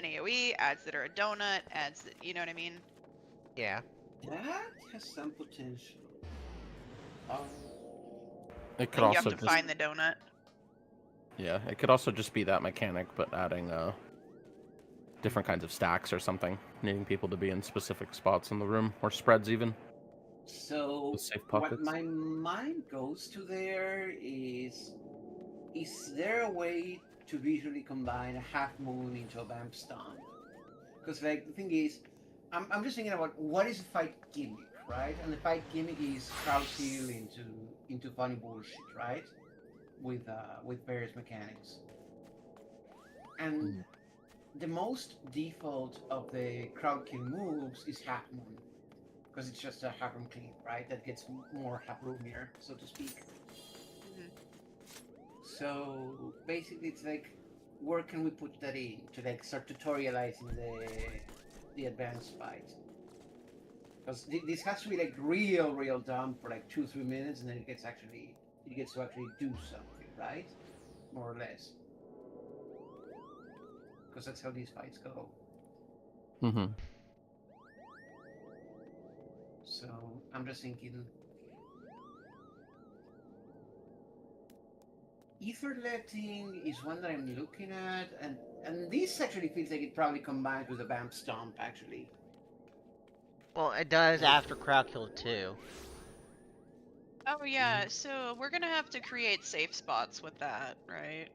an AoE, adds that are a donut, adds that, you know what I mean? Yeah. That has some potential. Um, It could Like you have also to just find the donut. it could also just be that mechanic, but adding different kinds of stacks or something, needing people to be in specific spots in the room or spreads even. so With safe what pockets. my mind goes to there is there a way to visually combine a half moon into a vamp stomp? Because like the thing is, I'm just thinking about what is a fight gimmick, right? And the fight gimmick is crowd kill into funny bullshit, right? With various mechanics. And the most default of the crowd kill moves is half moon, because it's just a half room clean, right? That gets more half roomier, so to speak. Mhm. So basically, it's like, where can we put that in to like start tutorializing the advanced fight? Because this has to be like real dumb for like 2-3 minutes, and then it gets to actually do something, right? More or less, because that's how these fights go. Mm-hmm. So I'm just thinking, etherletting is one that I'm looking at, and this actually feels like it probably combines with a vamp stomp actually. Well, it does Like, after crowd kill too. Oh yeah, so we're gonna have to create safe spots with that, right?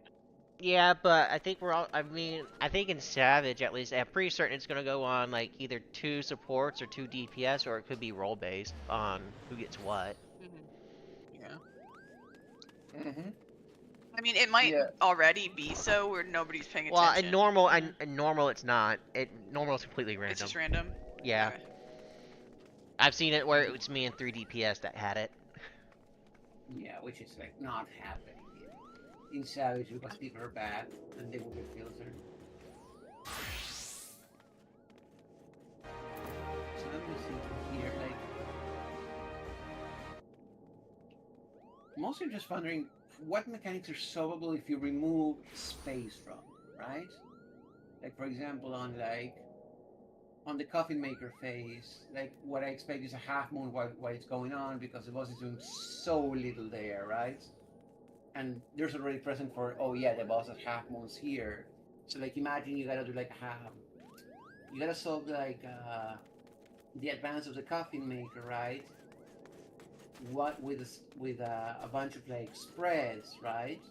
Yeah, but I think we're all. I mean, I think in Savage at least, I'm pretty certain it's gonna go on like either 2 supports or 2 DPS, or it could be role based on who gets what. Yeah. mm-hmm. I mean, it might Yeah. already be so where nobody's paying Well, attention. in normal it's not. Normal is completely It's random. just random. Yeah, Okay. I've seen it where it's me and 3 DPS that had it. Yeah, which is like not happening in Savage because people are bad and they will get filtered. So I'm just thinking here, like, mostly just wondering what mechanics are solvable if you remove space from, right? Like for example, on the coffin maker phase, like what I expect is a half moon while it's going on because the boss is doing so little there, right? And there's already present for, oh yeah, the boss has half moons here. So like imagine you gotta do like half, you gotta solve like the advance of the coffin maker, right? What with a bunch of like spreads, right?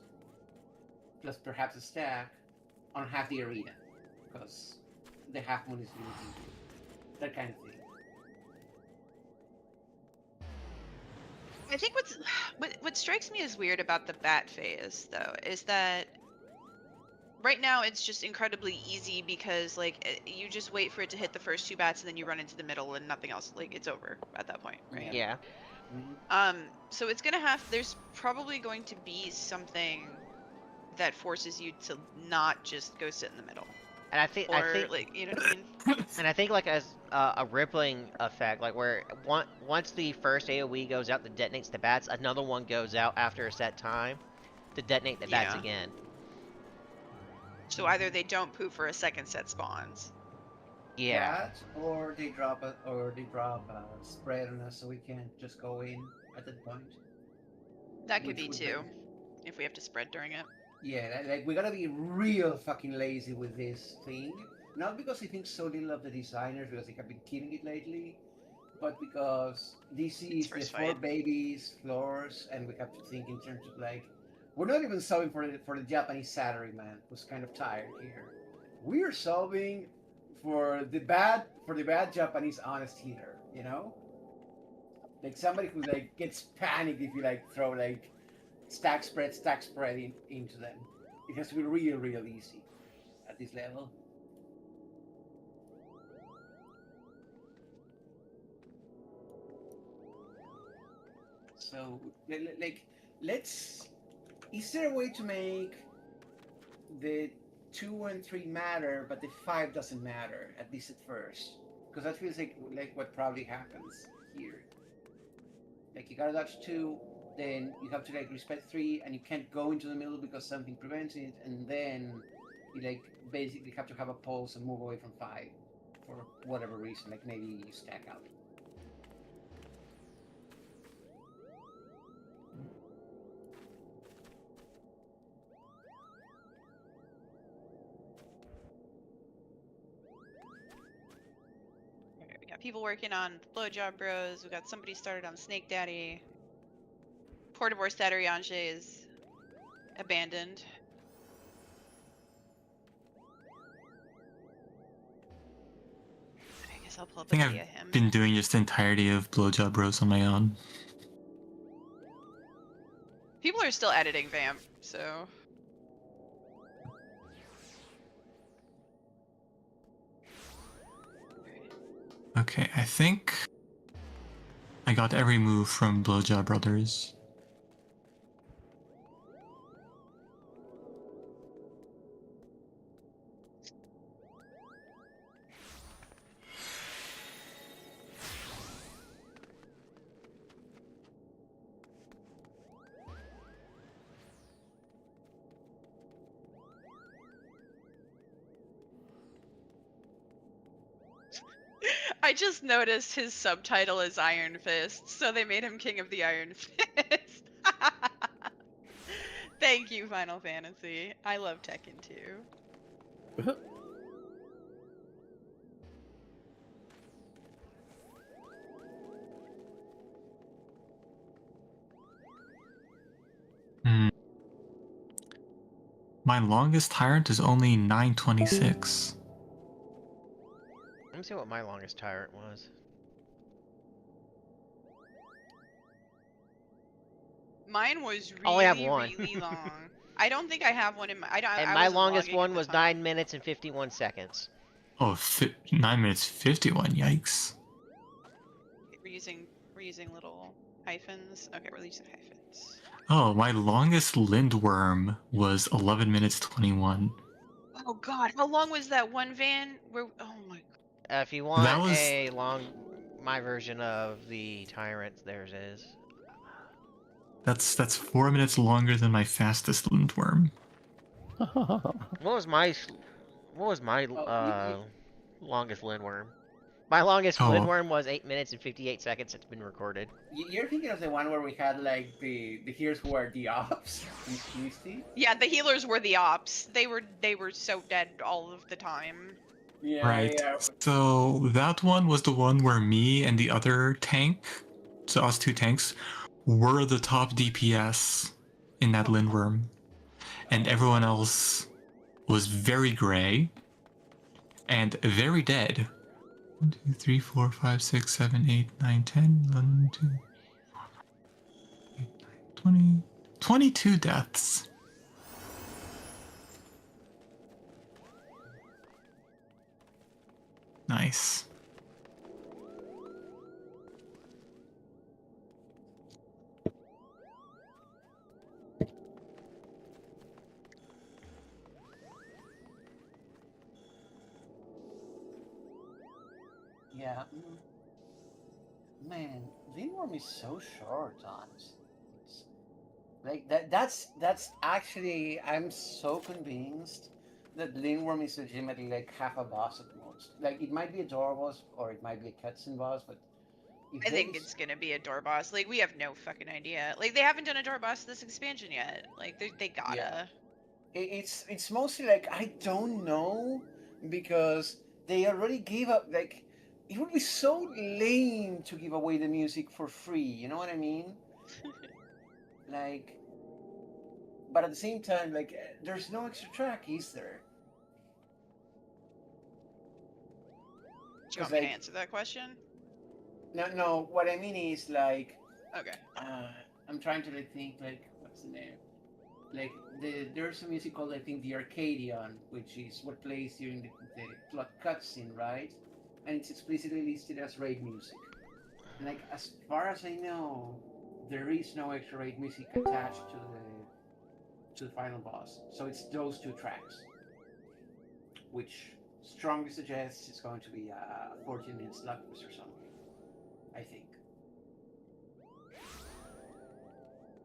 Plus perhaps a stack on half the arena because the half moon is limiting you. That kind of thing. I think what strikes me as weird about the bat phase though is that right now it's just incredibly easy because like you just wait for it to hit the first 2 bats and then you run into the middle and nothing else, like it's over at that point, right? Yeah. Yeah. So it's gonna have there's probably going to be something that forces you to not just go sit in the middle, And I or think like, you know what I mean? And I think like as a rippling effect, like where once the first AOE goes out that detonates the bats, another one goes out after a set time to detonate the bats Yeah. again. So either they don't poop for a second set spawns. Yeah. That, or they drop a spread on us so we can't just go in at that point. That could Which be would too, be, if we have to spread during it. yeah, like we gotta be real fucking lazy with this thing. Not because I think so little of the designers, because they have been killing it lately, but because this It's is the first four fight. babies floors, and we have to think in terms of like, we're not even solving for the Japanese salaryman who's kind of tired here. We're solving for the bad Japanese honest healer, you know, like somebody who like gets panicked if you like throw like stack spread into them. It has to be real easy at this level. So like, let's. Is there a way to make the 2 and 3 matter, but the 5 doesn't matter, at least at first? Because that feels like what probably happens here. Like you gotta dodge 2, then you have to like respect 3, and you can't go into the middle because something prevents it, and then you like basically have to have a pulse and move away from 5 for whatever reason, like maybe you stack out. Okay, we got people working on Blowjob Bros. We got somebody started on Snake Daddy. Portavor Satyriange is abandoned. I guess I'll pull up I a think video I've of him. been doing just the entirety of Blowjob Bros on my own. People are still editing Vamp, so. Okay, I think I got every move from Blowjob Brothers. I just noticed his subtitle is Iron Fist, so they made him King of the Iron Fist. Thank you, Final Fantasy. I love Tekken 2. Hmm. My longest tyrant is only 926. Let me see what my longest tyrant was. Mine was I only have really, one. really long. I don't think I have one in my. And I my wasn't longest logging at one the was time. 9 minutes and 51 seconds. Oh, 9 minutes 51, yikes. We're using little hyphens. Okay, we're using hyphens. Oh, my longest Lindworm was 11 minutes 21. Oh God, how long was that one van? Where? Oh my. If you That want was... a my version of the tyrant, theirs is. That's 4 minutes longer than my fastest Lindworm. What was my Oh, longest Lindworm? My longest Oh, Lindworm was 8 minutes and 58 seconds. It's been recorded. you're thinking of the one where we had like the heroes who are the ops, Misty? Yeah, the healers were the ops. They were so dead all of the time. Yeah, right. yeah. So that one was the one where me and the other tank, so us two tanks, were the top DPS in that Lindworm. And everyone else was very gray and very dead. 1, 2, 3, 4, 5, 6, 7, 8, 9, 10, 11, 2, 8, 9, 20, 22 deaths. Nice. Yeah. Man, Lindworm is so short, honestly. Like that's actually I'm so convinced that Lindworm is legitimately like half a boss at most. Like it might be a door boss or it might be a cutscene boss, but if I there think is it's gonna be a door boss. Like we have no fucking idea. Like they haven't done a door boss this expansion yet. Like they yeah, gotta. it's mostly like I don't know because they already gave up. Like it would be so lame to give away the music for free. You know what I mean? Like, but at the same time, like there's no extra track, is there? Do you want Because me to like answer that question? no, what I mean is like Okay. I'm trying to like think like what's the name? Like there's a music called I think the Arcadion, which is what plays during the plot cutscene, right? And it's explicitly listed as raid music. And like as far as I know, there is no extra raid music attached to the final boss. So it's those two tracks, which strongly suggests it's going to be a 14-minute slugfest or something. I think.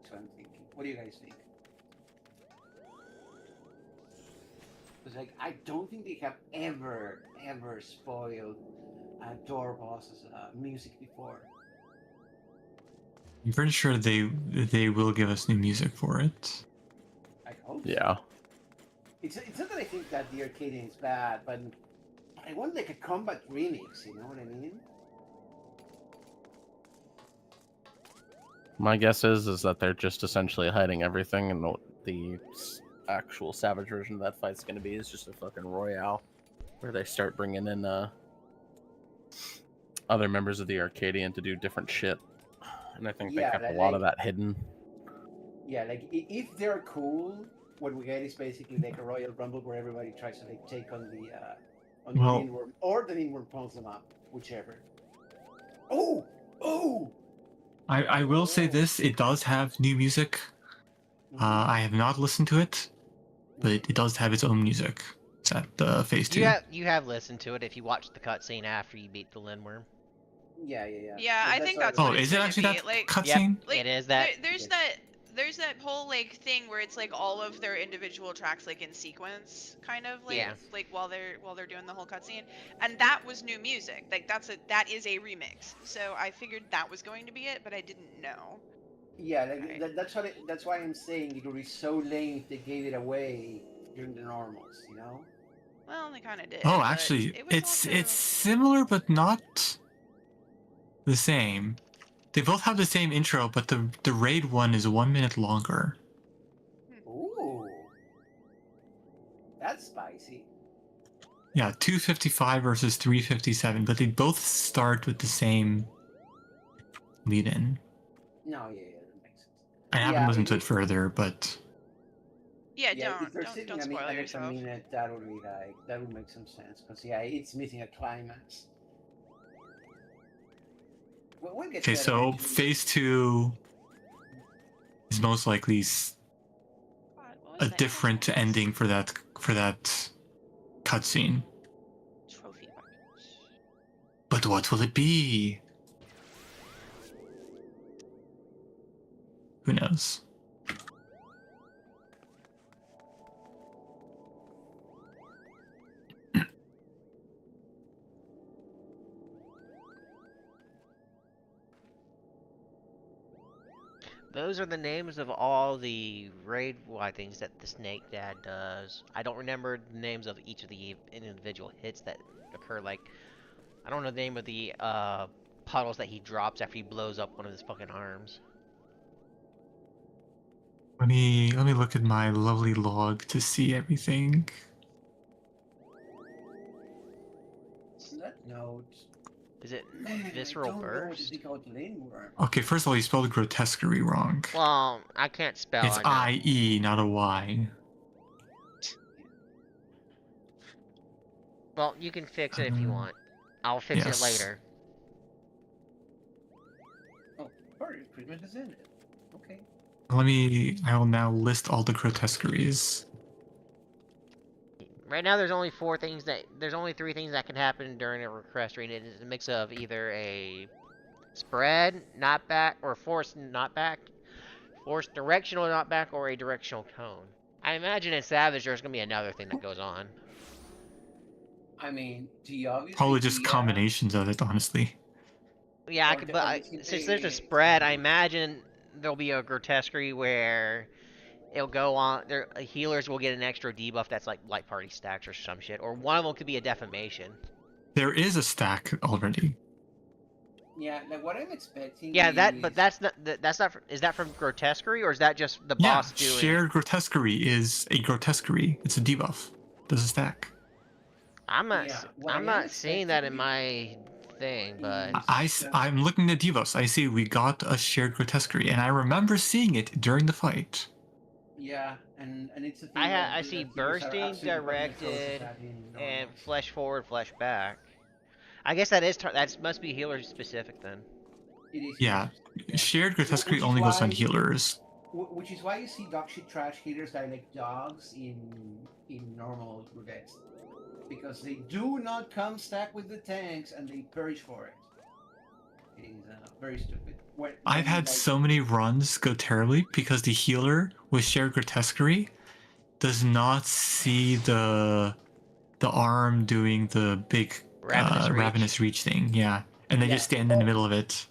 So I'm thinking. What do you guys think? because like I don't think they have ever spoiled door bosses music before. I'm pretty sure they will give us new music for it. I hope. Yeah. So. It's not that I think that the Arcadian is bad, but I want like a combat remix. You know what I mean? My guess is that they're just essentially hiding everything, and what the actual Savage version of that fight's going to be is just a fucking royale, where they start bringing in other members of the Arcadian to do different shit. And I think they kept a lot of that hidden. Yeah, like if they're cool, what we get is basically like a Royal Rumble where everybody tries to like take on the Lindworm, or the Lindworm pulls them up, whichever. Oh! I will say this, it does have new music. I have not listened to it, but it does have its own music. It's at phase 2. You have listened to it if you watched the cutscene after you beat the Lindworm. Yeah. Yeah, I think that's Oh, what it's is it gonna actually be. that Like, cutscene? Yep, it is that. There's that whole like thing where it's like all of their individual tracks like in sequence, kind of like Yeah. like while they're doing the whole cutscene, and that was new music. Like that is a remix. So I figured that was going to be it, but I didn't know. Yeah, like, that's why I'm saying it would be so lame if they gave it away during the normals, you know? Well, they kind of did. Oh, but actually, it was it's also... similar but not the same. They both have the same intro, but the raid one is 1 minute longer. Ooh, that's spicy. Yeah, 255 versus 357, but they both start with the same lead-in. No, yeah, that makes sense. I haven't listened to it further, but Yeah, if they're sitting don't spoil an extra yourself. minute, that would make some sense. Because yeah, it's missing a climax. We'll get okay. to that So eventually. phase 2 is most likely God, what was a that? different ending for that cutscene. Trophy buckets. But what will it be? Who knows? Those are the names of all the raid things that the Snake Dad does. I don't remember the names of each of the individual hits that occur. Like, I don't know the name of the puddles that he drops after he blows up one of his fucking arms. Let me look at my lovely log to see everything. That note. Is it Man, Visceral I don't know what to Burst? think about Lindworm. Okay, first of all, you spelled grotesquerie wrong. Well, I can't spell. It's I know. I-E, not a Y. Well, you can fix it if you want. I'll fix yes. it later. Oh, furry treatment is in it. Okay. I will now list all the grotesqueries. Right now, there's only three things that can happen during a request read. It is a mix of either a spread, knockback, or forced knockback, forced directional knockback, or a directional cone. I imagine in Savage there's gonna be another thing that goes on. I mean, the obvious Probably just idea- combinations of it, honestly. Yeah, Or since there's a spread, I imagine there'll be a grotesquerie where it'll go on. Healers will get an extra debuff that's like light party stacks or some shit, or one of them could be a defamation. There is a stack already. Yeah, like what I'm expecting. Yeah, is... that's not. Is that from grotesquerie, or is that just the boss doing? Shared grotesquerie is a grotesquerie. It's a debuff. Does a stack. I'm not seeing that in my thing, but I'm looking at debuffs. I see we got a shared grotesquerie, and I remember seeing it during the fight. Yeah, and it's a thing I see bursting, directed, and flesh forward, flesh back. I guess that must be healer specific then. It is. Yeah, shared grotesquerie only goes on healers. Which is why you see dog shit trash healers that are like dogs in normal regex. Because they do not come stacked with the tanks and they perish for it. It is very stupid. I've had so many runs go terribly because the healer with shared grotesquerie does not see the arm doing the big Ravenous Reach. ravenous reach thing. Yeah, and they Yeah. just stand in the middle of it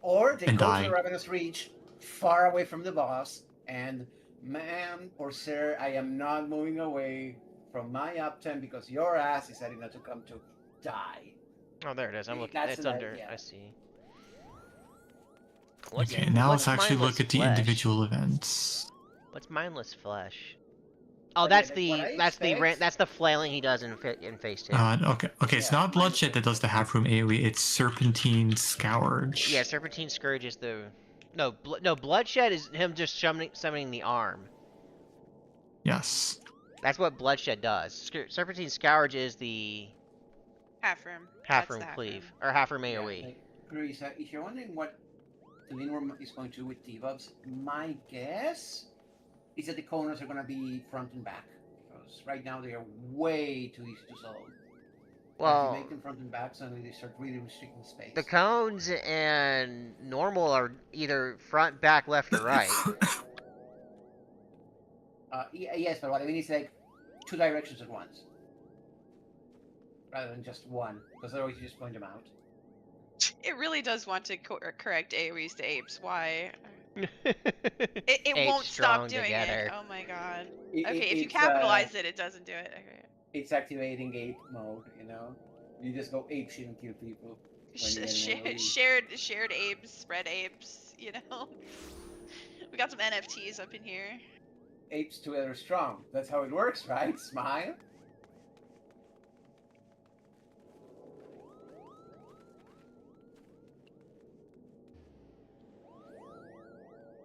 Or they and go to die. the Ravenous Reach, far away from the boss, and ma'am or sir, I am not moving away from my uptime because your ass decided not to come to die. Oh, there it is. I'm looking. That's It's an under. idea. I see. What's Okay, now what's let's actually mindless look at the flesh? individual events. What's mindless flesh? Oh, But yeah, that's like what I expect. that's the flailing he does in phase 2. Okay, it's Yeah, not Bloodshed that does the half room AoE, it's Serpentine Scourge. Yeah, Serpentine Scourge is the no Bloodshed is him just summoning the arm. Yes. That's what Bloodshed does. Serpentine Scourge is the Half room. half That's room the half cleave room. or half room Yeah, AoE. like Kurisa, if you're wondering what the Linworm is going to do with debuffs, my guess is that the corners are going to be front and back. Because right now they are way too easy to solve. But if you Well, make them front and back, suddenly they start really restricting space. the cones and normal are either front, back, left, or right. Yes, but what I mean is like two directions at once. Rather than just one. Because otherwise you just point them out. It really does want to correct AoEs to apes. Why? It Apes won't stop strong doing together. it. Oh my god. It, Okay, if you it's, capitalize it, it doesn't do it. Okay. it's activating ape mode, you know? You just go ape shit and kill people. When you get an AoE. Shared apes, spread apes. You know. We got some NFTs up in here. Apes together strong. That's how it works, right? Smile.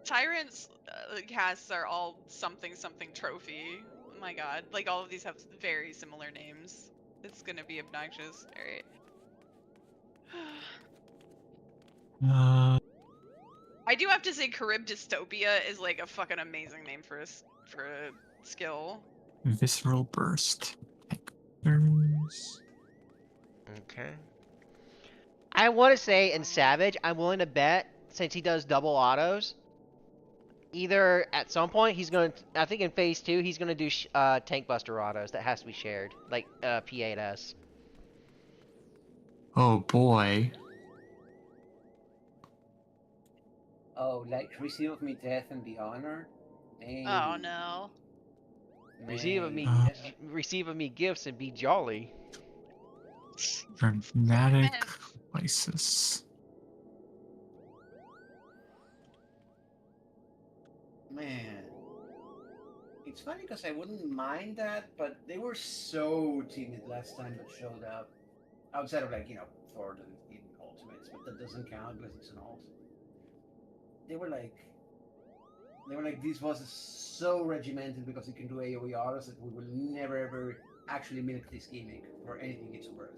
Tyrants casts are all something something trophy. Oh my god. Like all of these have very similar names. It's gonna be obnoxious. Alright. I do have to say Carib Dystopia is like a fucking amazing name for a skill. Visceral Burst. Vectors. Okay. I want to say in Savage, I'm willing to bet since he does double autos. Either at some point he's going to, I think in phase 2 he's going to do tank buster autos that has to be shared, like P8S. Oh boy. Oh, like receive of me death and be honored? Maybe. Oh no. Receive of me, Maybe. receive of me gifts and be jolly. Dramatic Crisis. Man. It's funny because I wouldn't mind that, but they were so timid last time that showed up. Outside of like, you know, Thor in Ultimates, but that doesn't count because it's an ult. They were like, this boss is so regimented because it can do AoE autos that we will never ever actually milk this gimmick for anything it's worth.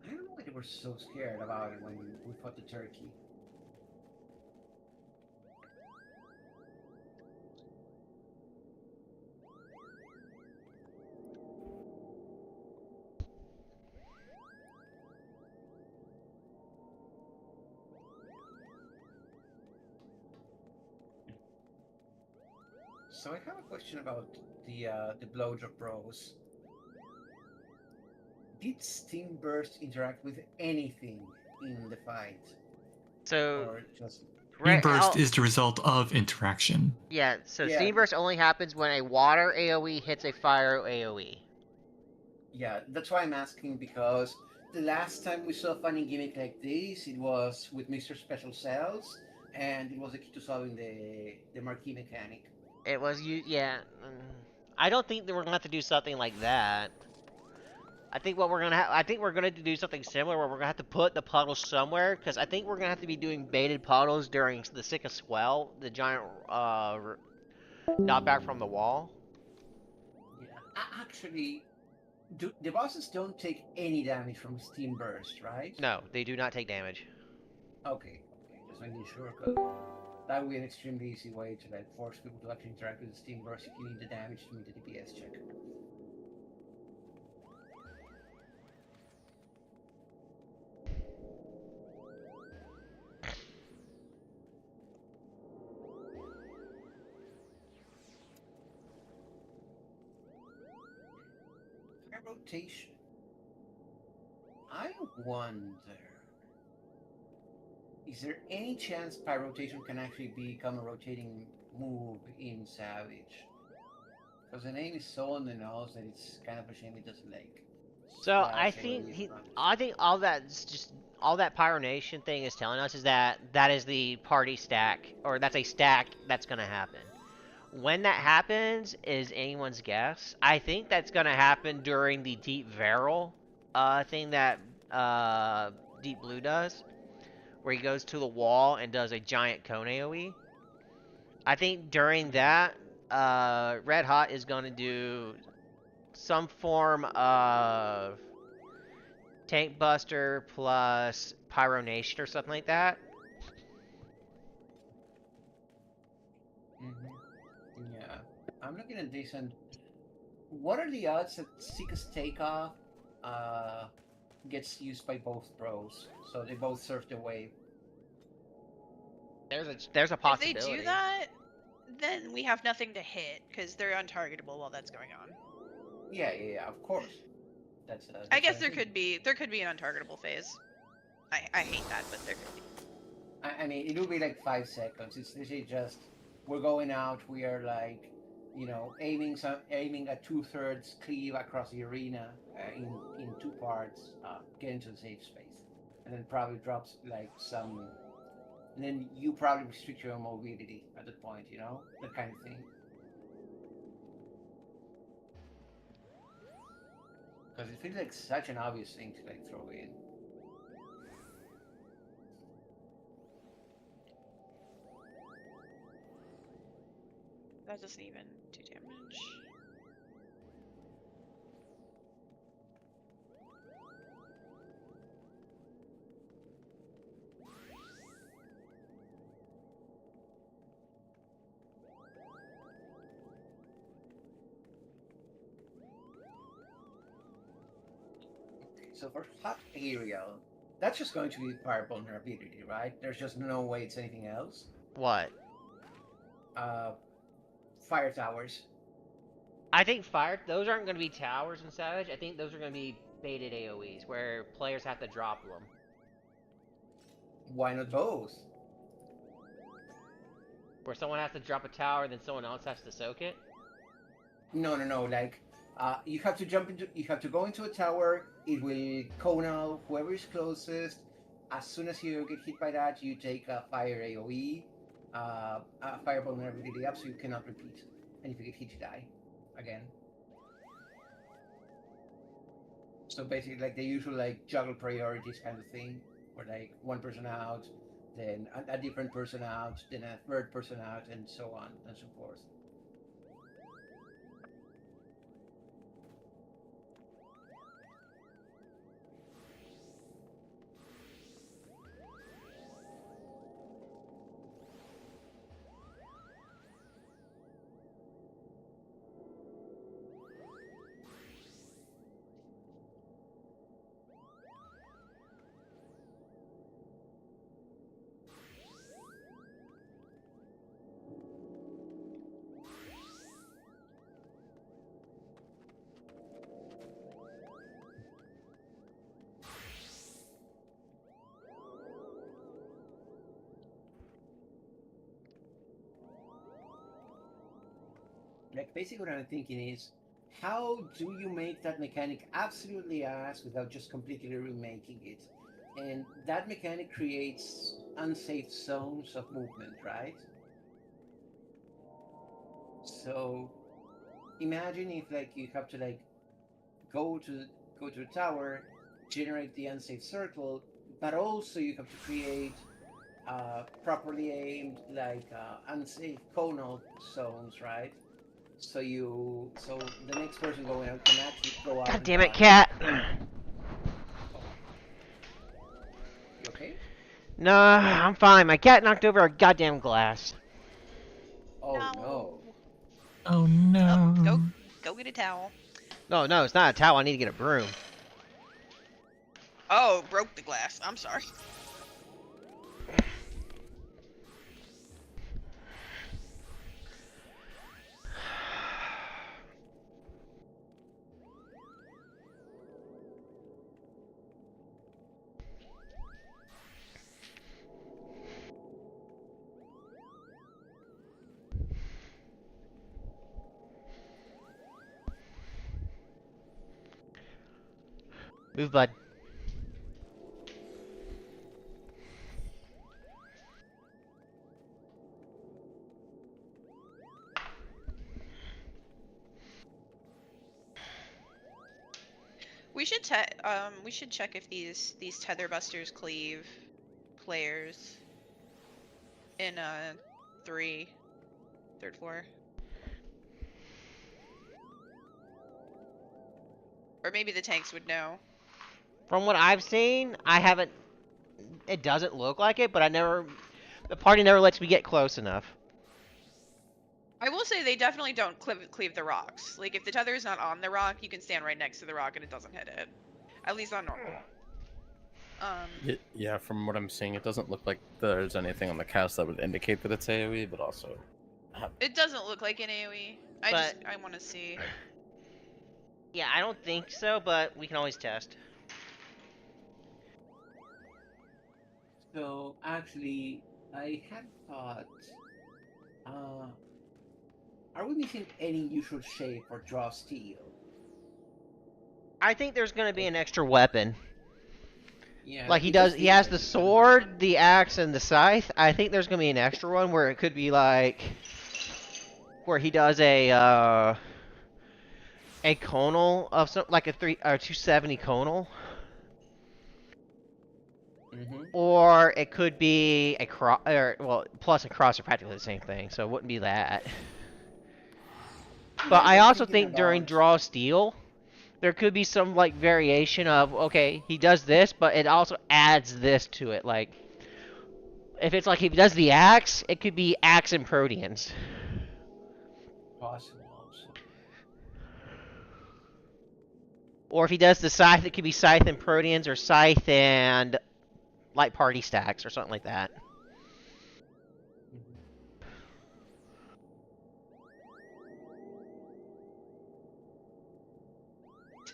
I don't know why they were so scared about it when we fought the turkey. So I have a question about the blowjob bros. Did Steam Burst interact with anything in the fight, So or just right, Burst is the result of interaction. yeah. So Yeah. Steam Burst only happens when a water AOE hits a fire AOE. Yeah, that's why I'm asking, because the last time we saw a funny gimmick like this, it was with Mr. Special Cells, and it was the key to solving the marquee mechanic. It was yeah. I don't think that we're gonna have to do something like that. I think what we're gonna I think we're gonna do something similar where we're gonna have to put the puddles somewhere, because I think we're gonna have to be doing baited puddles during the Sick of Swell, the giant knockback from the wall. Yeah, actually, the bosses don't take any damage from Steam Burst, right? No, they do not take damage. Okay, just making sure, because that would be an extremely easy way to like force people to actually interact with the Steam Burst if you need the damage to meet the DPS check. rotation. I wonder, is there any chance pie rotation can actually become a rotating move in Savage? Because the name is so on the nose that it's kind of a shame it doesn't like So splash AoE around it. I think all that's just all that Pyronation thing is telling us is that that is the party stack, or that's a stack that's gonna happen. When that happens is anyone's guess. I think that's gonna happen during the Deep Varel thing that Deep Blue does, where he goes to the wall and does a giant cone AoE. I think during that, Red Hot is gonna do some form of Tank Buster plus Pyronation or something like that. Yeah, I'm looking at this and what are the odds that Sika's takeoff gets used by both bros? So they both surf the wave. There's a If they possibility. do that, then we have nothing to hit because they're untargetable while that's going on. Yeah, of course. That's I guess what I there could be an untargetable phase. I hate that, but there could be. I mean, it will be like 5 seconds. It's literally just we're going out. We are like, aiming at 2/3 cleave across the arena in 2 parts, get into the safe space, and then probably drops like some. And then you probably restrict your mobility at that point. That kind of thing. Because it feels like such an obvious thing to like throw in. That doesn't even do damage. So for hot aerial, that's just going to be fire vulnerability, right? There's just no way it's anything else. What? Fire towers. I think those aren't going to be towers in Savage. I think those are going to be baited AoEs where players have to drop them. Why not both? Where someone has to drop a tower, then someone else has to soak it. No. Like, you have to go into a tower. It will cone out whoever is closest. As soon as you get hit by that, you take a fire AoE, a fire vulnerability up, so you cannot repeat. And if you get hit, you die again. So basically, like the usual like juggle priorities kind of thing, where like one person out, then a different person out, then a third person out, and so on and so forth. Like basically what I'm thinking is, how do you make that mechanic absolutely ass without just completely remaking it? And that mechanic creates unsafe zones of movement, right? So imagine if like you have to like go to a tower, generate the unsafe circle, but also you have to create properly aimed like unsafe conal zones, right? So the next person going out can actually go out God and damn it, dodge. cat! You okay? Nah, I'm fine. My cat knocked over a goddamn glass. Oh no. Oh Oh, no. go get a towel. No, it's not a towel. I need to get a broom. Oh, broke the glass. I'm sorry. Move, bud. We should check if these tether busters cleave players in 3rd floor. Or maybe the tanks would know. From what I've seen, I haven't. It doesn't look like it, but I never. The party never lets me get close enough. I will say they definitely don't cleave the rocks. Like, if the tether is not on the rock, you can stand right next to the rock and it doesn't hit it. At least on normal. Yeah, from what I'm seeing, it doesn't look like there's anything on the cast that would indicate that it's AoE, but also... It doesn't look like an AoE. I want to see. Yeah, I don't think so, but we can always test. So actually, I had thought, are we missing any usual shape for draw steel? I think there's gonna be an extra weapon. Yeah, Like he because does, he has the these- sword, the axe, and the scythe. I think there's gonna be an extra one where it could be like, where he does a conal of some, like a 270 conal, Mhm. or it could be a cross, or well, plus a cross are practically the same thing, so it wouldn't be that. But Yeah, I I'm also thinking think during about- draw steel, there could be some like variation of, okay, he does this, but it also adds this to it. Like if it's like if he does the axe, it could be axe and proteans. possible also. Or if he does the scythe, it could be scythe and proteans, or scythe and light party stacks, or something like that. Mhm.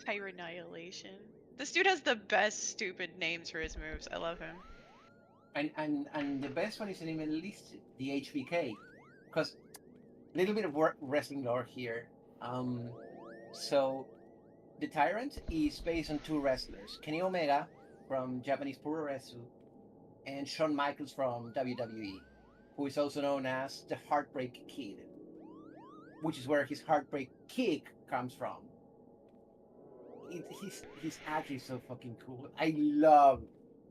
Tire Annihilation. This dude has the best stupid names for his moves. I love him. And the best one is an even listed, the HBK, because a little bit of wrestling lore here. So the Tyrant is based on two wrestlers, Kenny Omega from Japanese Pro Wrestling and Shawn Michaels from WWE, who is also known as the Heartbreak Kid, which is where his Heartbreak Kick comes from. He's actually so fucking cool. I love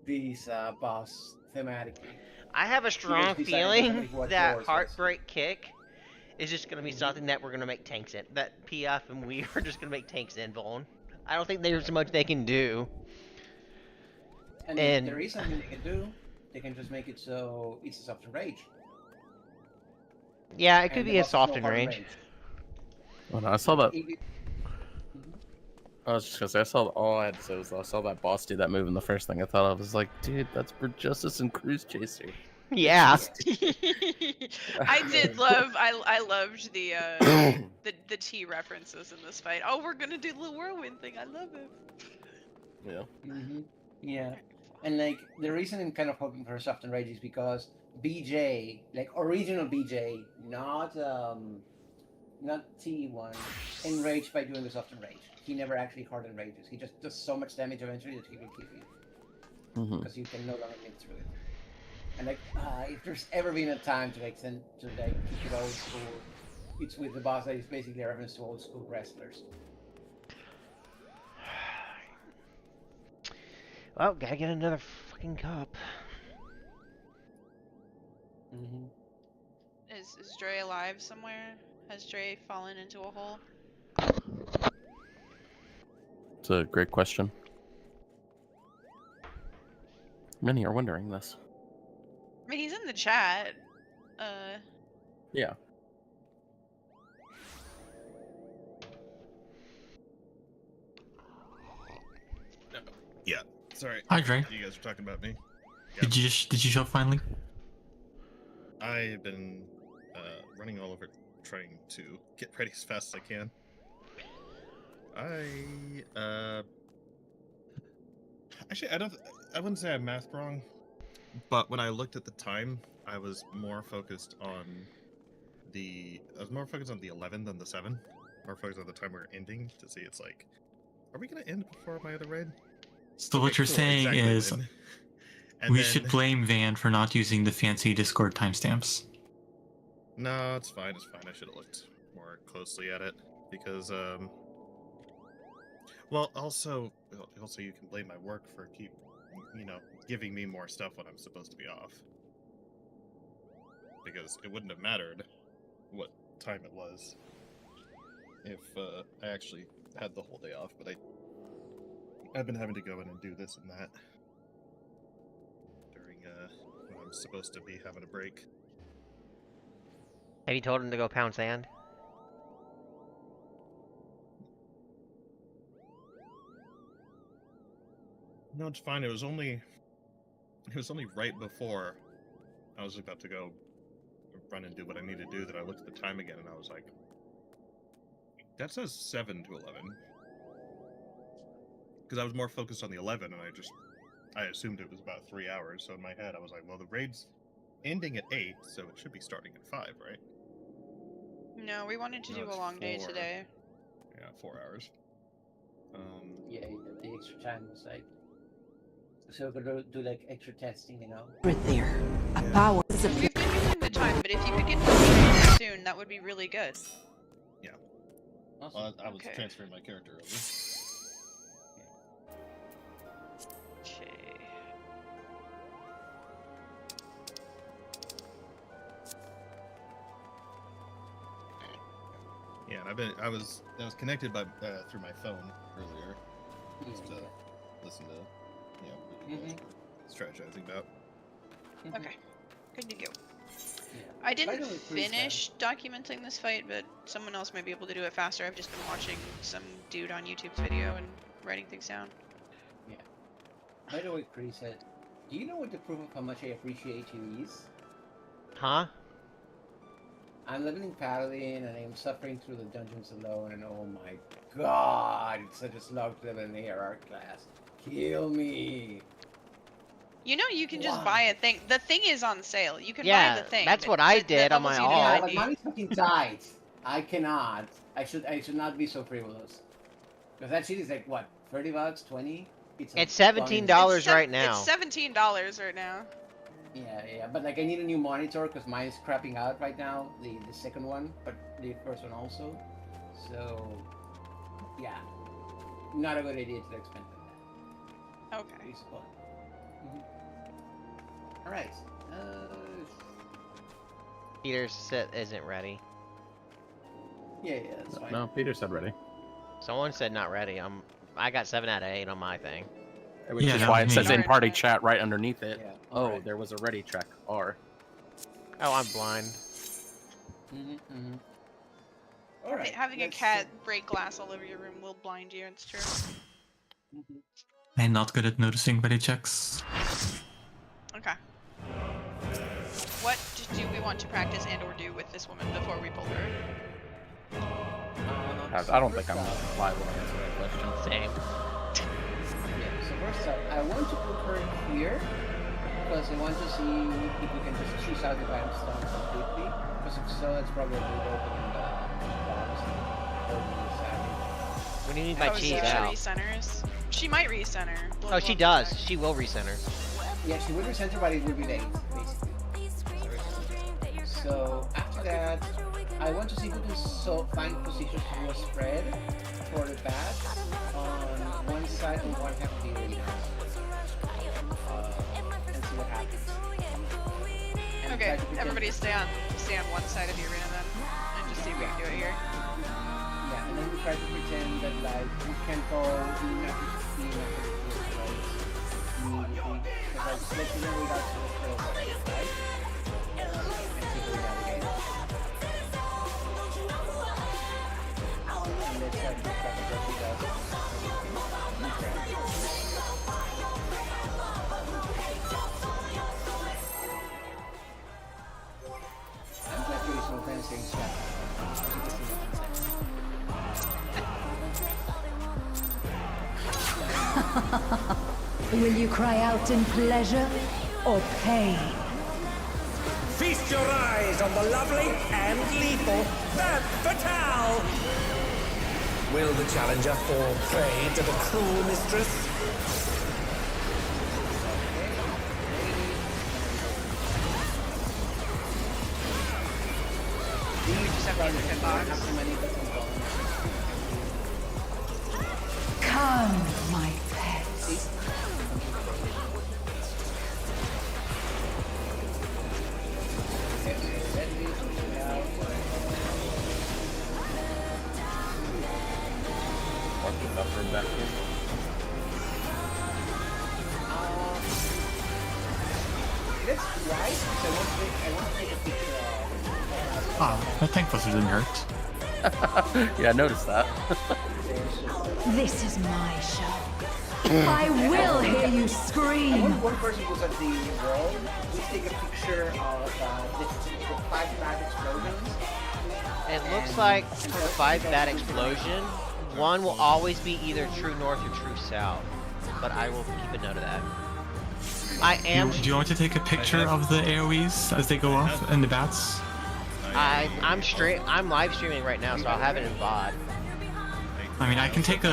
this boss thematically. I have a strong decided feeling basically what that Thor says. Heartbreak Kick is just going to be something that we're going to make tanks in. That PF and we are just going to make tanks in, Vaughn. I don't think there's much they can do. And if there is something they can do, they can just make it so it's a soft rage. Yeah, it could And the be a boss has soft no in hard range. Well, no, I saw that. Mhm. I was just gonna say, all I had to say was I saw that boss do that move, and the first thing I thought of was like, dude, that's for Justice and Cruise Chaser. Yeah. I did love. I loved the T references in this fight. Oh, we're gonna do the little whirlwind thing. I love it. Yeah. Yeah. And like the reason I'm kind of hoping for a soft and rage is because BJ, like original BJ, not T1, enraged by doing the soft and rage. He never actually hard enrages. He just does so much damage eventually that he will kill you because you can no longer live through it. And like, if there's ever been a time to like keep it old school, it's with the boss that is basically a reference to old school wrestlers. Well, gotta get another fucking cup. Is Dre alive somewhere? Has Dre fallen into a hole? It's a great question. Many are wondering this. I mean, he's in the chat. Yeah. Yeah. Sorry. Hi, Dre. You guys were talking about me. Did you show up finally? I've been running all over trying to get ready as fast as I can. Actually, I wouldn't say I mathed wrong, but when I looked at the time, I was more focused on the 11 than the 7. More focused on the time we were ending to see it's like, are we gonna end before my other raid? So Okay, what you're cool, saying exactly, is Lynn. And we then- should blame Van for not using the fancy Discord timestamps. No, it's fine. It's fine. I should have looked more closely at it because, well, also you can blame my work for giving me more stuff when I'm supposed to be off. Because it wouldn't have mattered what time it was if I actually had the whole day off, but I've been having to go in and do this and that during when I'm supposed to be having a break. Have you told him to go pound sand? No, it's fine. It was only right before I was about to go run and do what I need to do that I looked at the time again and I was like, that says 7 to 11. Because I was more focused on the 11 and I assumed it was about 3 hours. So in my head I was like, well, the raid's ending at 8, so it should be starting at 5, right? No, we wanted to No, do a it's long day 4. today. Yeah, 4 hours. Yeah, the extra time was like. So we're gonna do like extra testing, you know. Right there. A Yeah. power is a We've been doing the time, but if you could get to the soon, that would be really good. Awesome. Well, I was Okay. transferring my character over. Okay. Yeah, and I was connected by through my phone earlier Yeah, just to yeah. listen to what you guys were strategizing about. Okay. Good to go. Yeah. I didn't the way, Kurisa- finish documenting this fight, but someone else might be able to do it faster. I've just been watching some dude on YouTube's video and writing things down. By the way, Chris said, do you know what the proof of how much I appreciate you is? Huh? I'm leveling Paladin and I'm suffering through the dungeons alone, and oh my god, it's such a slog to level an ARR class. Kill me. You know, you can just Why? buy a thing. The thing is on sale. You can Yeah, buy the thing. that's but what I that did on levels my you to all. Yeah, but 90. money's fucking tight. I cannot. I should not be so frivolous. Because that shit is like what, $30, 20? It's a $17 bunch. right now. It's $17 right now. Yeah, but like I need a new monitor because mine is crapping out right now. The second one, but the first one also. So yeah, not a good idea to expend like that. Okay. Please go on. All right. Peter's set isn't ready. Yeah, that's fine. No, Peter said ready. Someone said not ready. I got 7 out of 8 on my thing. Which Yeah, is that why was it says me. in party chat right underneath it. Yeah. Oh, alright. there was a ready check. R. Oh, I'm blind. All right. Having a let's, cat break glass all over your room will blind you. It's true. mhm. I'm not good at noticing ready checks. Okay. What do we want to practice and/or do with this woman before we pull her? I don't think I'm liable to answer that question. Same. Yeah, so first up, I want to put her here because I want to see if we can just choose out the limestone completely. Because if so, it's probably a good opening the box or the savage. When do you need my Oh, cheese so she out? recenters. She might recenter. Oh, she does. She will recenter. Yeah, she would recenter, but it would be late, basically. So after that, I want to see if we can find positions to do a spread for the bat on one side and one half of the arena. And see what happens. And Okay, try to pretend- everybody stay on one side of the arena then, and just see if we can do it here. Yeah, and then we try to pretend that like we can go enough to see enough of the field, right? Immediately. Because like let's remember we got to the field already, right? And see if we navigate. And let's try to keep track of what we got. I'm glad there is no fencing stuff. Will you cry out in pleasure or pain? Feast your eyes on the lovely and lethal Femme Fatale! Will the challenger fall prey to the cruel mistress? and have to manipulate some bones. Come, my pets. What's the number back here? Let's try because I want to take a picture of. Ah, that tank buster didn't hurt. Yeah, I noticed that. This is my show. I will hear you scream. One person who's at the wall, we take a picture of the 5 bad explosions. It looks like for the 5 bat explosion, one will always be either true north or true south. But I will keep a note of that. I am. Do you want to take a picture of the AoEs as they go off and the bats? I'm live streaming right now, so I'll have it in VOD. I mean, I can take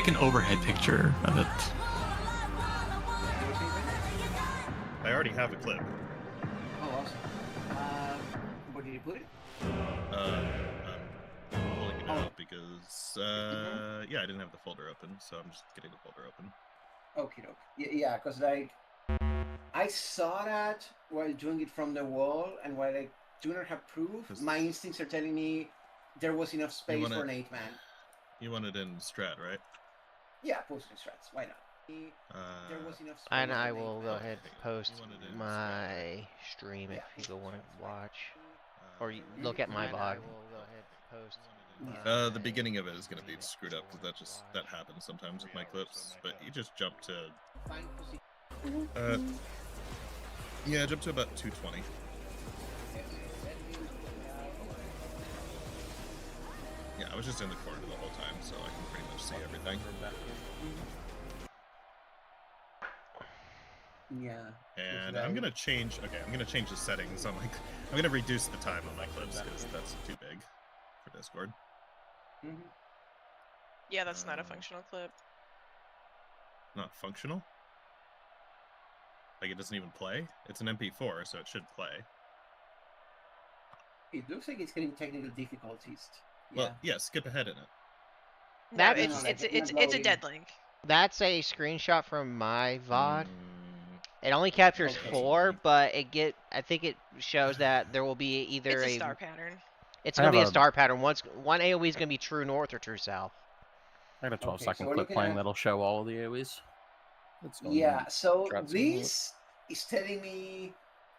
an overhead picture of it. I already have a clip. Oh, awesome. Where did you put it? I'm pulling it out because, yeah, I didn't have the folder open, so I'm just getting the folder open. Okie doke. Yeah, because like I saw that while doing it from the wall, and while I do not have proof, my instincts are telling me there was enough space for an 8-man. You want it in strat, right? Yeah, post in strats. Why not? There was enough space. And I for an will 8-man. go ahead and post my stream if you go want to watch. Or you look at my VOD. The beginning of it is going to be screwed up because that happens sometimes with my clips. But you just jump to, yeah, jump to about 220. Yeah, I was just in the corner the whole time, so I can pretty much see everything. Yeah. And I'm gonna change. Okay, I'm gonna change the settings on my. I'm gonna reduce the time on my clips because that's too big for Discord. Yeah, that's not a functional clip. Not functional. Like it doesn't even play. It's an MP4, so it should play. It looks like it's getting technical difficulties. Well, yeah, skip ahead in it. No, it's a dead link. That's a screenshot from my VOD. It only captures 4, but I think it shows that there will be either It's a star pattern. It's gonna be a star pattern. One AoE is gonna be true north or true south. I got a 12-second clip playing that'll show all of the AoEs. Yeah, so this is telling me,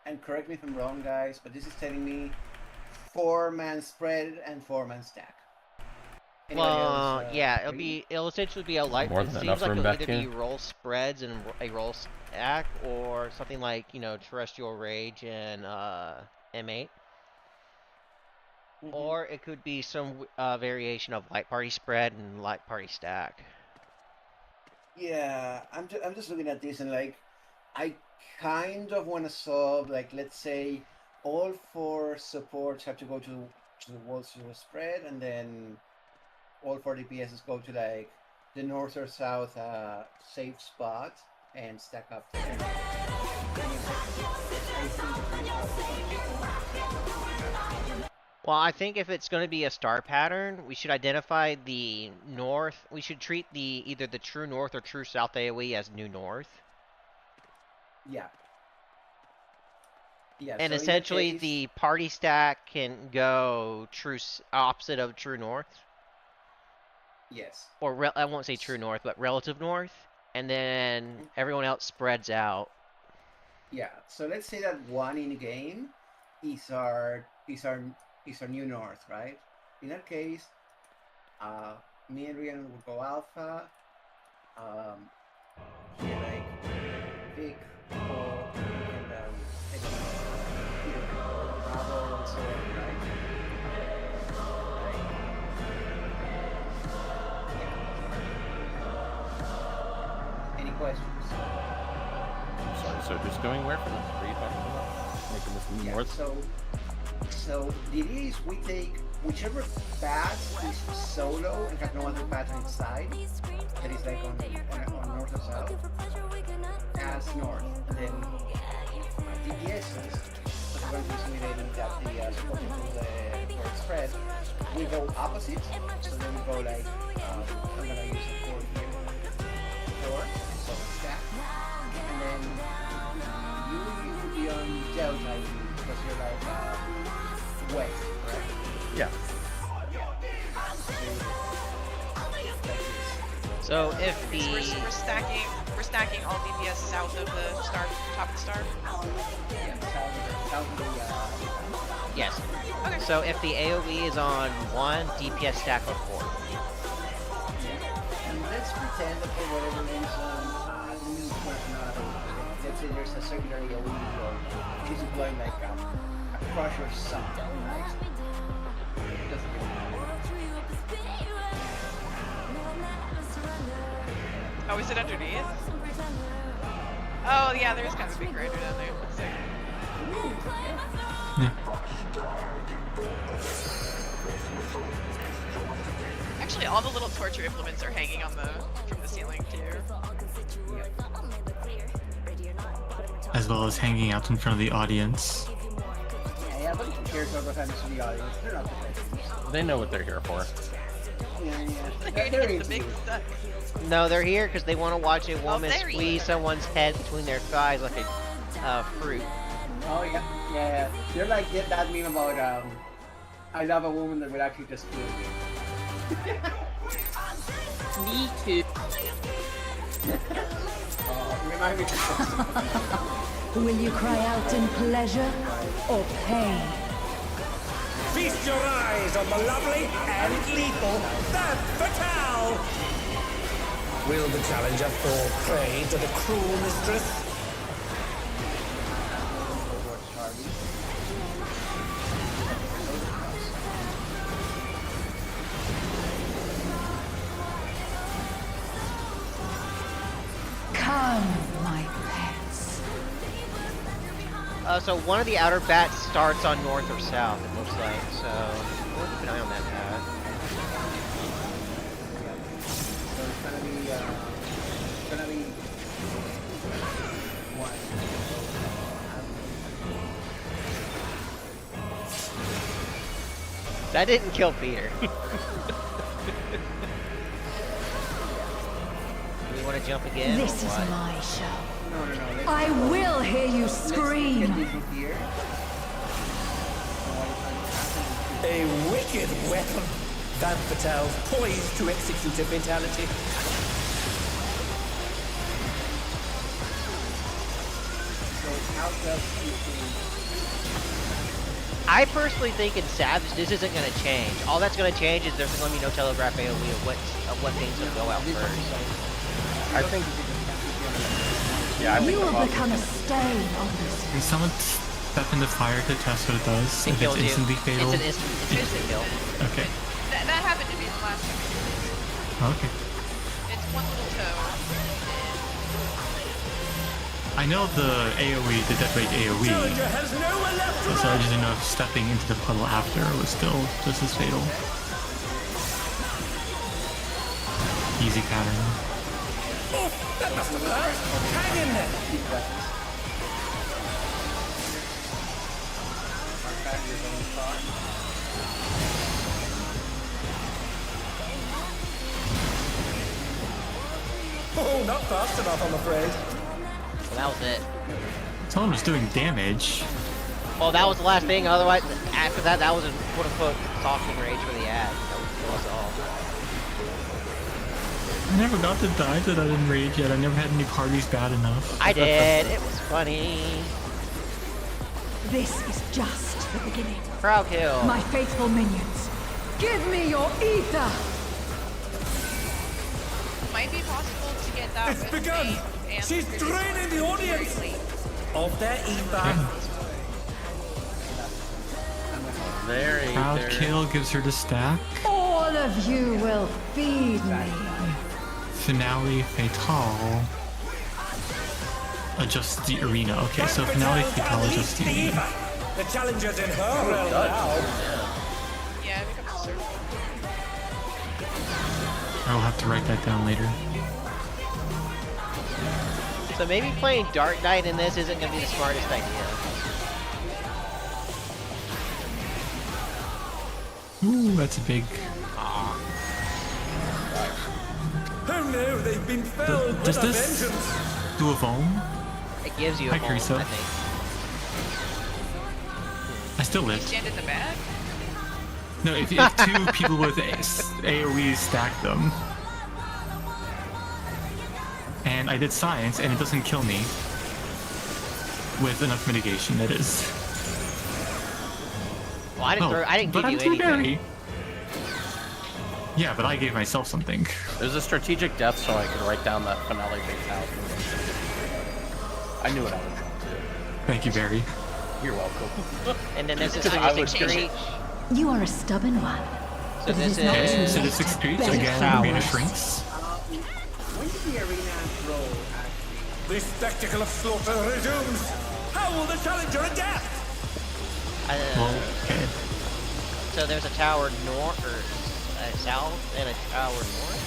and correct me if I'm wrong, guys, but this is telling me 4-man spread and 4-man stack. Anybody Well, else, yeah, agree? it'll essentially be a light. More It than seems enough like room it'll back either be here. roll spreads and a roll stack, or something like terrestrial rage and M8. Or it could be some variation of light party spread and light party stack. Yeah, I'm just looking at this and like, I kind of want to solve, like, let's say all 4 supports have to go to the walls to the spread, and then all 4 DPSs go to like the north or south safe spot and stack up. Well, I think if it's going to be a star pattern, we should identify the north. We should treat either the true north or true south AoE as new north. Yeah. Yeah. And so in that essentially, case- the party stack can go opposite of true north, Yes. or I won't say true north, but relative north, and then everyone else spreads out. Yeah. So let's say that 1 in game is our new north, right? In that case, me and Rhiannon will go alpha. Like Vic, Paul, and Peter, Bravo, and so on, right? Any questions? Sorry, so just going where for this? What are you talking about? Making this Yeah, north? so the idea is we take whichever bat is solo and have no other bat on its side, that is like on north or south, as north. And then DPSs we're going to be simulating that the supporting to the for spread, we go opposite. So then we go like, I'm gonna use a 4 here, 4, so stack, and then you need to be on gel type because you're like wet, right? Yeah. So if the We're stacking all DPS south of the star, top of the star. Yeah, south of the yes, Okay. so if the AOE is on 1, DPS stack on 4. And let's pretend that for whatever reason, let's say there's a circular AoE or he's deploying like a crush or something, right? Doesn't really matter. Oh, is it underneath? Oh, yeah, there's kind of a big crater down there. Let's see. Yeah. Actually, all the little torture implements are hanging on from the ceiling too. As well as hanging out in front of the audience. Yeah, but who cares about what happens to the audience? They're not the They know what they're here for. Yeah. They're They're hitting the big into it. suck. No, they're here because they want to watch a woman there he squeeze is. someone's head between their thighs like a fruit. Oh yeah. They're like that meme about I love a woman that would actually just kill me. Me too. Remind me Will you cry out in pleasure or pain? Feast your eyes on the lovely and lethal Femme Fatale! Will the challenger fall prey to the cruel mistress? Come, my pets. So one of the outer bats starts on north or south, it looks like, so we'll keep an eye on that bat. So it's gonna be one. That didn't kill Peter. Do we want to jump again? This or is what? my show. No. I will hear you Let's scream. get this here. A wicked weapon! Femme Fatale poised to execute a fatality. So how does I personally think in Savage this isn't going to change. All that's going to change is there's going to be no telegraph AoE of what things will go out first. I think. Yeah, I think You the will boss become a is stain on this. Can someone step in the fire to test what it does? It If kills it's you. instantly fatal? It's an instant kill. Okay. That happened to me the last time. Okay. It's one little toe. I know the AoE, the death rate AoE, Challenger has nowhere left to so I run! just didn't know if stepping into the puddle after was still just as fatal. Easy pattern. Oh, that must have hurt! Hang in there! keep weapons? Archive your own thought. Oh, not fast enough, I'm afraid. So that was it. Someone was doing damage. Well, that was the last thing. Otherwise, after that, that was a quote-unquote softening rage for the ad. That was all. I never got to die to that in Rage yet. I never had any parties bad enough. I did. It was funny. This is just the beginning. Crowd kill. My faithful minions, give me your ether! Might be possible to get that It's with begun! Faith and She's Kurisa draining the audience! very late. Of their ether. very. Crowd very- kill gives her the stack. All of you will feed me. Finale Fatale adjusts the arena. Okay, so Finale Fatale adjusts the arena. The challenger's in her realm now. Yeah, it becomes a circle. I will have to write that down later. So maybe playing Dark Knight in this isn't going to be the smartest idea. Ooh, that's a big. Aw. Oh no, they've been felled Does with a this vengeance. do a foam? It gives you a Hi, home, Kurisa. I think. I still You lived. stand in the back? No, if two people with AoE stack them. And I did science, and it doesn't kill me. With enough mitigation, that is. Well, I didn't but give I'm you too anything. berry. Yeah, but I gave myself something. It was a strategic death so I could write down that finale fatality. I knew what I was going to do. Thank you, Barry. You're welcome. And then this is I sadistic was gonna- screech. You are a stubborn one. So But it this is not is- too So late this excretes to beg again, for arena yours. shrinks. When did the arena grow, actually? The spectacle of slaughter resumes. How will the challenger adapt? Well, okay. So there's a tower north or south and a tower north.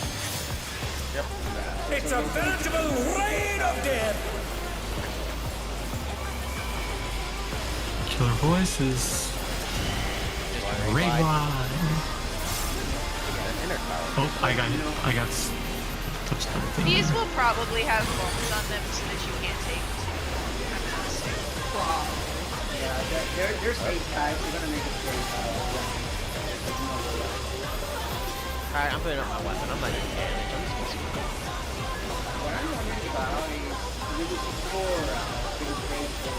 It's a veritable rain of death. Killer voices. Raid wide. Oh, I got touched by the thing. These will probably have bones on them so that you can't take Yeah, they're safe guys. We're gonna make it safe. Alright, I'm putting up my weapon. I'm not doing damage. I'm just gonna see. What I'm wondering about is we would score pretty great for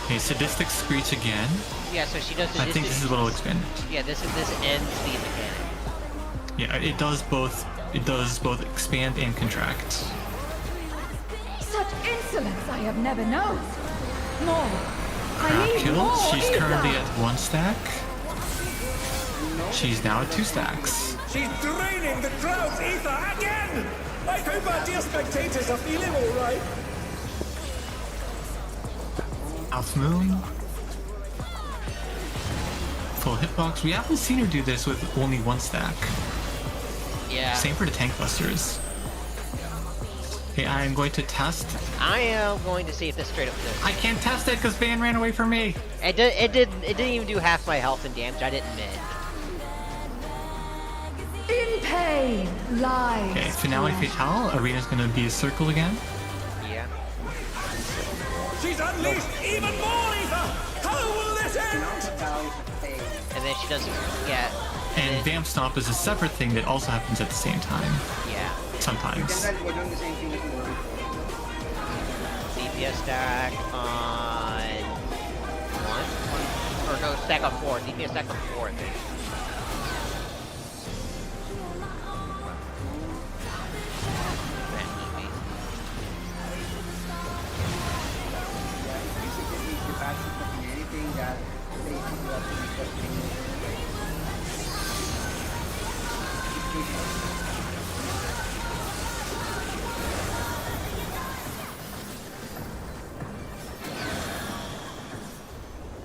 Okay, sadistic screech again. Yeah, so she does. I think this is a little expanded. Yeah, this ends the mechanic. Yeah, it does both. It does both expand and contract. Such insolence I have never known. More. I need Killed. more. She's ether. currently at 1 stack. She's now at 2 stacks. She's draining the crowd's ether again. I hope our dear spectators are feeling all right. Half moon. Full hitbox. We haven't seen her do this with only 1 stack. Yeah. Same for the tank busters. Okay, I am going to test. I am going to see if this straight up does. I can't test it because Van ran away from me. It didn't even do half my health and damage. I didn't mid. In pain lies. Okay, finale fatale. Arena's gonna be a circle again. Yeah. She's unleashed even more ether. How will this end? And then she does. Yeah. And Vamp Stomp is a separate thing that also happens at the same time. Yeah. Sometimes. Guys, we're doing the same thing as we were before. DPS stack on 1? Or no, stack on 4. DPS stack on 4, I think. Basically, if you're passing fucking anything that they should do up to be fucking.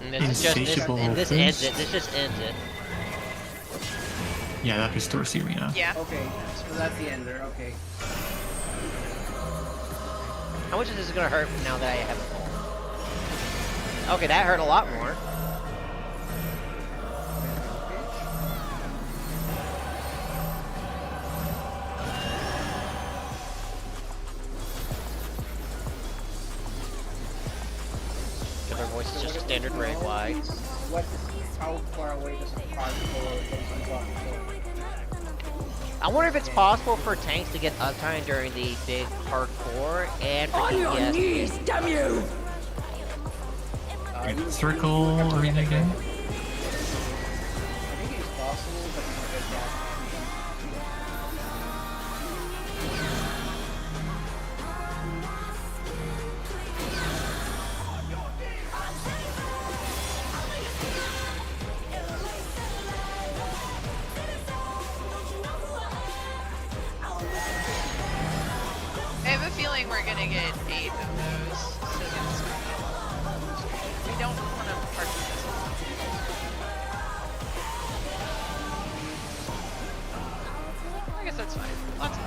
And this is Insatiable and this things. ends it. This just ends it. Yeah, that restores the arena. Yeah. Okay, so that's the ender. Okay. How much is this gonna hurt now that I have a hole? Okay, that hurt a lot more. Killer voice is just a standard raid wide. What? How far away does a particle go? I wonder if it's possible for tanks to get uptime during the big hardcore and for On your DPS. knees, damn you! Circle arena again. I think it's possible, but it's not that. I have a feeling we're gonna get 8 of those. So that's we don't want to part with this one. I guess that's fine. Lots of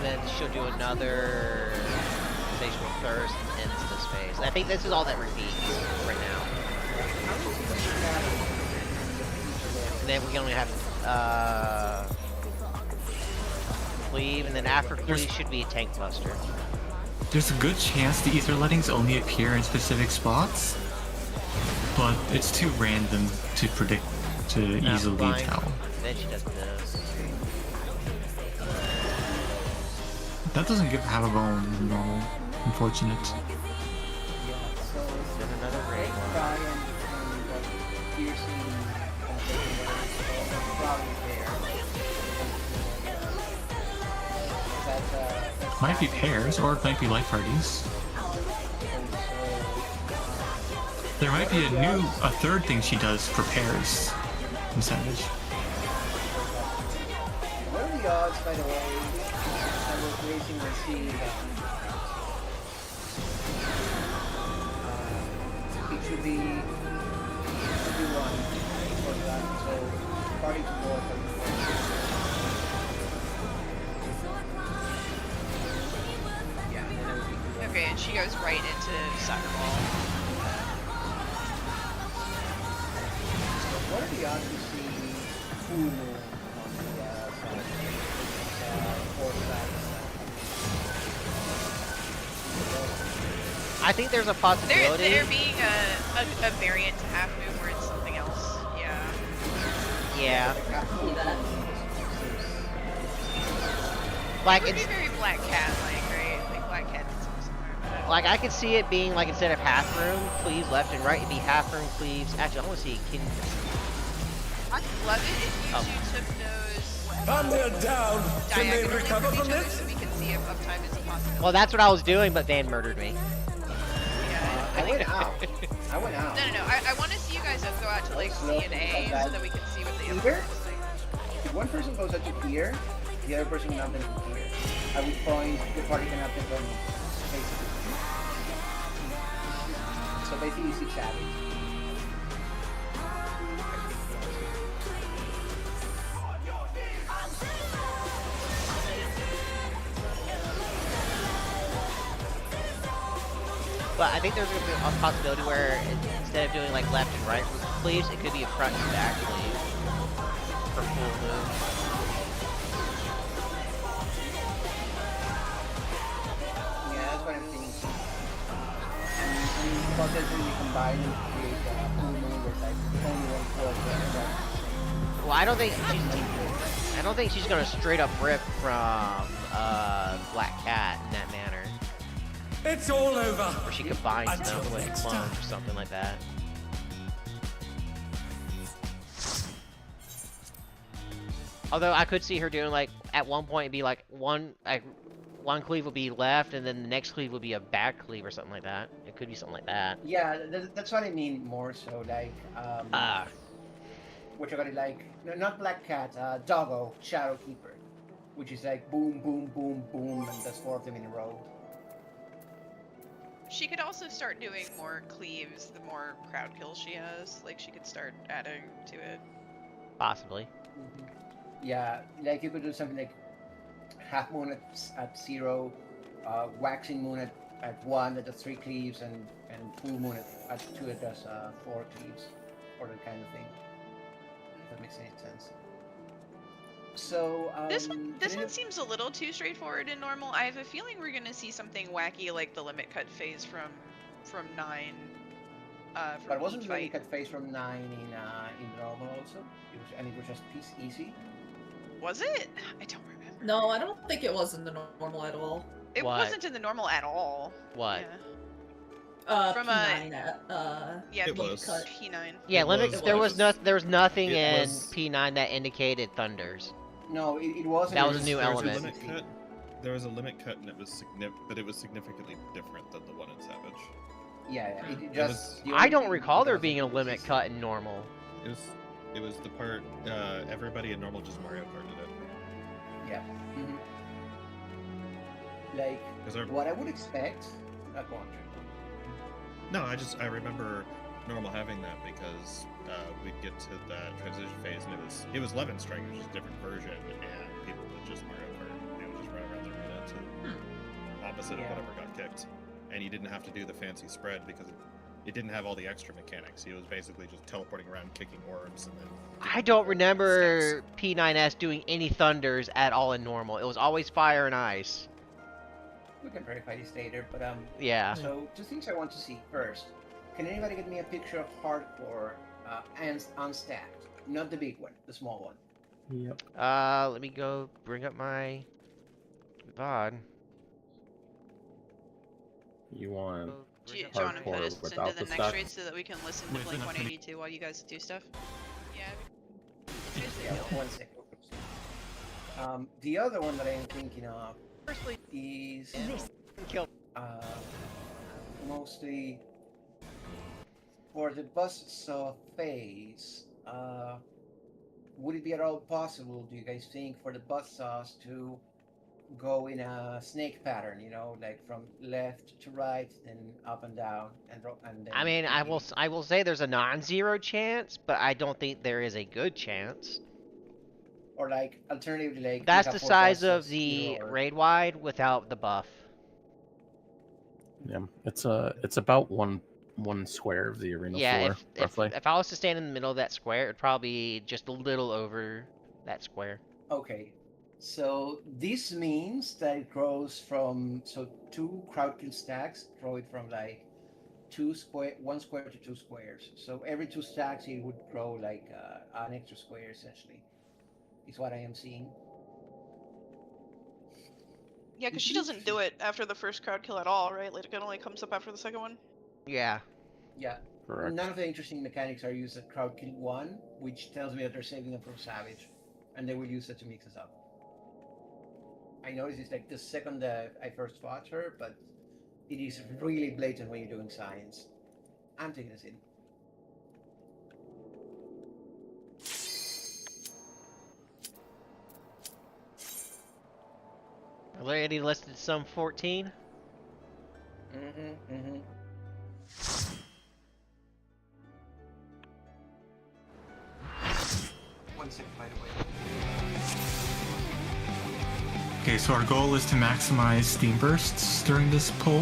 then she'll do another Sensational Thirst and ends this phase. I think this is all that repeats right now. And then we only have Cleave, and then after Cleave should be a Tank Buster. There's a good chance the ether lettings only appear in specific spots, but it's too random to predict to easily Fine. tell. Then she does this. That doesn't have a bone normal. Unfortunate. Yeah, so Then another ring. Brian and piercing probably there. That's Might be pairs, or it might be light parties. There might be a third thing she does for pairs in Savage. What are the odds, by the way, I was racing to see it should be one for that, so party to go for yeah, and then I would be good. Okay, and she goes right into soccer ball. So what are the odds to see full moon on the fourth side? I think there's a There possibility. being a variant to half moon where it's something else. Yeah. Yeah. See that? Like It would be it's very Black Cat like, right? Like Black Cat did something similar. But like I could see it being like instead of half room cleaves left and right, it'd be half room cleaves. Actually, I want to see can I'd love it if you Oh. two took those And they're down. Can they diagonally recover from from each other this? so we can see if uptime is a possibility. Well, that's what I was doing, but Van murdered me. Yeah. I went out. I went out. No. I want to see you guys go out to like C and A so that we can see what the other Either? one's doing. If one person goes out to here, the other person cannot then from here. I would point the party cannot then from basically. So basically 6 savage. But I think there's a possibility where instead of doing like left and right with cleaves, it could be a front and back cleave for full moon. Yeah, that's what I'm thinking. And potentially combine and create a full moon with like only one fourth. Well, I don't think she's gonna straight up rip from Black Cat in that manner. It's all over. Or she combines Until them with next clones time. or something like that. Although I could see her doing like at one point it'd be like one cleave would be left and then the next cleave would be a back cleave or something like that. It could be something like that. Yeah, that's what I mean more so like what you're gonna like no, not Black Cat, Doggo, Shadow Keeper, which is like boom, boom, boom, boom, and that's 4 of them in a row. She could also start doing more cleaves the more crowd kills she has. Like she could start adding to it. Possibly. Yeah, like you could do something like half moon at 0, waxing moon at 1 that does 3 cleaves, and full moon at 2 that does 4 cleaves, or that kind of thing. If that makes any sense. So This one can you- seems a little too straightforward in normal. I have a feeling we're gonna see something wacky like the limit cut phase from 9. From But wasn't Peak really Fight. cut face from 9 in normal also? It was just piece easy. Was it? I don't remember. No, I don't think it was in the normal at all. It What? wasn't in the normal at all. What? From P9 Yeah, It was. P9. Yeah, It limit. was- There was there was nothing It in was- P9 that indicated thunders. No, it wasn't. That it was a new There was element. a limit cut. There was a limit cut, and it was significantly different than the one in Savage. Yeah, it It just. was- the I only don't thing recall it there doesn't being a is limit just- cut in normal. It was the part everybody in normal just Mario Karted it. Yeah. Mhm. Like 'Cause our- what I would expect. Go on, Trey. No, I remember normal having that because we'd get to that transition phase and it was 11 strike, which is a different version, and people would just Mario Kart. They would just run around the arena. opposite Yeah. of whatever got kicked. And you didn't have to do the fancy spread because it didn't have all the extra mechanics. It was basically just teleporting around, kicking orbs, and then... I don't remember P9S doing any thunders at all in normal. It was always fire and ice. We can verify this later, but Yeah. So, two things I want to see. First, can anybody get me a picture of hardcore and unstacked? Not the big one, the small one. Yep. Let me go bring up my VOD. You want Do you want to put hardcore us into without the the next stack? raid so that we can listen to With Blink enough 182 while you guys do stuff? Yeah. Yeah, 1 second. The other one that I am thinking of Firstly, is Kill. mostly for the buzzsaw phase. Would it be at all possible, do you guys think, for the buzzsaws to go in a snake pattern? You know, like from left to right, then up and down, and then. I mean, I will say there's a non-zero chance, but I don't think there is a good chance. Or like alternatively, like That's you the have 4 size of buzzsaws the either or. raid wide without the buff. Yeah, it's about one square of the arena Yeah, floor, roughly. if I was to stand in the middle of that square, it'd probably be just a little over that square. Okay, so this means that it grows from 2 crowd kill stacks grow it from like 1 square to 2 squares. So every 2 stacks it would grow like an extra square essentially. Is what I am seeing. yeah, because she doesn't do it after the first crowd kill at all, right? Like it only comes up after the second one. Yeah. Yeah. Correct. None of the interesting mechanics are used at crowd kill 1, which tells me that they're saving them from Savage, and they will use it to mix us up. I noticed it's like the second that I first fought her, but it is really blatant when you're doing science. I'm taking this in. Already listed some 14. Mm-hmm. 1 second, by the way. Okay, so our goal is to maximize steam bursts during this pull.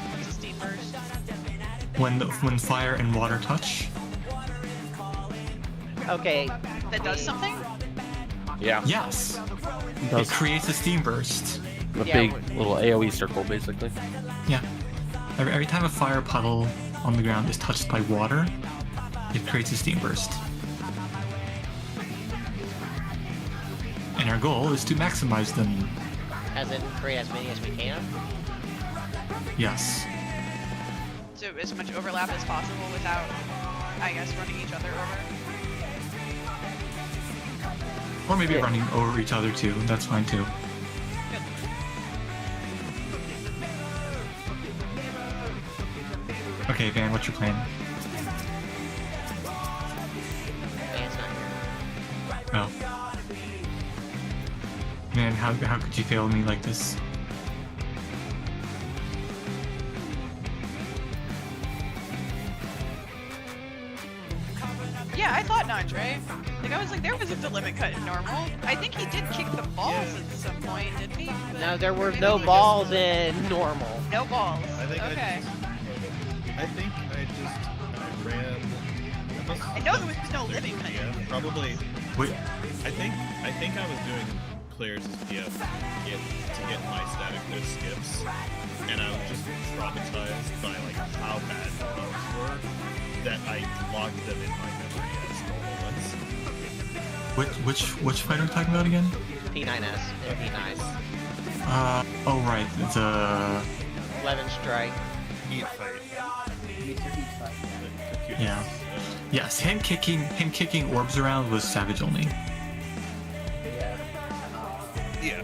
What's a steam burst? When fire and water touch. Okay. That does something? Yeah. Yes. It Does creates a steam burst. a Yeah, big what- little AoE circle, basically. Yeah. Every time a fire puddle on the ground is touched by water, it creates a steam burst. And our goal is to maximize them. As in, create as many as we can. Yes. So as much overlap as possible without, I guess, running each other over. Or maybe Yeah. running over each other too. That's fine too. Good. Okay, Van, what's your plan? Van's not here. Oh. Man, how could you fail me like this? Yeah, I thought not, right? Like I was like, there wasn't a limit cut in normal. I think he did kick the balls at some point, didn't he? But No, there were maybe no he balls in normal. Just, no balls. I think Okay. I think I ran... I know there was no living cut. Yeah, probably... Wait, I think I was doing clears as PF to get my static no skips, and I was just traumatized by like how bad the bugs were that I logged them in my memory as normal ones. which fight are we talking about again? P9S and P9. Oh right, the 11 strike. Eat fight. Yeah. Yes, him kicking orbs around was savage only. Yeah.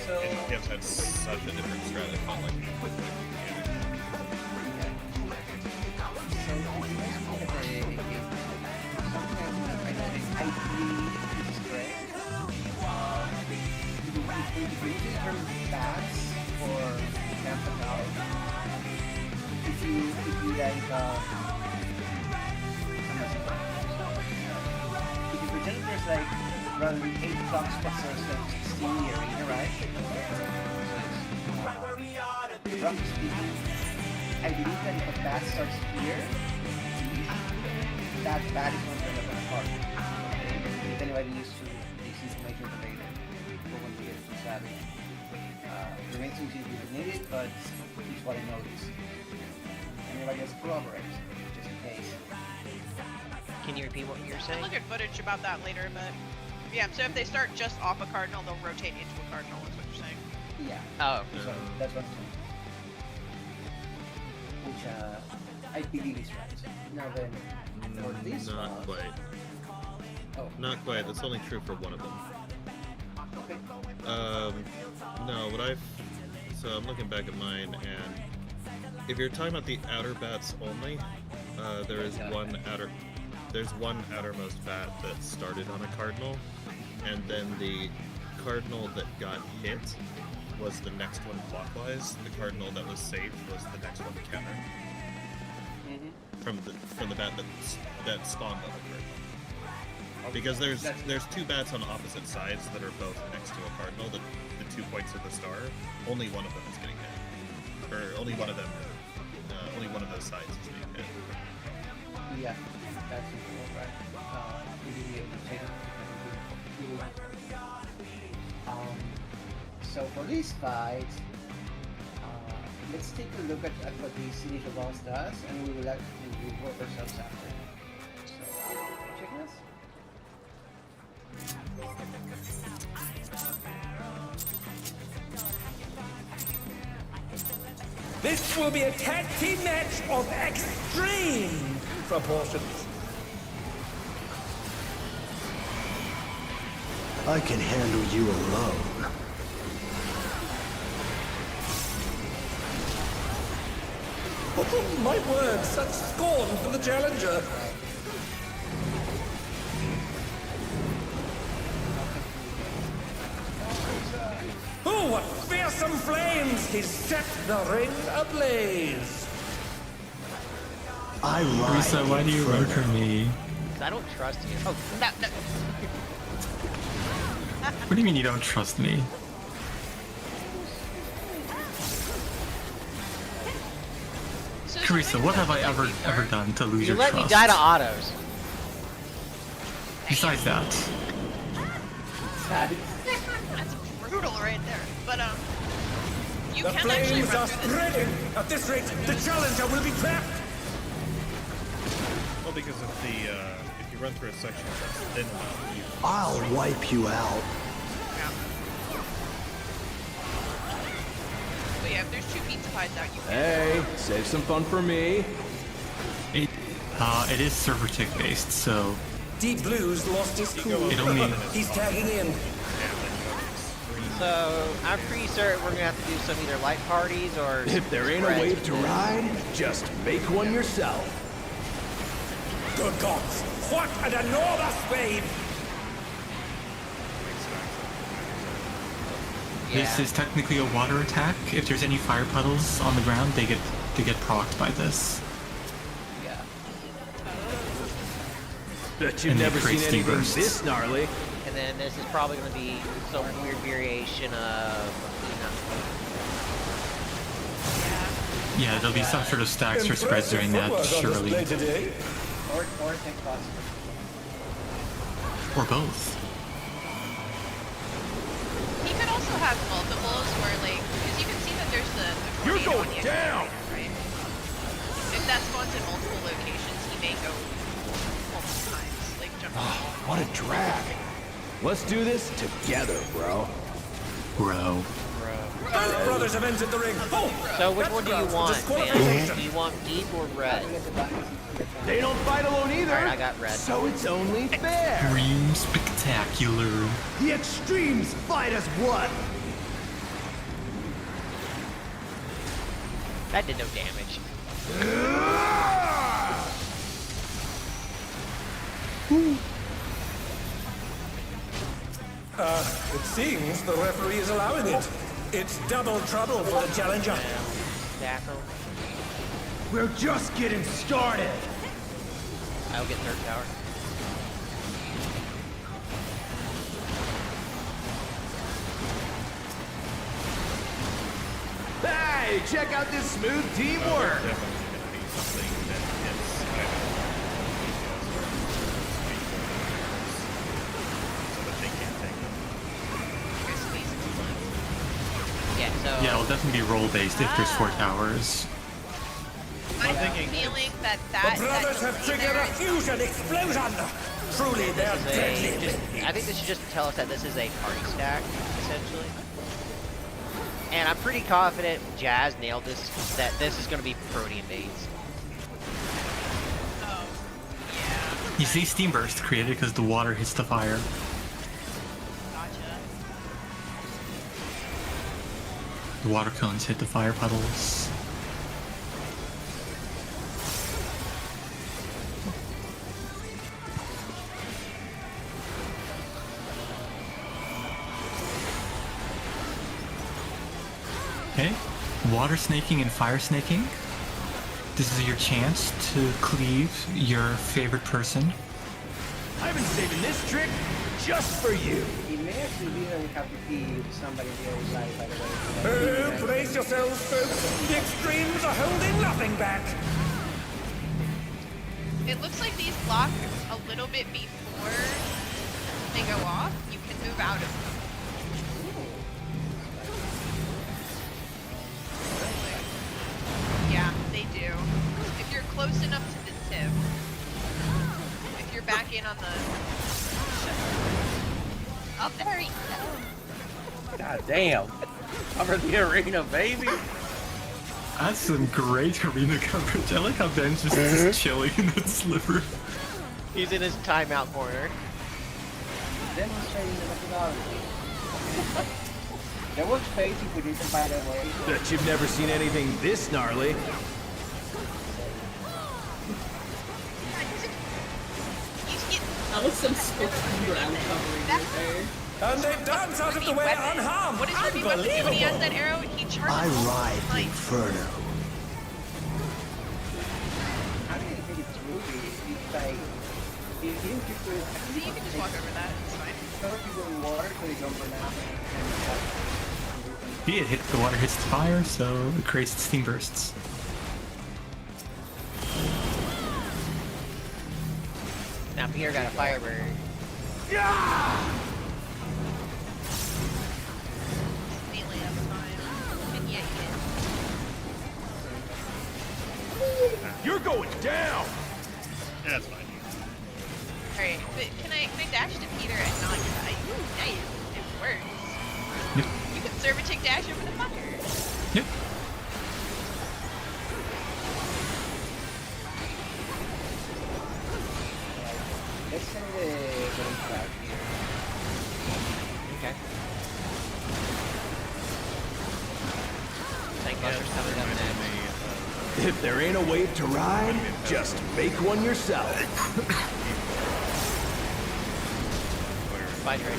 So And PF had such a different strategy on like quick if you like if you pretend there's like rather than 8 clock spots, there's like 16 in the arena, right? So roughly speaking, I believe that if a bat starts here, that bat is going to end up in a card. If anybody used to this information related, go and be too savvy. Remains to be needed, but here's what I noticed. Anybody else corroborate, just in case. Can you repeat what you're I'll saying? look at footage about that later, but yeah. So if they start just off a cardinal, they'll rotate into a cardinal. Is what you're saying? Yeah. Oh. That's what I'm saying. Which I believe is right. Now then, for this Not one, quite. oh, Not quite. That's only true for one of them. okay. No, so I'm looking back at mine, and if you're talking about the outer bats only, there's one outermost bat that started on a cardinal, and then the cardinal that got hit was the next one clockwise. The cardinal that was saved was the next one counter from the bat that spawned on the cardinal. Because there's two bats on opposite sides that are both next to a cardinal. The 2 points of the star. Only one of them is getting hit, or only one of them. Only one of those sides is being hit. Yeah, that's cool, right? So for this fight, let's take a look at what this initial boss does, and we will actually work ourselves after. So, check this. This will be a tag team match of extreme proportions. I can handle you alone. Oh, my word, such scorn for the challenger. Oh, what fearsome flames! He set the ring ablaze. I Kurisa, why do you run from me? Because I don't trust you. Oh, no. What do you mean you don't trust me? So Kurisa, what have I ever done to lose You your let trust? me die to autos. Besides that, That's brutal right there. But you The can actually flames run are through this. spreading. At this rate, the challenger will be trapped. Well, because if you run through a section that's thin enough, you I'll wipe you out. But yeah, if there's 2 pizza pies out, you can. Hey, save some fun for me. it is server tick based, so Deep Blue's lost his cool. it only He's tagging in. So I'm pretty certain we're gonna have to do some either light parties or. If there ain't a spreads. wave to ride, just make one yourself. Good gods, what an enormous wave! this is technically a water attack. If there's any fire puddles on the ground, they get procced by this. Yeah. Bet you've And it never seen creates anything D-bursts. this gnarly. And then this is probably gonna be some weird variation of. Yeah, there'll be some sort of stacks or spreads during that, surely, Today. Or take class. or both. He could also have multiples where, like, because you can see that there's the You're tornado going on the down! exterior, right? If that spawns in multiple locations, he may go multiple times, like jump. What a drag. Let's do this together, bro. Bro. Both brothers have entered the ring. Oh, So which that's one do you grounds for want, disqualification. man? Do you want deep or red? They don't fight alone either. Alright, I got red. So it's only fair. Extreme spectacular. The extremes fight as one. That did no damage. It seems the referee is allowing it. It's double trouble for the challenger. Stack 'em. We're just getting started. I'll get third tower. Hey, check out this smooth teamwork. Definitely going to be something that hits either so that they can't take them. Yeah, so Yeah, it'll definitely be roll based if there's 4 towers. I'm thinking feeling that The brothers have triggered a fusion explosion! Truly, they're deadly. I think this is just to tell us that this is a party stack, essentially. And I'm pretty confident Jazz nailed this, that this is going to be protein based. Oh, yeah. You see Steam Burst created because the water hits the fire. Gotcha. The water cones hit the fire puddles. Okay, water snaking and fire snaking. This is your chance to cleave your favorite person. I've been saving this trick just for you. It may actually be that we have to keep somebody in the other side, by the way. Brace yourselves, folks. The extremes are holding nothing back. It looks like these block a little bit before they go off. You can move out of them. Yeah, they do. If you're close enough to the tip, if you're back in on the... Oh, there you go. God damn. Cover the arena, baby. That's some great arena coverage. I like how Ben's just chilling in that sliver. He's in his timeout corner. Demonstrating the methodology. There was space if we didn't, by the way. Bet you've never seen anything this gnarly. That was some swift ground covering right there. And they dance out of the way unharmed. What is Ruby weapon? When he has that arrow, he charges I all ride the light. inferno. I didn't think it's Ruby. It's like... He didn't get to... See, you can just walk over that. It's fine. Some people in water, so they don't burn out. Yeah, it hit the water hits the fire, so it creates steam bursts. Now Pierre got a firebird. Melee up time. And yeah, You're going down. That's fine. Alright, but can I dash to Peter and not die? Ooh, nice. It works. Yep. You can serve a tick dash over the fire. Yep. Let's send the Kurisa out here. Okay. Tank Buster's coming up next. If there ain't a wave to ride, just make one yourself. Bye, Drake.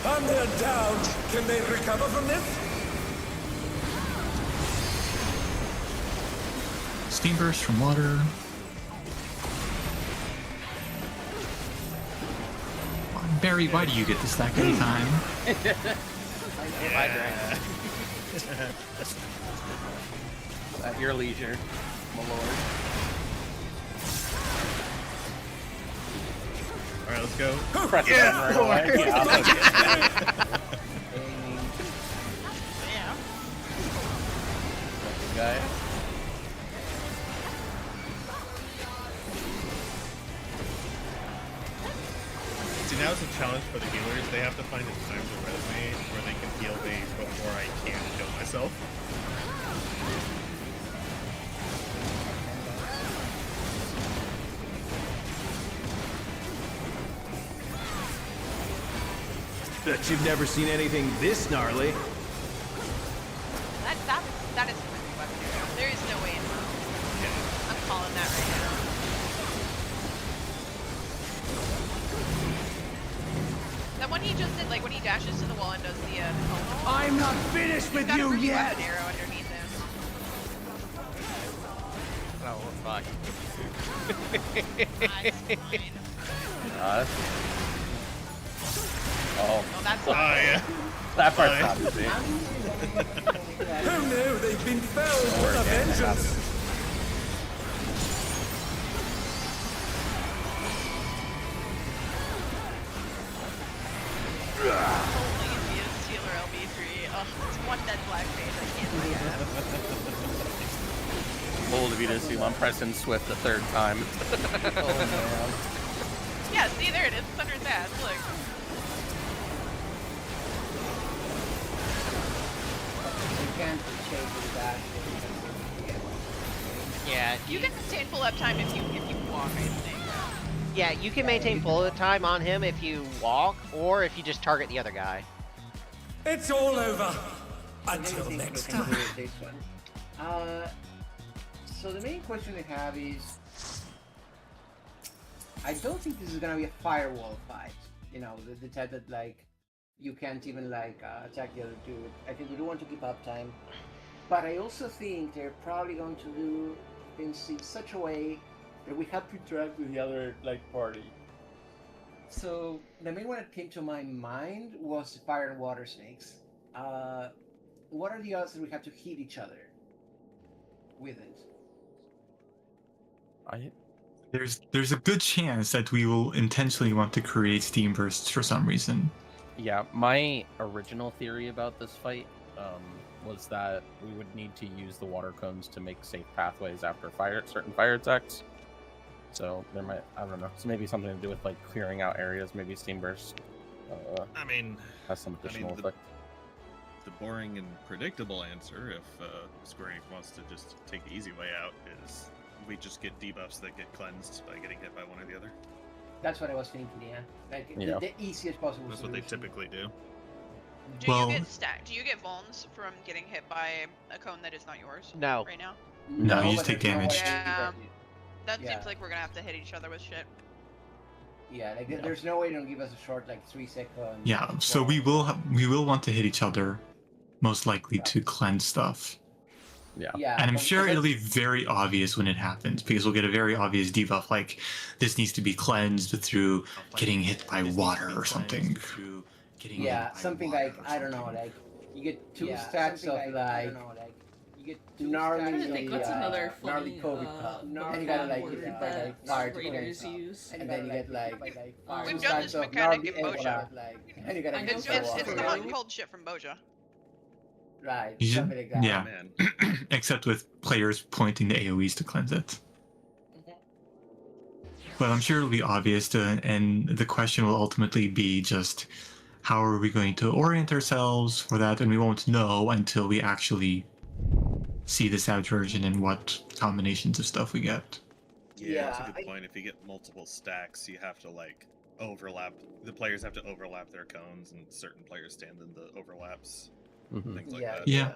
And they're down. Can they recover from this? Steam burst from water. Barry, why do you get to stack anytime? Bye, Drake. At your leisure, my lord. Alright, let's go. Press the button right away. Yeah. Second guy. See, now it's a challenge for the healers. They have to find a time to resume where they can heal me before I can kill myself. Bet you've never seen anything this gnarly. That is a perfect weapon arrow. There is no way in hell. I'm calling that right now. That one he just did, like when he dashes to the wall and does the tonal. I'm not finished with Got a you pretty yet. weapon arrow underneath him. Oh, fuck. That's fine. God. Oh well, Oh, that's Oh yeah. that part's not easy. Who knew they've been felled with a vengeance? Holy Via Stealer LB3. Oh, it's one dead black face. I can't look at. Old Vita Seal, I'm pressing Swift a third time. Oh man. Yeah, see, there it is. It's under his ass. Look. You can't chase that. Yeah, You can maintain full uptime if you walk, I think. yeah, you can maintain full time on him if you walk, or if you just target the other guy. It's all over. Until next time. So the main question I have is, I don't think this is gonna be a firewall fight. You know, the type that like you can't even like attack the other dude. I think we do want to keep uptime, but I also think they're probably going to do things in such a way that we have to interact with the other like party. So the main one that came to my mind was fire and water snakes. What are the odds that we have to hit each other with it? There's a good chance that we will intentionally want to create steam bursts for some reason. Yeah, my original theory about this fight was that we would need to use the water cones to make safe pathways after certain fire attacks. So there might, I don't know, so maybe something to do with like clearing out areas. Maybe steam burst I mean, has some additional effect. the boring and predictable answer, if Square Enix wants to just take the easy way out, is we just get debuffs that get cleansed by getting hit by one or the other. That's what I was thinking, yeah. Like Yeah. the easiest possible That's what they solution. typically do. Do Well- you get Do you get vulns from getting hit by a cone that is not yours? No. Right now? No, you just but take there's no damage. way Yeah. That Yeah. seems like we're gonna have to hit each other with shit. Yeah, like Yeah. there's no way they'll give us a short like 3 second. Yeah, so we will want to hit each other, most likely to cleanse stuff. Yeah. Yeah, And I'm but- sure but it'll be very obvious when it happens, because we'll get a very obvious debuff, like this needs to be cleansed through getting hit by water or something. Yeah, something like I don't know, like you get two stacks of like you get gnarly, I think what's another gnarly funny COVID cup, and gnarly you gotta like word hit it by that like fire to raiders cleanse use. and then you get like We've two done stacks this of mechanic gnarly in Boja. Ebola, and you gotta I get It's know some so. the water. hot and cold shit from Boja. Right, You should- something like that. yeah. Man, Except with players pointing the AoEs to cleanse it. But I'm sure it'll be obvious, and the question will ultimately be just how are we going to orient ourselves for that, and we won't know until we actually see the Savage version and what combinations of stuff we get. yeah, that's a Yeah, good point. If you get multiple stacks, you have to like overlap. The players have to overlap their cones, and certain players stand in the overlaps. Mhm. Things like Yeah, that. Yeah.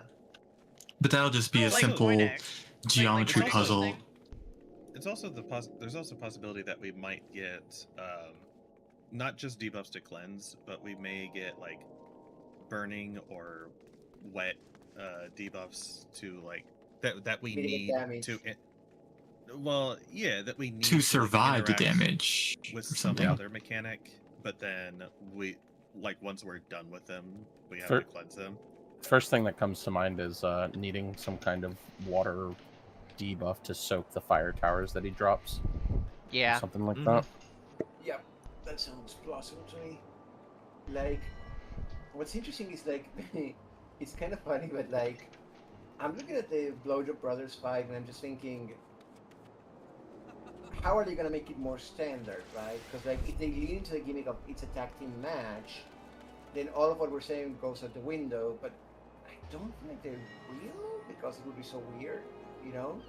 But that'll just be a Like simple Voynix. geometry Like puzzle. thing. It's also there's also a possibility that we might get not just debuffs to cleanse, but we may get like burning or wet debuffs to like that we Mitigate need damage. to. Well, yeah, that we need To like, survive the interact damage with or some something. other mechanic, but then we like once we're done with them, we have For- to cleanse them. First thing that comes to mind is needing some kind of water debuff to soak the fire towers that he drops. Yeah. Something like Mhm. that. Yep, that sounds plausible to me. Like, what's interesting is like, it's kind of funny, but like, I'm looking at the Blowjob Brothers fight, and I'm just thinking, how are they gonna make it more standard, right? Because like, if they lean into the gimmick of it's a tag team match, then all of what we're saying goes out the window. But I don't think they will, because it would be so weird, you know?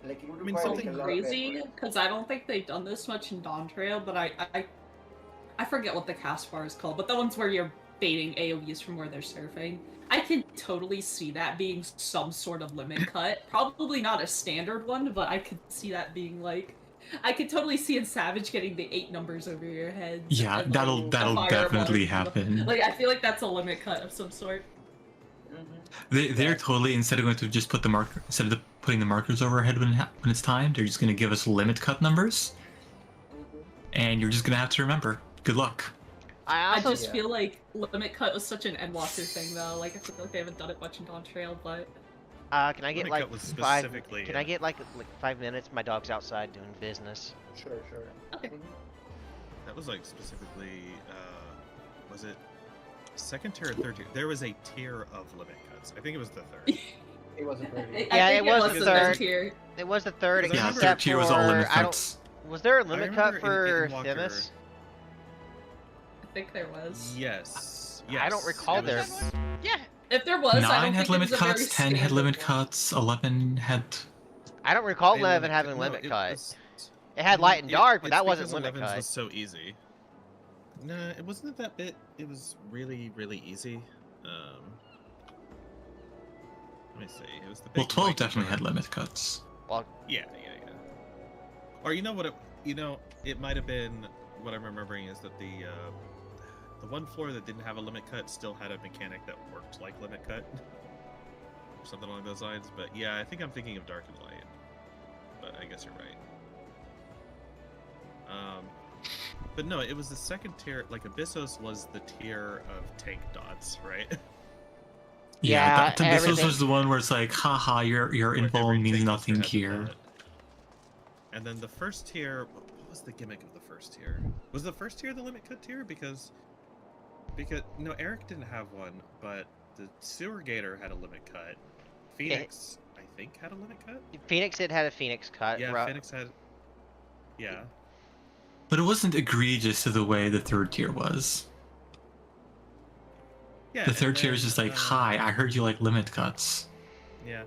Like, it would I mean, require like, Something a lot of crazy, effort. because I don't think they've done this much in Dawn Trail, but I forget what the cast bar is called, but the ones where you're baiting AoEs from where they're surfing. I can totally see that being some sort of limit cut. Probably not a standard one, but I could see that being like, I could totally see in Savage getting the 8 numbers over your head. Yeah, and, that'll like, that'll a fireball. definitely happen. Like, I feel like that's a limit cut of some sort. They're totally, instead of going to just put the marker, instead of putting the markers overhead when it's time, they're just going to give us limit cut numbers, and you're just going to have to remember. Good luck. I I also just feel like Limit Cut was such an Endwalker thing, though. Like, I feel like they haven't done it much in Dawn Trail, but... can I get Limit like Cut was 5? specifically, Can I get like 5 minutes? My dog's outside doing business. Sure. Okay. That was like specifically, was it second tier or third tier? There was a tier of limit cuts. I think it was the third. It wasn't very Yeah, I it think was the the third. tier. It was the third, Because I Yeah, remember- except third tier was all for- limit I don't- cuts. Was there a I limit remember cut for in Walker- Themis? I think there was. Yes. I don't recall it there. was- Yeah. If there was, I 9 don't had think limit it was a very cuts, 10 had standard limit one. cuts, 11 had... I don't recall a 11 having no, limit it cut. was- It had light and dark, but it's that wasn't because limit 11s cut. was so easy. Nah, it wasn't that bit. It was really, really easy. Let me see. It was the big Well, 12 white definitely had card. limit cuts. Well, Yeah. Or you know what? It might have been. What I'm remembering is that the one floor that didn't have a limit cut still had a mechanic that worked like limit cut, or something along those lines. But yeah, I think I'm thinking of Dark and Light. But I guess you're right. But no, it was the second tier. Like Abyssos was the tier of tank dots, right? Yeah, this everything- was the one where it's like, haha, your Where info every means tank nothing monster had the here. cut. And then the first tier, what was the gimmick of the first tier? Was the first tier the limit cut tier? Because no, Eric didn't have one, but the Sewer Gator had a limit cut. Phoenix, I think, had a limit cut. Phoenix had a Phoenix cut. Yeah, Phoenix had. Yeah. But it wasn't egregious to the way the third tier was. Yeah. The third and tier is then, just like, hi, I heard you like limit cuts. Yeah.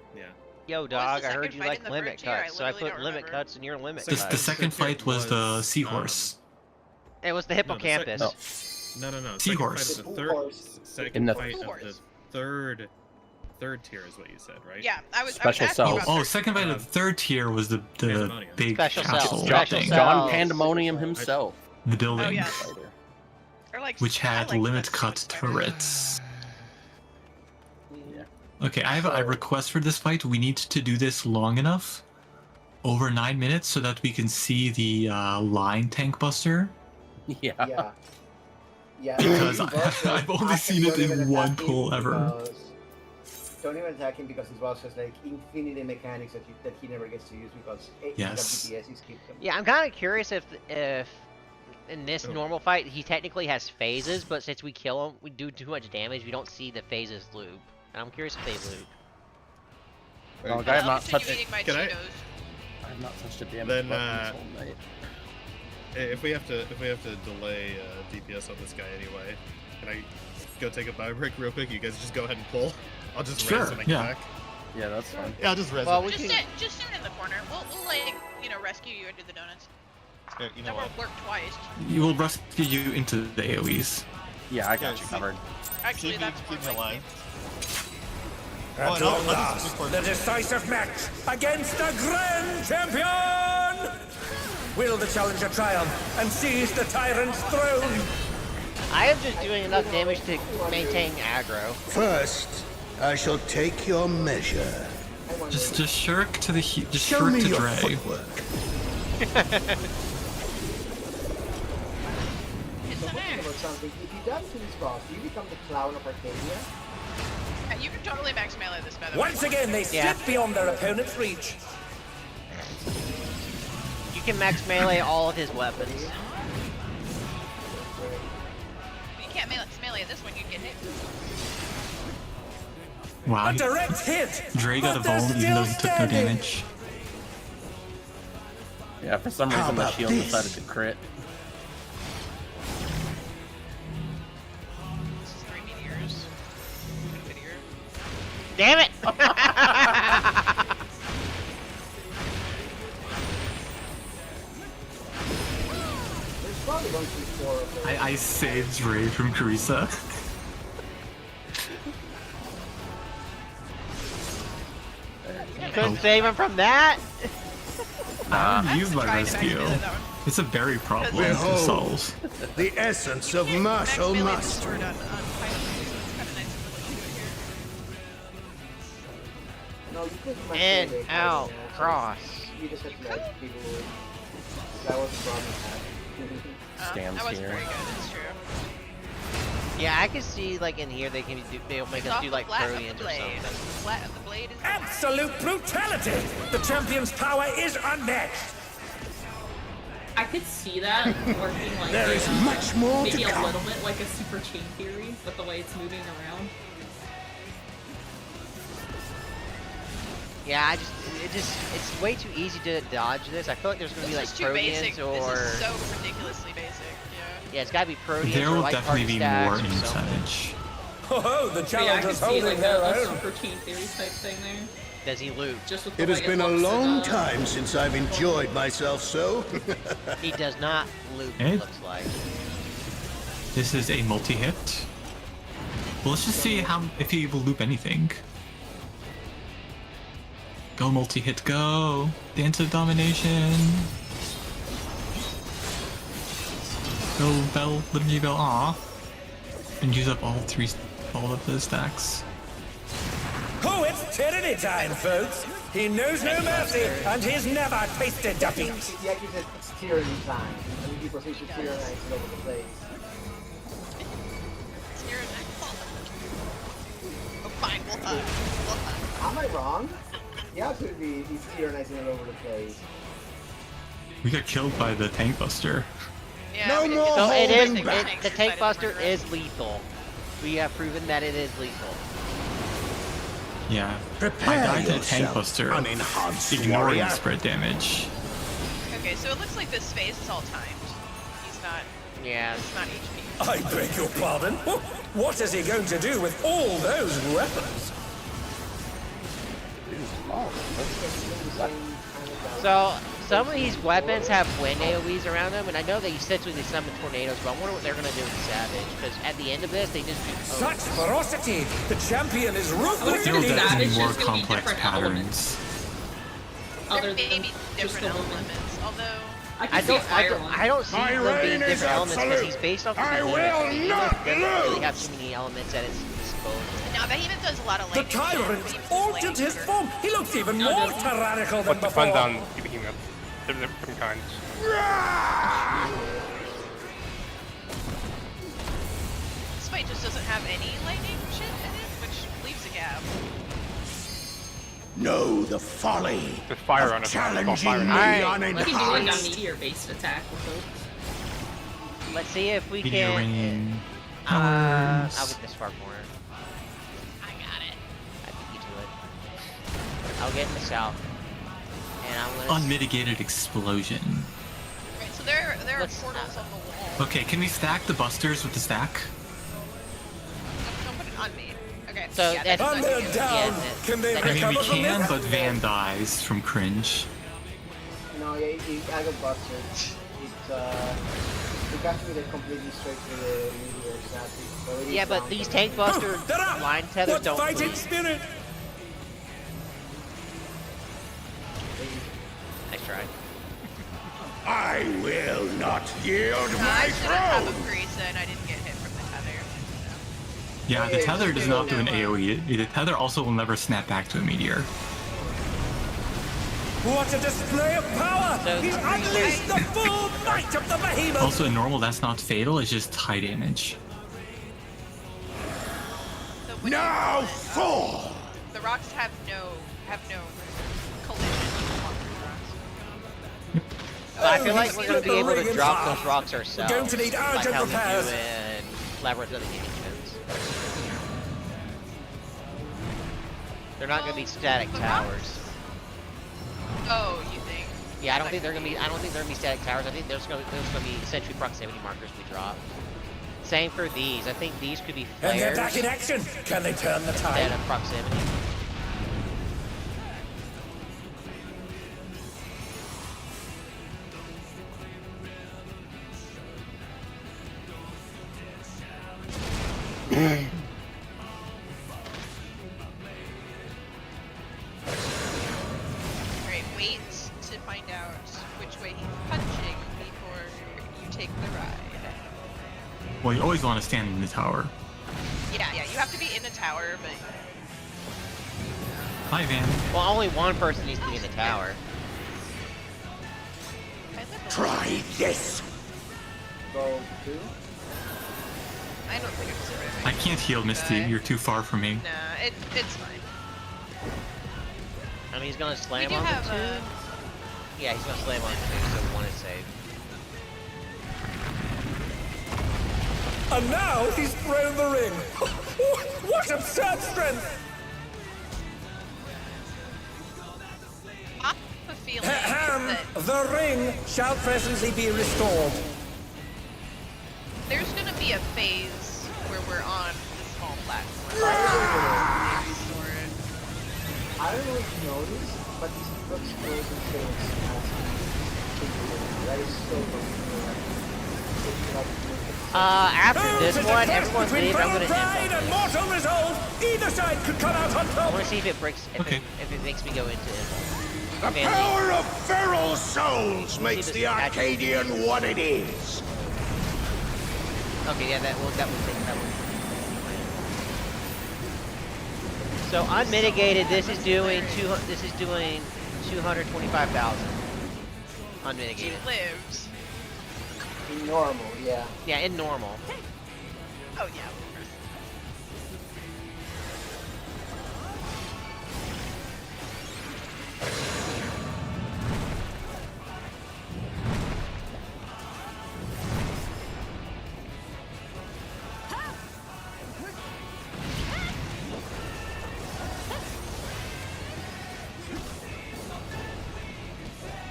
Yo, was dog, the I heard second you fight like in the limit third tier? I cuts, so I literally put don't limit remember. cuts in your limit The, cuts. the second third tier fight was the was, seahorse. It was the No, the sec- hippocampus. No. Second Seahorse. fight of the third. Second In the- fight of the Horse. third tier is what you said, right? Yeah, I was Special asking cells. about Oh, third second fight of the third tier was the Pandemonium. big Special cells. castle Special thing, cells. John Pandemonium himself. the building, Oh, yeah. Fighter. Or like, which I had like limit that cut spider. turrets. Okay, I have a request for this fight. We need to do this long enough, over 9 minutes, so that we can see the line tank buster. Yeah. Yeah. Because Boss, I've only ask him seen it don't even in one attack him pull ever. because- Don't even attack him because his boss has like infinity mechanics that he never gets to use because Yes. DPS he skips them. Yeah, I'm kind of curious if in this Oh. normal fight he technically has phases, but since we kill him, we do too much damage. We don't see the phases loop. And I'm curious if they loop. Dog, I have I'll not continue touched. eating my Can I- Cheetos. I have not touched a damage Then, button this whole night. If we have to delay DPS on this guy anyway, can I go take a bio break real quick? You guys just go ahead and pull. I'll just Sure, res and I yeah. come back. Yeah, that's fine. Yeah, I'll just res Well, it. we Just can. sit in the corner. We'll like, rescue you into the donuts. Yeah, you know That what? won't work twice. You will rescue you into the AoEs. Yeah, I got Yeah, you see- covered. Actually, Keep that's more me like alive. At Oh, no, I'll last, just record the it. decisive match against the Grand Champion! Will the challenger triumph and seize the tyrant's throne? I am just doing enough damage to maintain aggro. First, I shall take your measure. Just shirk to the just Show shirk me to your Dre. footwork. It's So an thinking about something. If you die to this boss, do you become the clown of Arcadia? Yeah, you can totally max melee this, by the way. Once again, they Yeah. slip beyond their opponent's reach. You can max melee all of his weapons. But you can't melee this one, you get hit. Wow, A direct hit! Dre got a but they're bone even though he still took no standing. damage. Yeah, for some How reason the about shield this? decided to crit. This is 3 meteors. Meteor. Damn it! There's probably going to be 4 of them. I saved Dre from Kurisa. Couldn't save him from that. I would use my Tried to max rescue. melee that one. It's a berry problem to Behold. solve. The essence of Max martial melee the mastery. sword on Final Fantasy, so it's kind of nice to let you do it here. No, you could max In, melee out, fighting, cross. You just have to like people who... That was the problem I had. Oh, Stands that wasn't here. very good, it's true. Yeah, I could see like in here they'll make us do like Proteans or something. The flat of the blade is Absolute brutality! The champion's power is unmatched! I could see that working like There is much more maybe to a come. little bit like a super chain theory, with the way it's moving around. Yeah, it's way too easy to dodge this. I feel like there's gonna be like This is too Proteans basic. or This is so ridiculously basic. yeah, it's gotta be Proteans There or will like definitely party be more stacks or something. percentage. Oh, the But yeah, I could challengers see holding like their a own. super chain theory type thing there. Does he loot? Just with the It way has been a looks and, long time since I've enjoyed myself so. He does not loot. Eh? It looks like. This is a multi-hit. Well, let's just see if he will loop anything. Go multi-hit, go! Dance of domination! Go bell, liturgy bell, aw. And use up all of the stacks. Oh, it's tyranny time, folks! He knows no mercy, and he's never tasted defeat! He actually said it's tyranny time. I mean, people say should tyrannize it over the place. Oh, fine, we'll hug. Am I wrong? Yeah, it could be he's tyrannizing it over the place. We got killed by the tank buster. Yeah, No we didn't more get So it is. holding back. The tank buster is lethal. We have proven that it is lethal. Yeah. Prepare I died to the yourself, tank buster, unenhanced ignoring warrior. spread damage. Okay, so it looks like this phase is all timed. He's not. Yeah. It's not HP. I beg your pardon? What is he going to do with all those weapons? So some of these weapons have wind AoEs around them, and I know they essentially summon tornadoes, but I wonder what they're gonna do with Savage. Because at the end of this, they just do. Such ferocity! The champion is There will ruthlessly definitely be Savage more is gonna be complex different patterns. Other There may than be just different the woman. elements, although. I I can see a don't, fire one. I don't see My them being reign is different elements because absolute. he's based off of I the will Behemoth. not Behemoth doesn't really lose. have too many elements at its disposal. Now, Behemoth does a lot of The lightning. tyrant shit. Behemoth is altered lightning his shooter. form! He looks even more tyrannical than But before! depends on the behemoth. There's different kinds. This fight just doesn't have any lightning shit in it, which leaves a gap. Know the folly There's fire on of it. It's called challenging fire. me Alright, You can do like a unenhanced. meteor-based attack with those. Let's see if we Meteor can. rain. I'll Powers. get this far corner. I got it. I beat you to it. I'll get in the south, and I'm gonna. Unmitigated explosion. Right, so there are Let's- portals on the wall. Okay, can we stack the busters with the stack? Don't put it on me. Okay. So yeah, that's- that's And not they're good. down! that- Can they that- I mean, we recover from can, this? but Van dies from cringe. No, yeah, I got busted. It's it got me there completely straight to the meteor exactly. So it is Yeah, but down these to- tank buster They're up! line tethers What don't fighting move. spirit! Nice try. I will not yield I my should have a throne. Kurisa and I didn't get hit from the tether. Yeah, the Yeah, tether just does go not do an AoE. The tether also will never snap back to a meteor. What a display of power! So- He's unleashed the full might of the behemoth! Also, in normal, that's not fatal, it's just high damage. So when Now you, fall. the rocks have no collision on the rocks. But I feel Oh, like he's we're gonna be split the able to ring in drop half. those rocks ourselves. going to need like urgent how we do repairs. in Labyrinth of the Ancients. They're not gonna be static The towers. Oh, you think? Yeah, I don't think they're gonna be static towers. I think there's gonna be essentially proximity markers we drop. Same for these. I think these could be And they're flares back in action! Can they turn the instead tide? of proximity. Great. Wait to find out which way he's punching before you take the ride. Well, you always want to stand in the tower. Yeah, you have to be in a tower, but Hi, Van. Well, only one person needs to be in the tower. Try this. Go to. I don't think I'm surviving. I can't heal Misty. You're too far from me. Nah, it's fine. I mean, he's gonna slam do on the have, 2. Yeah, he's gonna slam on 2, so 1 is safe. And now he's thrown the ring. What absurd strength! I have a feeling Ahem, that the ring shall presently be restored. there's gonna be a phase where we're on the small platform. I don't know if you noticed, but these people explode the things as that is so After this one, everyone's Between leaving. I'm proud gonna pride and mortal resolve, either side could come out on I top. wanna see if it breaks. If it makes me go into The power of feral souls makes the Arcadian what it is. Okay, yeah, that will take that one. So unmitigated, this is doing 225,000. Unmitigated. She lives. In normal, yeah. Yeah, in normal. Oh yeah.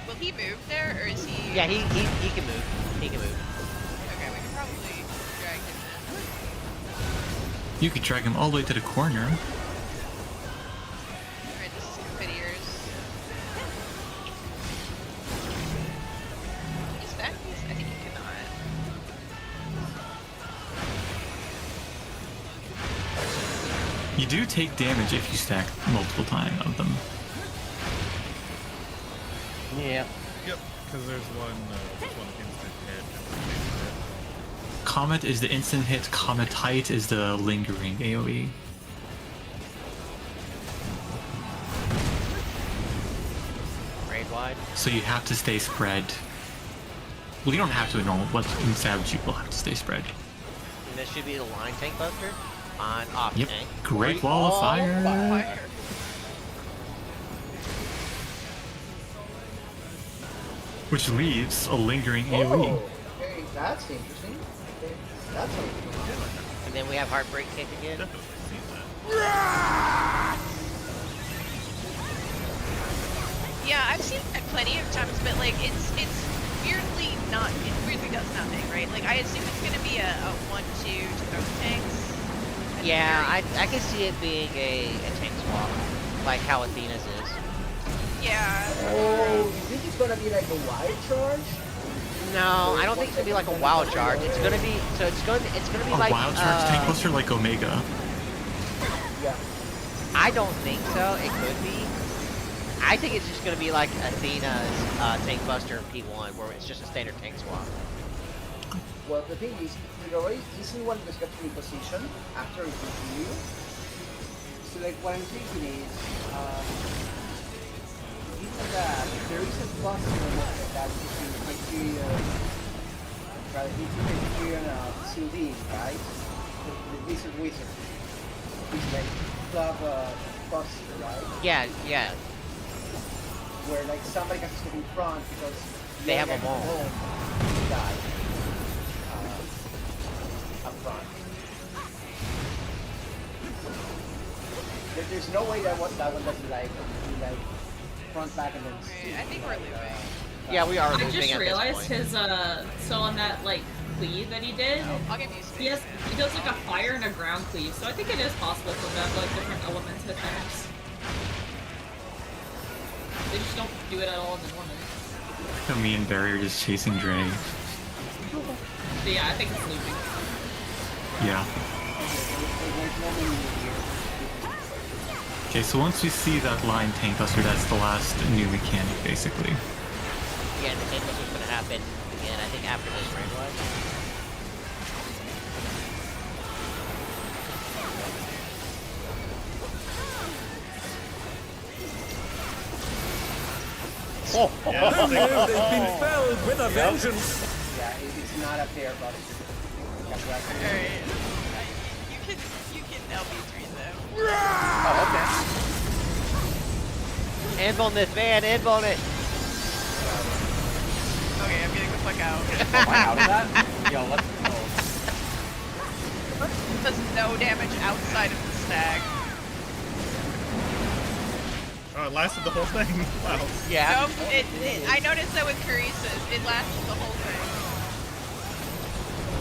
Will he move there, or is he? Yeah, he can move. He can move. Okay, we can probably drag him in. You could drag him all the way to the corner. Alright, this is Confiteers. Can he stack these? I think he cannot. You do take damage if you stack multiple times of them. Yeah. Yep, because there's one instant hit. Comet is the instant hit, Cometite is the lingering AoE. Raid wide. So you have to stay spread. Well, you don't have to in normal, but in Savage you will have to stay spread. And this should be the line tank buster on off Yep. tank. Great Wall of Fire. Which leaves a lingering AoE. Oh, okay, that's interesting. Okay, that's something. And then we have Heartbreak Kick again. Yeah, I've seen it plenty of times, but like it's weirdly not. It weirdly does nothing, right? Like I assume it's gonna be a 1-2 to throw the tanks. Yeah, I can see it being a tank swap, like how Athena's is. Yeah. Oh, you think it's gonna be like a wide charge? No, I don't think it's gonna be like a wild charge. It's gonna be be A like wild charge tank buster like Omega. Yeah. I don't think so. It could be. I think it's just gonna be like Athena's tank buster in P1, where it's just a standard tank swap. Well, the thing is, it already isn't one that's got to be positioned after it continues. So, like, what I'm thinking is, given that there is a possible that is in Criterion, right? It's in Criterion CD, right? The Wizard. It's like club buster, right? Yeah, yeah. Where like somebody has to step in front because They have them all. Die. Up front. There's no way that one doesn't like front back and then. Right, I think we're losing. Yeah, we are I losing just at realized this point. his so on that like cleave that he did, I'll give you space. he does like a fire and a ground cleave, so I think it is possible for them to have like different elements attacks. They just don't do it at all in the normal. So me and Barry are just chasing Dre. But yeah, I think it's looping. Yeah. Okay, so once we see that line tank buster, that's the last new mechanic, basically. Yeah, the tank buster's gonna happen again, I think after this raid wise. They've been felled with a vengeance. Yeah, it's not a fair buster. Alright. can LB3 them. Oh, okay. Invuln this man, invuln it. Okay, I'm getting the fuck out. Am I out of that? Yo, let's go. Does no damage outside of the stag. Oh, it lasted the whole thing. Wow. Yeah. Nope, I noticed that with Kurisa's, it lasted the whole thing.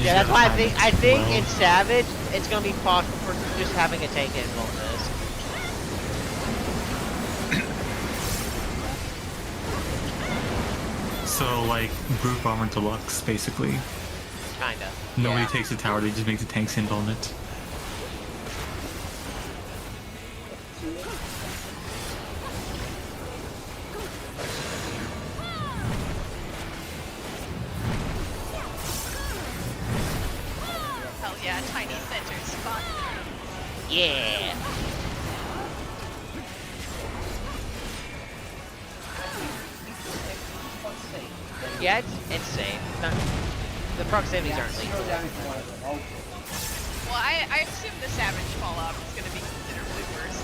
Yeah, that's why I think in Savage, it's gonna be possible for just having a tank invuln this. So, like, Brute Bomber Deluxe, basically. Kinda. Nobody takes the tower, they just make the tanks invuln it. Hell yeah, tiny centers, fun. Yeah. Yeah, it's safe. The proximities aren't lethal. Well, I assume the Savage falloff is going to be considerably worse.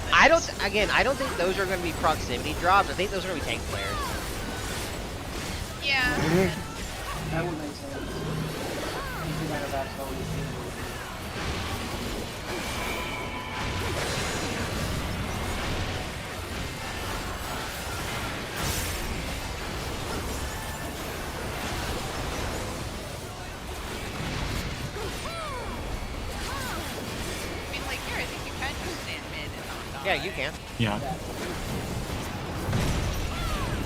Than I don't think those are going to be proximity drops. I think those are going to be tank flares. Yeah. That would make sense. If you have that slowly. I mean, like, here, I think you can just stand mid and not die. Yeah, you can. Yeah.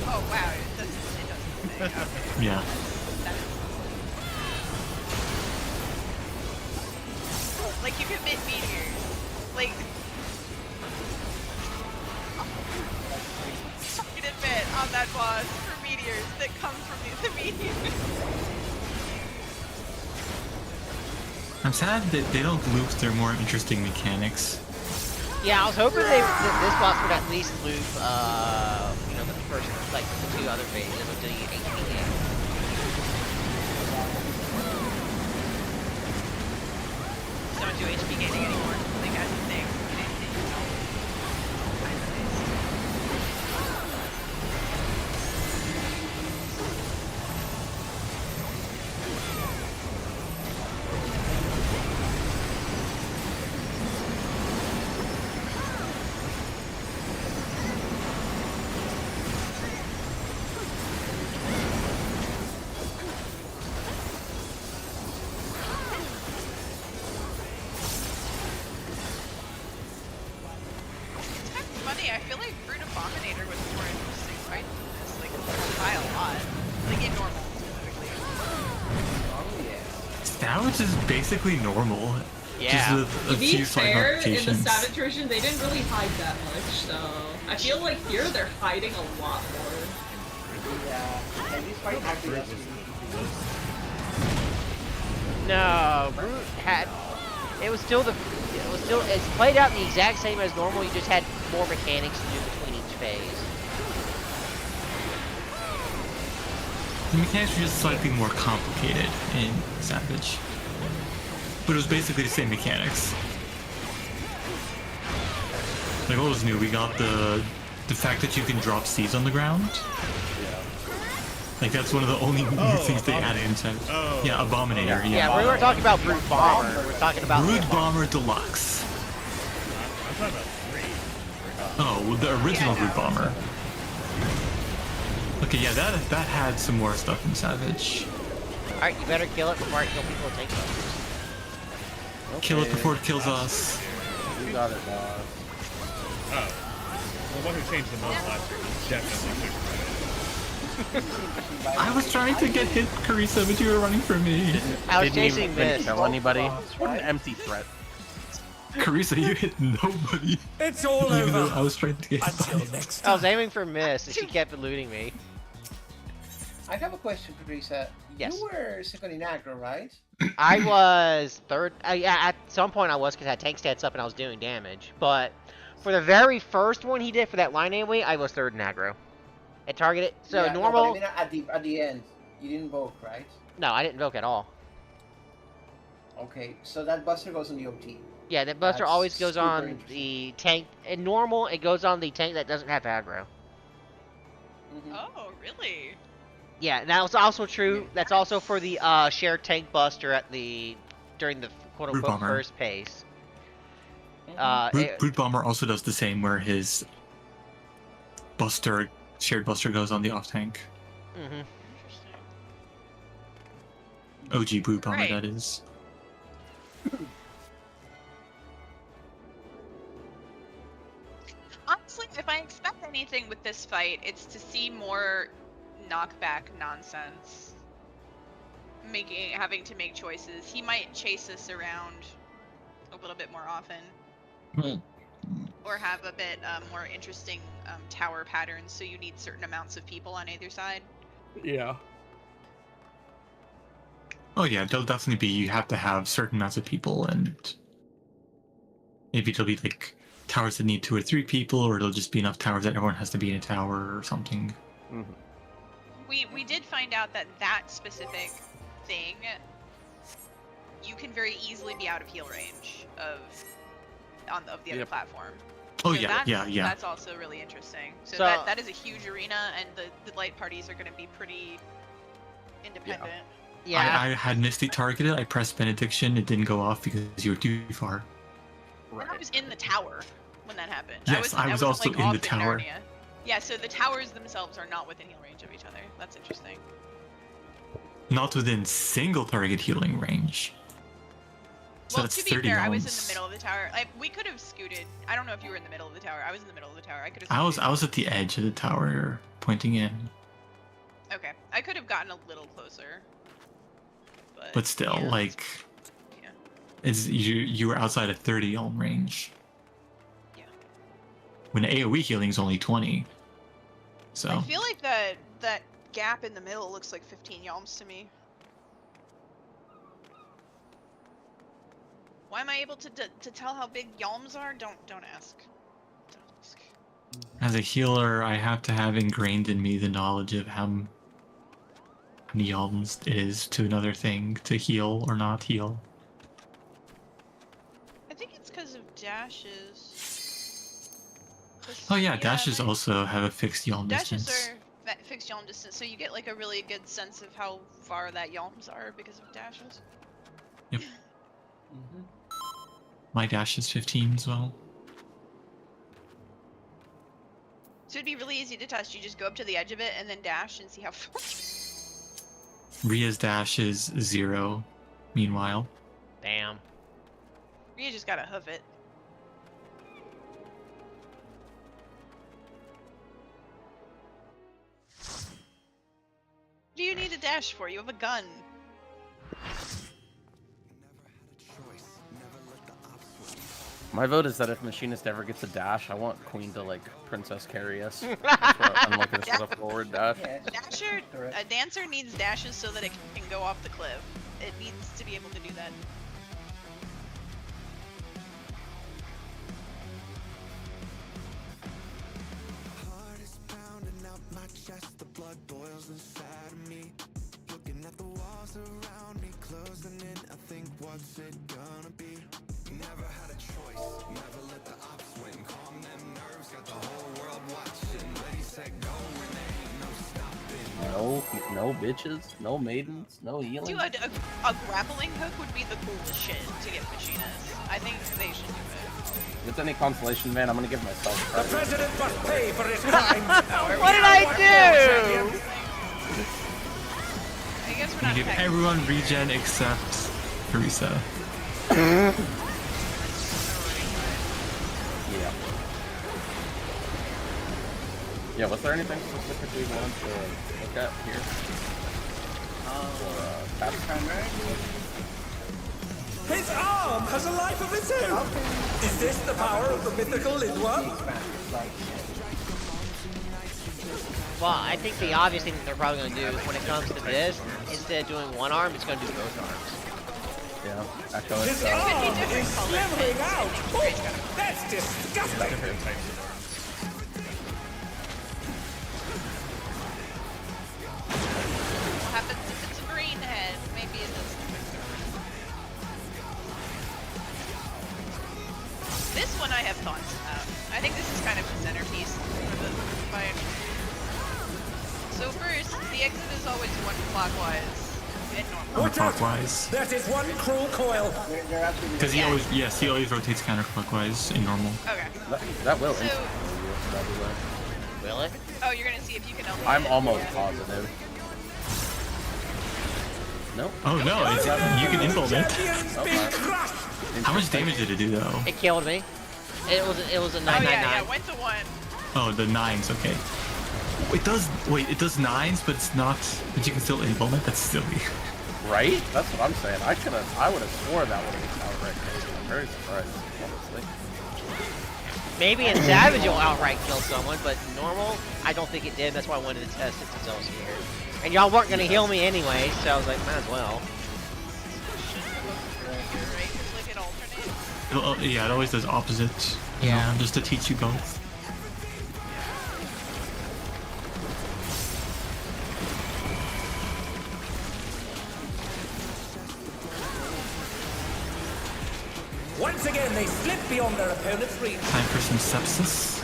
Oh, wow, it doesn't say. Okay. Yeah. Like, you commit meteors. Like, fucking admit on that boss for meteors that come from the meteors. I'm sad that they don't loop their more interesting mechanics. Yeah, I was hoping that this boss would at least loop, you know, the first, like, the two other phases of the HP game. Don't do HP gaining anymore. Like, as a thing. Funny, I feel like Brute Abominator was more interesting fight than this, like, by a lot. Like, in normal, specifically. Oh yeah. Savage is basically normal. Yeah. Just with To a be few slight fair, in the modifications. Savage version, they didn't really hide that much, so I feel like here they're hiding a lot more. Yeah. And this fight actually has to be. No, Brute had. It's played out the exact same as normal. You just had more mechanics to do between each phase. The mechanics were just slightly more complicated in Savage. But it was basically the same mechanics. Like, what was new? We got the fact that you can drop seeds on the ground. Like, that's one of the only new things they added in Savage. Oh. Yeah, Abominator. Yeah, we weren't talking about Brute Bomber. We're talking about Brute Bomber Deluxe. I'm talking about 3. Oh, well, the original Brute Bomber. Okay, yeah, that had some more stuff in Savage. Alright, you better kill it before I kill people with tank buffers. Kill it before it kills us. You got it, boss. Oh. The one who changed the most last year was definitely I was trying to get hit, Kurisa, but you were running from me. I was Didn't chasing even Mist. kill anybody. What an empty threat. Kurisa, you hit nobody. It's all Even though over. I was trying to get Until hit. next I was aiming for Mist, and she kept eluding me. I have a question, Kurisa. Yes. You were second in aggro, right? I was third. Yeah, at some point I was because I had tank stats up and I was doing damage. But for the very first one he did for that line AoE, I was third in aggro. It targeted. So Yeah, no, normal. but I mean, at the end, you didn't invoke, right? No, I didn't invoke at all. Okay, so that buster goes on the OT. Yeah, the buster That's always goes super on interesting. the tank. In normal, it goes on the tank that doesn't have aggro. Oh, really? Yeah, and that was also true. That's also for the shared tank buster at the during the quote Brute unquote Bomber. first pace. Brute Bomber also does the same, where his shared buster goes on the off tank. Mhm. OG Brute Bomber, Right. that is. Honestly, if I expect anything with this fight, it's to see more knockback nonsense. Having to make choices. He might chase us around a little bit more often. Or have a bit more interesting tower patterns, so you need certain amounts of people on either side. Yeah. Oh yeah, there'll definitely be, you have to have certain amounts of people, and maybe there'll be like towers that need 2 or 3 people, or it'll just be enough towers that everyone has to be in a tower or something. Mm-hmm. We did find out that specific thing, you can very easily be out of heal range of the other platform. Oh So yeah, yeah. That's also really interesting. So, So- that is a huge arena, and the light parties are going to be pretty independent. Yeah. I had Misty targeted, I pressed Benediction, it didn't go off because you were too far. And I was in the tower when that happened. Yes, I was wasn't, also like, in off the tower. Narnia. Yeah, so the towers themselves are not within heal range of each other. That's interesting. Not within single target healing range. So Well, that's to be 30 fair, I was in yalms. the middle of the tower. We could have scooted. I don't know if you were in the middle of the tower. I was in the middle of the tower. I could have. I was at the edge of the tower, pointing in. Okay, I could have gotten a little closer. But still, yeah, like, it's you were outside of 30 yalm range. Yeah. When AoE healing is only 20. So I feel like that gap in the middle looks like 15 yalms to me. Why am I able to tell how big yalms are? Don't ask. as a healer, I have to have ingrained in me the knowledge of how many yalms it is to another thing to heal or not heal. I think it's because of dashes. Oh yeah, dashes also have a fixed yalm Dashes distance. are fixed yalm distance, so you get like a really good sense of how far that yalms are because of dashes. Yep. My dash is 15 as well. So it'd be really easy to test. You just go up to the edge of it and then dash and see how far. Ria's dash is 0, meanwhile. Damn. You just gotta hoof it. What do you need a dash for? You have a gun. My vote is that if Machinist ever gets a dash, I want Queen to, like, princess carry us. Unlike this is a forward dash. A dancer needs dashes so that it can go off the cliff. It needs to be able to do that. No bitches, no maidens, no healing. Dude, a grappling hook would be the coolest shit to get machinists. I think they should do it. If it's any consolation, man, I'm gonna give myself credit. The president must pay for his crimes. What did I do? I guess we're You not give everyone regen except Kurisa. Yeah. Yeah, was there anything specifically you wanted to look at here? His arm has a life of its own. Is this the power of the mythical Lidwa? Well, I think the obvious thing that they're probably going to do when it comes to this, instead of doing one arm, it's going to do both arms. Yeah, actually. His arm is slithering out. Oh, that's disgusting. What happens if it's a green head? Maybe it doesn't. I have thoughts about. I think this is kind of the centerpiece for the fight. So first, the exit is always one clockwise and normal. Counterclockwise. That is one cruel coil. Because he always rotates counterclockwise in normal. Okay. That will. So, Will it? oh, you're gonna see if you can elbow I'm it. almost Yeah. positive. No. Oh no, it's, you can inbolt it. Okay. How much damage did it do though? It killed me. It was a 999. Oh yeah, yeah, went to 1. Oh, the 9s, okay. It does 9s, but it's not, but you can still inbolt it? That's silly. Right? That's what I'm saying. I would have swore that would have been outright killed. I'm very surprised, honestly. Maybe in Savage it'll outright kill someone, but normal, I don't think it did. That's why I wanted to test it since I was here. And y'all weren't gonna heal me anyway, so I was like, might as well. Yeah, it always does opposite. Yeah. Just to teach you both. Once again, they slip beyond their opponent's reach. Time for some sepsis.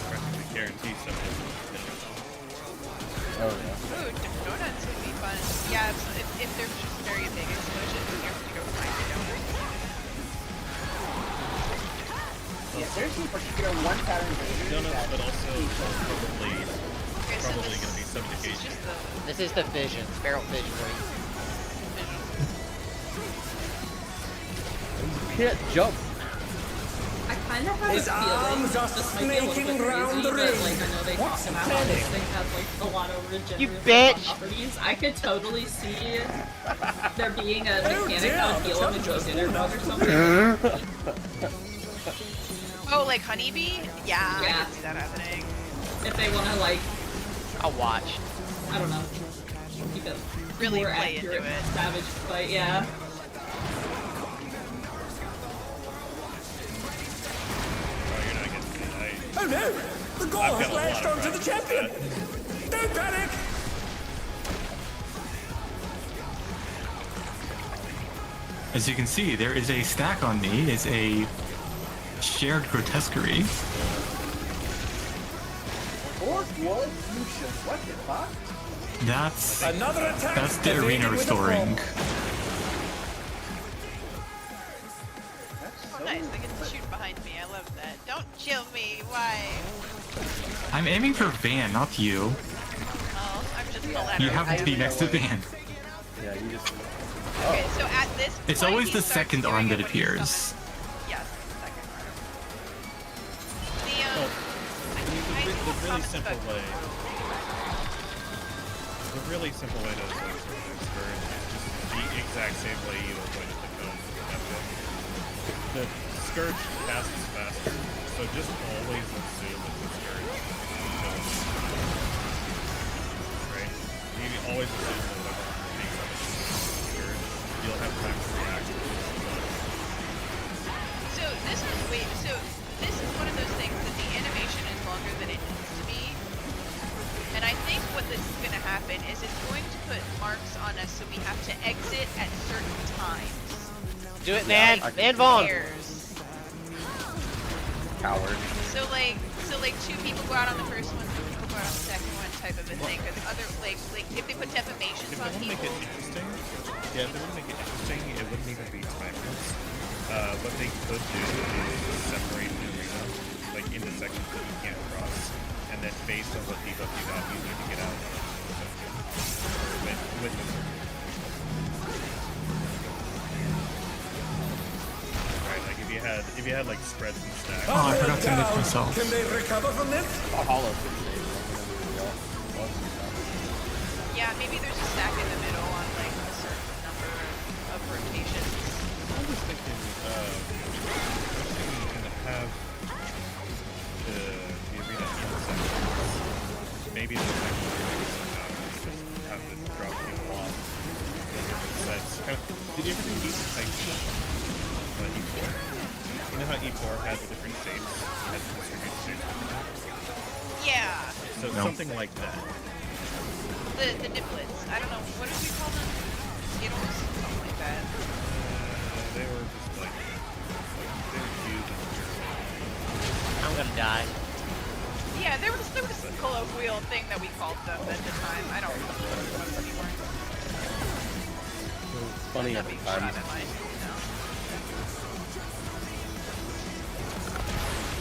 Practically guarantee something. Oh yeah. Ooh, donuts would be fun. Yeah, if they're just very big explosions, you have to go find the donuts. Yeah, there's in particular one pattern Donuts, but also probably so going to be subjugation. This is the vision, feral vision ring. Can't jump. I kind of have His a feeling arms are this might be a little snaking bit round crazy, the but ring. like I know they What's talk about how this happening? thing has like a lot of regenerative You bitch! properties. I could totally see there being a mechanic dear, that would heal him and go dinner bug or something. Oh, like honeybee? Yeah, I Yeah. can see that happening. If they want to like, I'll watch. I don't know, keep it Really more play into accurate, it. savage fight. Yeah. Oh no! The goal I've has got a lot latched of onto the champion! Don't panic! As you can see, there is a stack on me. It's a shared grotesquerie. Fourth wall fusion. What the fuck? That's Another attack. that's the evaded arena with a restoring. Oh, nice. They get to shoot behind me. I love that. Don't kill me. Why? I'm aiming for Van, not you. Oh, I'm just collateral. You happen to be next to Van. Yeah, you just. Okay, so at this point, It's always he the starts second doing arm it that when he's appears. summoned. Yes, the second arm. The, Well, I the really comments simple about- way. The really simple way to avoid certain experience is just the exact same way you avoided the cone with Epic. The Scourge passes faster, so just always assume it's a Scourge. Right? You always assume that whatever makes up a Scourge, you'll have time to react. So this is one of those things that the animation is longer than it needs to be. And I think what this is going to happen is it's going to put marks on us, so we have to exit at certain times. Do it, man. Like Man, Vaughn. pairs. Coward. So like two people go out on the first one, two people go out on the second one, type of a thing. Because other like if they put defamations If they on want to make people, it interesting, yeah, if they want to make it interesting, it wouldn't even be timeless. What they could do is separate the arena, like into sections that you can't cross, and then based on what debuff you got, you need to get out with the Right, like if you had like spreads and stacks. Oh, I forgot to lift myself. Can they recover from this? A hollow could save them. yeah, maybe there's a stack in the middle on like a certain number of rotations. I was thinking, you can have the arena in sections. Maybe the second somehow just have to drop people off. Did you ever do E4? You know how E4 has different shapes? Has distributed shapes? Yeah. So something like that. The niblets. I don't know. What did we call them? Skittles? Something like that. They were just like die. Yeah, there was a colloquial thing that we called them at the time. I don't remember what it was anymore. It's funny at the Being time. shot at my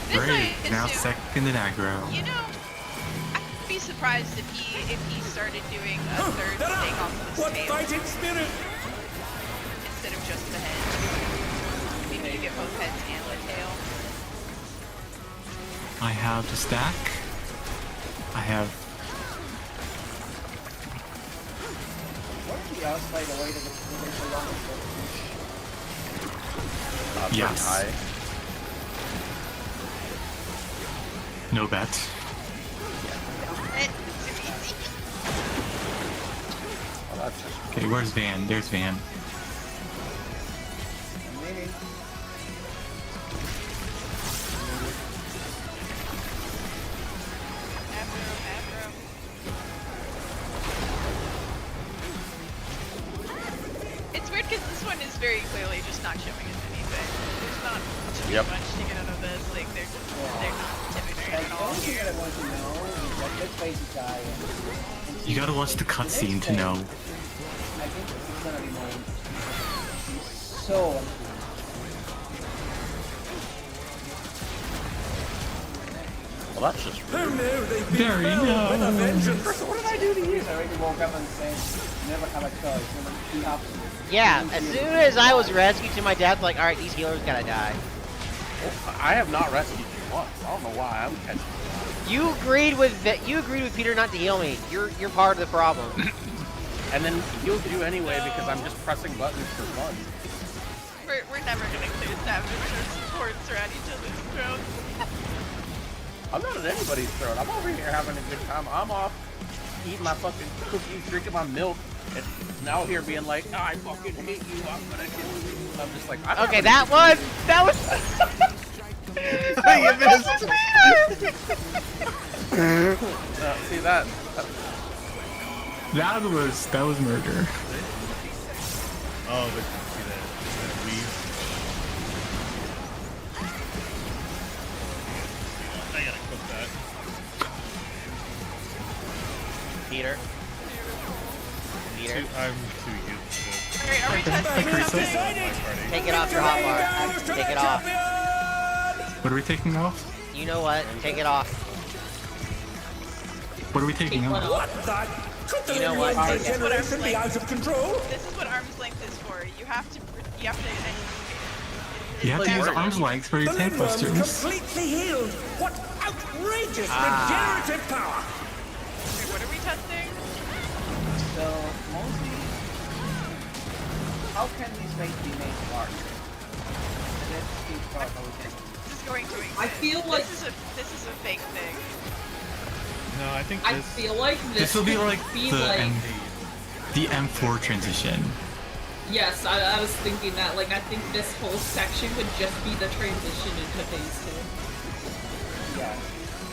Great. This I Now assume- second in aggro. You know, I'd be surprised if he started doing a third thing off of his What tail fighting spirit! instead of just the head. Maybe you get both heads and the tail. I have the stack. I have. What's the outside the way that there's a long Pretty Yes. high. No bet. Oh, that's just Okay, where's Van? There's Van. Maybe. Afro. It's weird because this one is very clearly just not showing us anything. There's not too Yep. much to get out of this. Like they're not intimidating Like, at the all only thing here. that I want to know is like, let's face this guy and You gotta watch the cutscene to know. I think it's gonna be more interesting. He's so well, that's just Oh rude. no, they've been Very found with a no. vengeance! What did I do to you? I already woke up and said, never have a choice. Never be options. Yeah, as soon as I was rescued to my death, like, alright, these healers gotta die. I have not rescued you once. I don't know why. I'm catching. You agreed with Peter not to heal me. You're part of the problem. And then healed you anyway because I'm just pressing buttons for fun. We're never gonna clear Savage or supports or at each other's throats. I'm not at anybody's throat. I'm over here having a good time. I'm off eating my fucking cookies, drinking my milk, and now here being like, oh, I fucking hate you. I'm gonna kill you. I'm just like, I'm Okay, that was you missed. See that? That was murder. Oh, but see that weave? I gotta cook that. Peter. I'm too used to Alright, are we testing Kurisa. something? Take it off your hotbar. Take it off. What are we taking off? You know what? Take it off. What are we taking off? What the? Could the You know what? linear Take it. generation be out of control? This is what arm's length is for. You have to You have to use arm's length for your The tank Lindworm's busters. completely healed! What outrageous regenerative power! Wait, what are we testing? So, mostly, how can these things be made larger? Let's keep talking about it. This is going to exist. I feel like this is a fake thing. No, I think I feel like This will be like be the like the M4 transition. yes, I was thinking that. Like I think this whole section would just be the transition into phase 2. Yeah.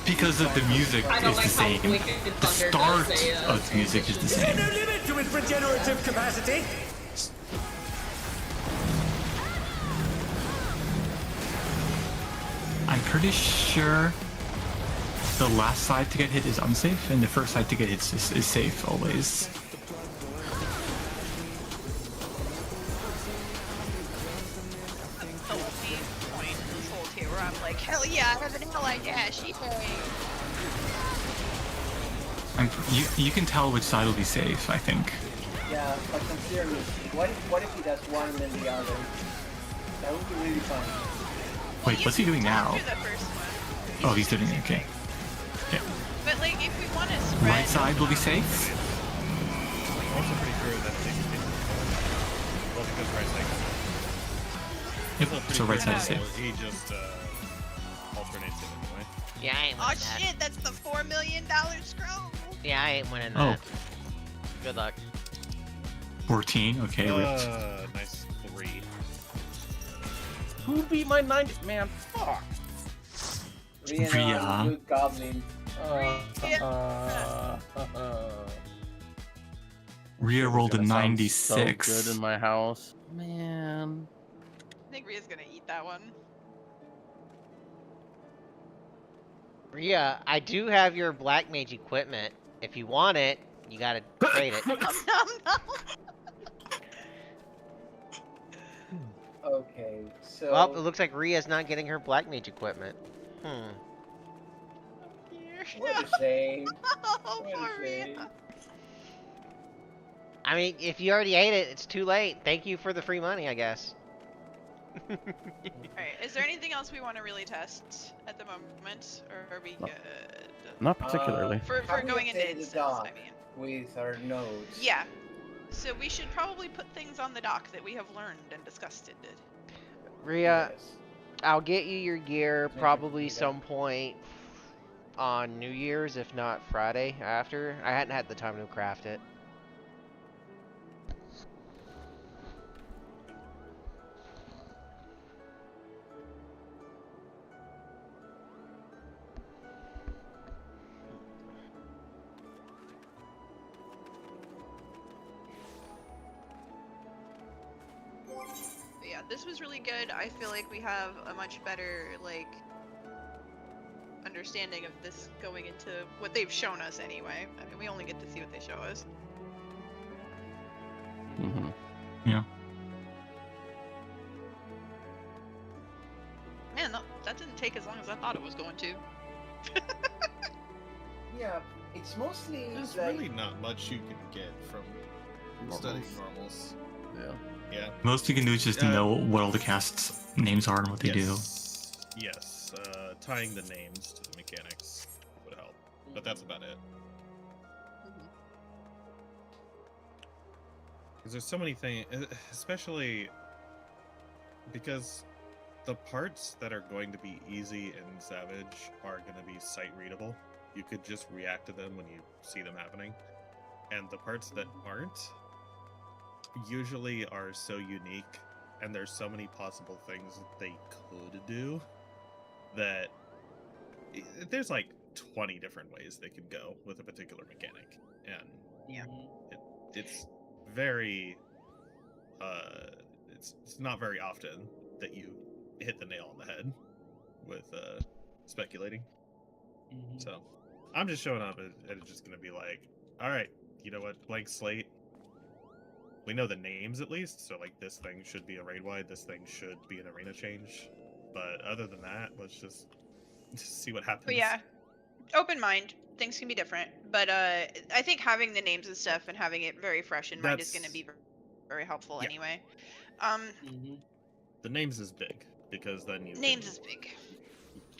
Because of the music I don't is like the how same. Wicked The Thunder start does a, of the music is the Is there same. no limit to its regenerative capacity? I'm pretty sure the last side to get hit is unsafe, and the first side to get hit is safe always. The whole main point of this whole tier where I'm like, hell yeah, I have an ally, yeah, she You can tell which side will be safe, I think. Yeah, but sincerely, what if he does one and then the other? That would be really fun. Wait, what's he doing now? After the first one. Oh, he's doing it, okay. Yeah. But like, if we want to spread... Right side will be safe? I'm also pretty sure that they can. Well, because right side. Yep, Also pretty so right sure side is safe. He just alternates it anyway. Yeah, I ain't Oh winning that. shit, that's the $4 million scroll! Yeah, I ain't winning Oh. that. Good luck. 14, okay, ripped. Nice 3. Who beat my 90? Man, fuck. Rhea. Good goblin. Rhea rolled a Gonna sound 96. So good in my house. Man. I think Rhea's gonna eat that one. Rhea, I do have your black mage equipment. If you want it, you gotta trade it. Nom, nom. Okay, so Well, it looks like Rhea's not getting her black mage equipment. what a shame. Oh, What a poor shame. Rhea. I mean, if you already ate it, it's too late. Thank you for the free money, I guess. Alright, is there anything else we want to really test at the moment? Or are we No. good? Not particularly. For Have we going into updated the instance, dock I mean. with our nodes? Yeah. So we should probably put things on the dock that we have learned and discussed. Rhea, Yes. I'll get you your gear Thank you, probably Rita. some point on New Year's, if not Friday after. I hadn't had the time to craft it. But yeah, this was really good. I feel like we have a much better, like, understanding of this going into what they've shown us anyway. I mean, we only get to see what they show us. Mm-hmm. Yeah. Man, that didn't take as long as I thought it was going to. Yeah, it's mostly There's like really not much you can get from studying normals. Yeah. Yeah. Most you can do is just know what all the casts' names are and what they do. Yes, tying the names to the mechanics would help, but that's about it. Because there's so many things, especially because the parts that are going to be easy in Savage are going to be sight readable. You could just react to them when you see them happening. And the parts that aren't usually are so unique, and there's so many possible things that they could do that there's like 20 different ways they could go with a particular mechanic. And yeah, it's very it's not very often that you hit the nail on the head with speculating. So I'm just showing up and it's just gonna be like, all right, you know what, blank slate, we know the names at least, so like this thing should be a raid wide, this thing should be an arena change, but other than that, let's just see what happens. But yeah, open mind. Things can be different, but I think having the names and stuff and having it very fresh in mind is going to be very helpful anyway. The names is big because then you names is big.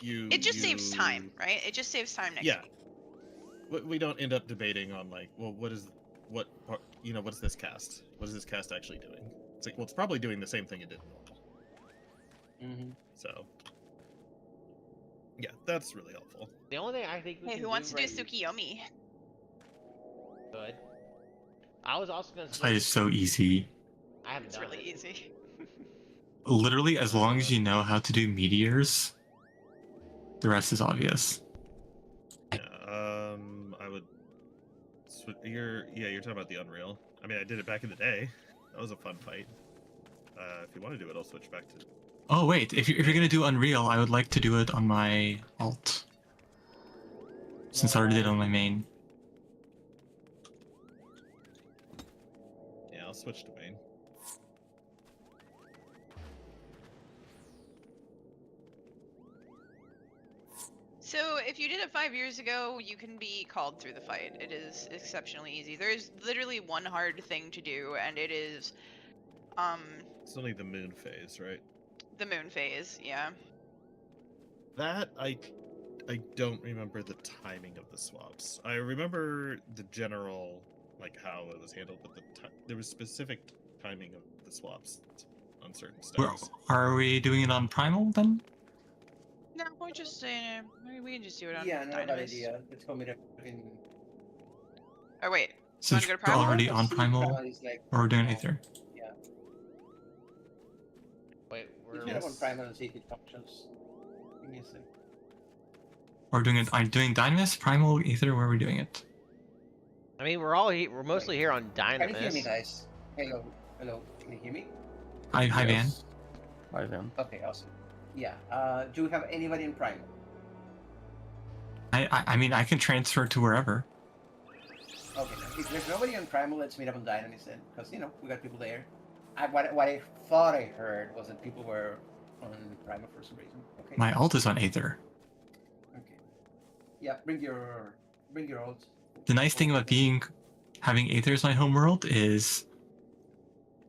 It just saves time, right? It just saves time next week. We don't end up debating on like, well, what's this cast? What is this cast actually doing? It's like, well, it's probably doing the same thing it did in normal. So, yeah, that's really helpful. The only thing I think we Hey, can who wants to do right Tsukiyomi? Good. I was also gonna This fight is so easy. I haven't It's done really it. easy. Literally, as long as you know how to do meteors, the rest is obvious. Yeah, I would. You're talking about the Unreal. I mean, I did it back in the day. That was a fun fight. If you want to do it, I'll switch back to. Oh wait, if you're gonna do Unreal, I would like to do it on my alt, since I already did it on my main. Yeah, I'll switch to main. So if you did it 5 years ago, you can be called through the fight. It is exceptionally easy. There's literally one hard thing to do, and it is, It's only the moon phase, right? the moon phase. Yeah. That I don't remember the timing of the swaps. I remember the general, like how it was handled, but there was specific timing of the swaps on certain stars. Are we doing it on Primal then? No, we're just we can just do it on yeah, not a bad Dynamis. idea. Let's go with in. Oh wait, Since you we're want to go to Primal? already on Primal, or we're doing Aether? Yeah. Wait, Let's we're get on Primal and see if it functions. Give me a sec. Or doing it? I'm doing Dynamis, Primal, Aether. Where are we doing it? I mean, we're mostly here on Can you hear me, Dynamis. guys? Hello, hello. Can you hear me? Hi, Van. Hi, Van. Okay, awesome. Yeah. Do we have anybody in Primal? I mean, I can transfer to wherever. Okay, if there's nobody on Primal, let's meet up on Dynamite then, because you know we got people there. What I thought I heard was that people were on Primal for some reason. Okay. My alt is on Aether. Okay. Yeah, bring your alt. The nice thing about having Aether as my homeworld is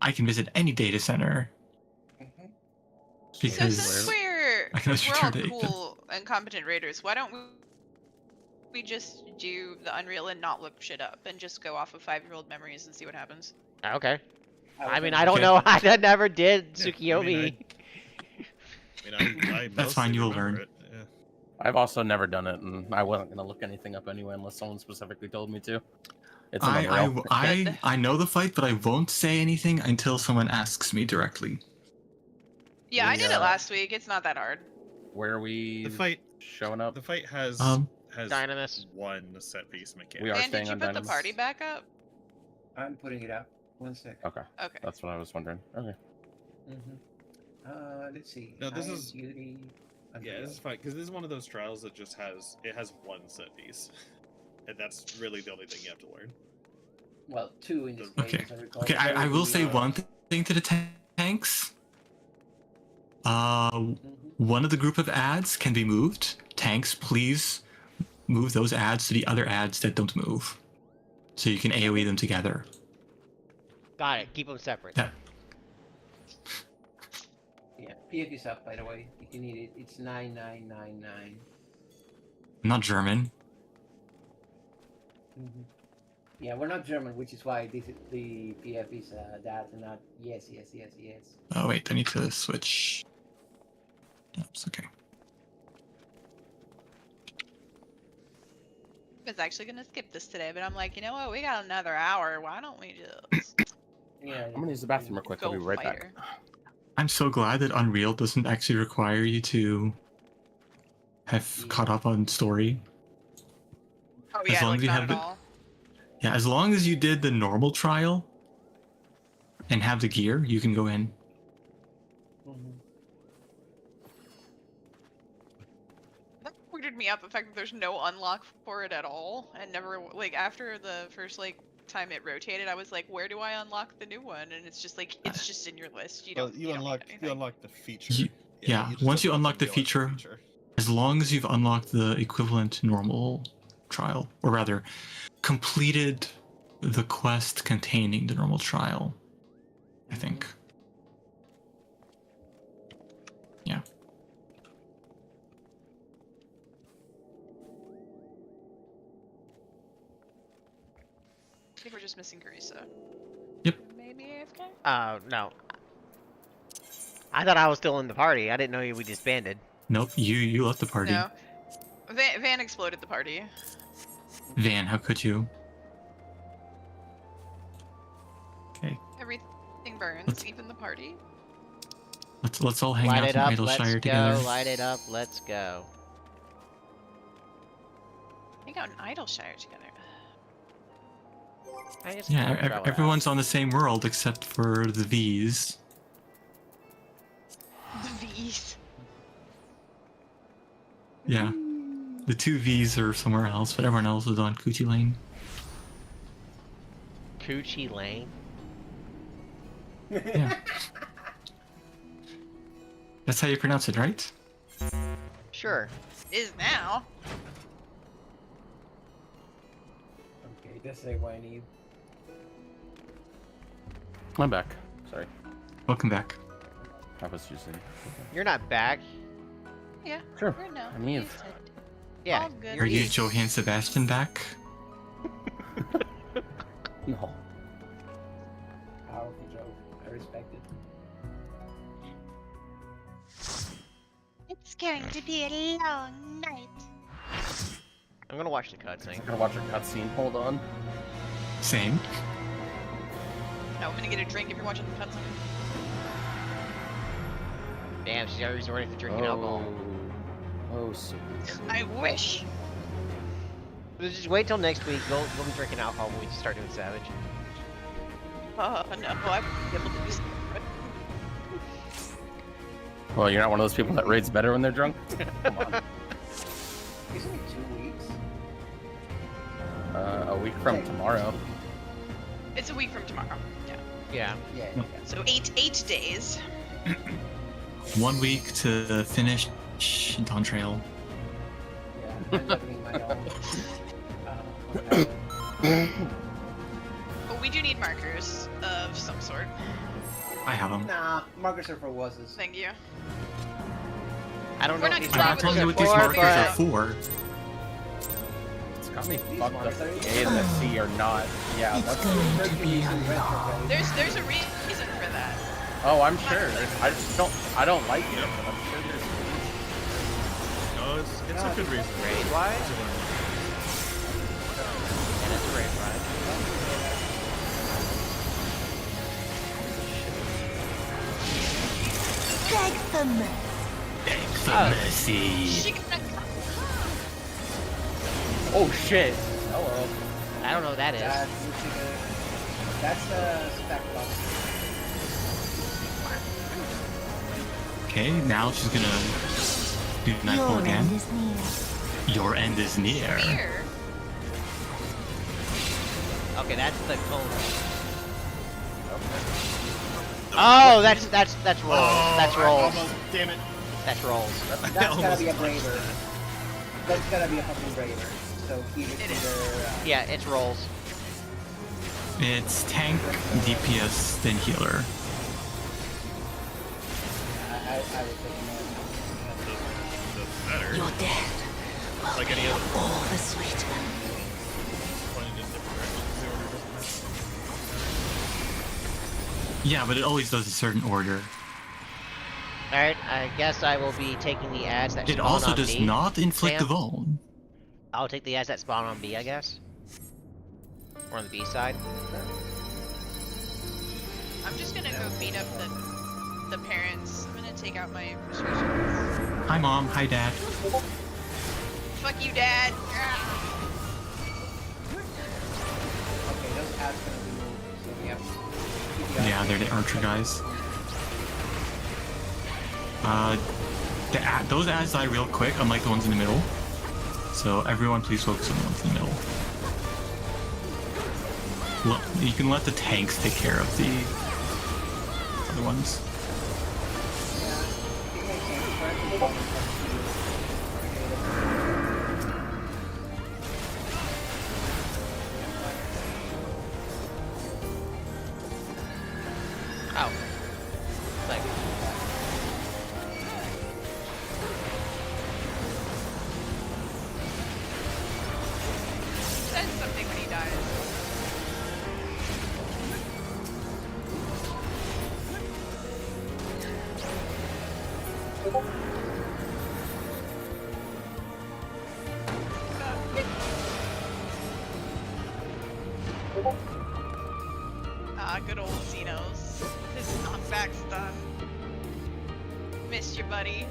I can visit any data center. Because so since I can we're all return to cool and competent raiders, why don't we just do the Unreal and not look shit up and just go off of 5-year-old memories and see what happens? Okay. I mean, I don't know. I never did Tsukiyomi. That's fine. You'll learn. Yeah. I've also never done it, and I wasn't gonna look anything up anyway unless someone specifically told me to. It's an Unreal. I know the fight, but I won't say anything until someone asks me directly. Yeah, I did it last week. It's not that hard. Where are we showing up? The fight has Dynamis. one set piece mechanic. We are Dan, staying did you on put the Dynamis? party back up? I'm putting it up. 1 sec. Okay. Okay. That's what I was wondering. Okay. Let's see. No, this is Beauty. Yeah, this is fine because this is one of those trials that just has one set piece, and that's really the only thing you have to learn. Well, 2 in this Okay. case. I recall. Okay, I will say one thing to the tanks. One of the group of ads can be moved. Tanks, please move those ads to the other ads that don't move, so you can AOE them together. Got it. Keep them separate. Yeah. Yeah, PF is up by the way. If you need it, it's 9999. I'm not German. Yeah, we're not German, which is why the PF is that and not yes. Oh wait, I need to switch. Oops, okay. I was actually gonna skip this today, but I'm like, you know what? We got another hour. Why don't we just Yeah. I'm gonna use the bathroom real quick. I'll be go right fighter? back. I'm so glad that Unreal doesn't actually require you to have caught up on story. Oh As yeah, long like as you not have at it- all. Yeah, as long as you did the normal trial and have the gear, you can go in. That weirded me out, the fact that there's no unlock for it at all, and never like after the first like time it rotated, I was like, where do I unlock the new one? And it's just like it's just in your list. You don't. You unlock the feature. Yeah, once you unlock the feature, as long as you've unlocked the equivalent normal trial, or rather, completed the quest containing the normal trial, I think. Yeah. I think we're just missing Kurisa. Yep. Maybe AFK? No. I thought I was still in the party. I didn't know we disbanded. Nope, you left the party. No. Van exploded the party. Van, how could you? Okay, Everything burns, even the party. let's all hang Light out it in up, Idleshire let's together. go. Light it up, let's go. Hang out in Idleshire together. Yeah, everyone's on the same world except for the V's. The V's. Yeah. The 2 V's are somewhere else, but everyone else is on Coochie Lane. Coochie Lane? Yeah. That's how you pronounce it, right? Sure. Is now. Okay, that's like what I need. I'm back. Sorry. Welcome back. I was using. You're not back. Yeah. Sure. We're no. I'm Eve. Yeah. All good. Are you Johann Sebastian back? No. Powerful joke. I respect it. It's going to be a long night. I'm gonna watch the cutscene. I'm gonna watch a cutscene. Hold on. Same. No, I'm gonna get a drink if you're watching the cutscene. Damn, she's already resorting to drinking alcohol. Oh, sweet. I wish. Just wait till next week. We'll be drinking alcohol when we start doing Savage. No, I wouldn't be able to do something. Well, you're not one of those people that raids better when they're drunk? Come on. Isn't it 2 weeks? a week from tomorrow. It's a week from tomorrow. Yeah. Yeah. Yeah. So eight days. 1 week to finish Dawn Trail. Yeah, I'm doing my own. But we do need markers of some sort. I have them. Nah, markers are for wuzzes. Thank you. I don't know We're if not these gonna I'm not with telling markers you are what these for, markers are but... for. It's got me These fucked markers up. are A and the C are not. Yeah, that's. going to be a There's a reason for that. Oh, I'm sure. I don't like it, but I'm sure there's. No, it's a good reason. Raid wise? And it's raid wise. Beg for mercy. Beg for mercy. Oh shit. Hello. I don't know what that is. That's a stack box. Okay, now she's gonna do Nightfall Your again. end is near. Your end is near. Here. Okay, that's the cone. Oh, that's rolls. That's rolls. Damn it. That's rolls. That's gotta be a braver. That's gotta be a fucking braver. So either Yeah, it's rolls. It's tank, DPS, then healer. I would take Better. Your death will Like any be other. all the sweeter. Pointed in different directions. The order doesn't matter. Yeah, but it always does a certain order. Alright, I guess I will be taking the ads that It spawn also on does B. not inflict Sam? the vuln. I'll take the ads that spawn on B, I guess. Or on the B side. I'm just gonna go beat up the parents. I'm gonna take out my restrictions. Hi mom, hi dad. Fuck you, Dad. Okay, those ads gonna be moved, so we have to keep the Yeah, they're the archer guys. Those ads die real quick, unlike the ones in the middle. So everyone please focus on the ones in the middle. You can let the tanks take care of the other ones. Oh. Like. He says something when he dies. Ah, good old Xenos. His knockback stun. Missed you, buddy.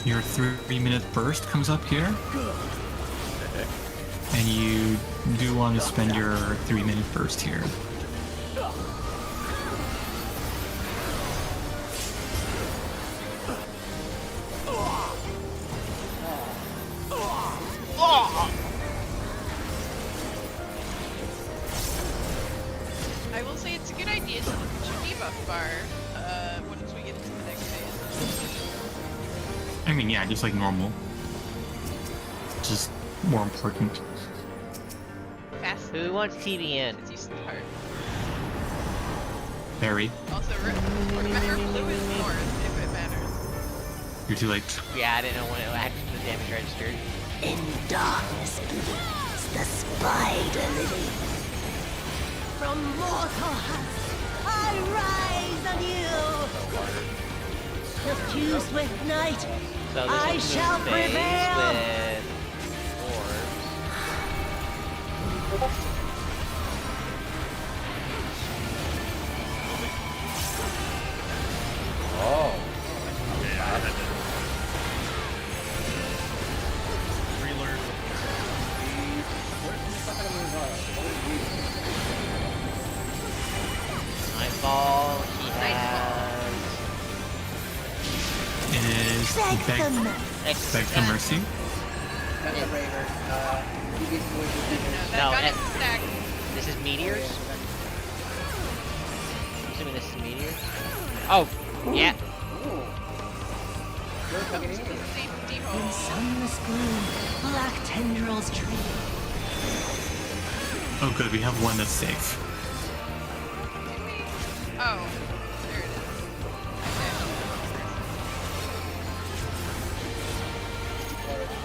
Your 3-minute burst comes up here. And you do want to spend your 3-minute burst here. I will say it's a good idea to look at your debuff bar once we get into the next phase. I mean, yeah, just like normal. Just more important. Fast. Who wants TBN? It's used to the heart. Very. Also, remember blue is north if it matters. You're too late. Yeah, I didn't know when it actually the damage registered. In darkness bleeds the spider lily. From mortal husk, I rise anew. Suffused with night, So this I is shall the phase prevail. with orbs. Oh. Yeah, I had to relearn. Nightfall, he has... It is Beg for Beg for mercy. That's a braver. You get to wait for No, Got it stacked. this is meteors? I'm assuming this is meteors? Oh, yeah. In sunless gloom, black tendrils trail. Oh, good. We have one that's safe. Oh, there it is.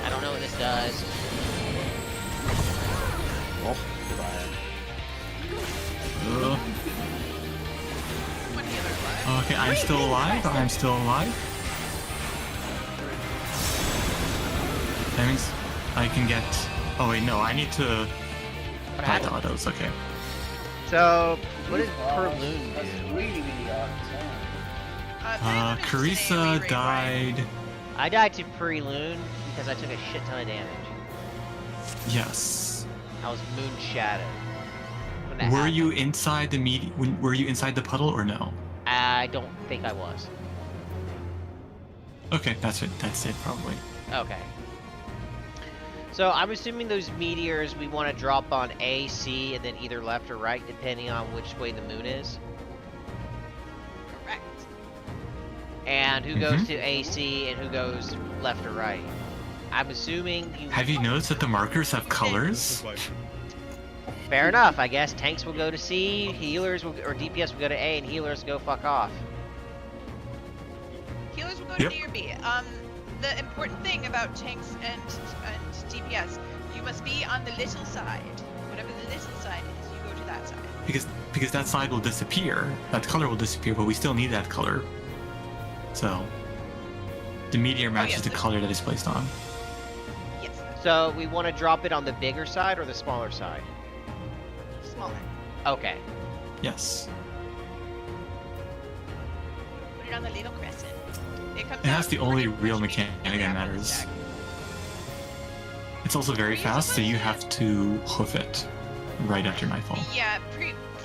I don't know what this does. Well, goodbye. One healer left. Okay, I'm still alive. I'm still alive. That means I can get... Oh wait, no. I need to buy the autos. Okay. So, what does Perloon do? That's really, really odd. Kurisa died... I died to Perloon because I took a shit ton of damage. Yes. I was moon shadowed. when that Were happened. you inside the were you inside the puddle or no? I don't think I was. Okay, that's it. That's it, probably. Okay. So I'm assuming those meteors we want to drop on A, C, and then either left or right, depending on which way the moon is. Correct. And who goes to AC and who goes left or right. I'm assuming you... Have you noticed that the markers have colors? Fair enough, I guess. Tanks will go to C, healers will, or DPS will go to A, and healers go fuck off. Healers will go to D or B. The important thing about tanks and DPS, you must be on the little side. Whatever the little side is, you go to that side. Because that side will disappear. That color will disappear, but we still need that color. So the meteor matches the color that is placed on. Yes. So we want to drop it on the bigger side or the smaller side? Smaller. Okay. Yes. Put it on the little crescent. It comes And that's out the only pretty real much mechanic that immediately after the matters. stack. It's also very fast, so you have to hoof it right after nightfall. Yeah,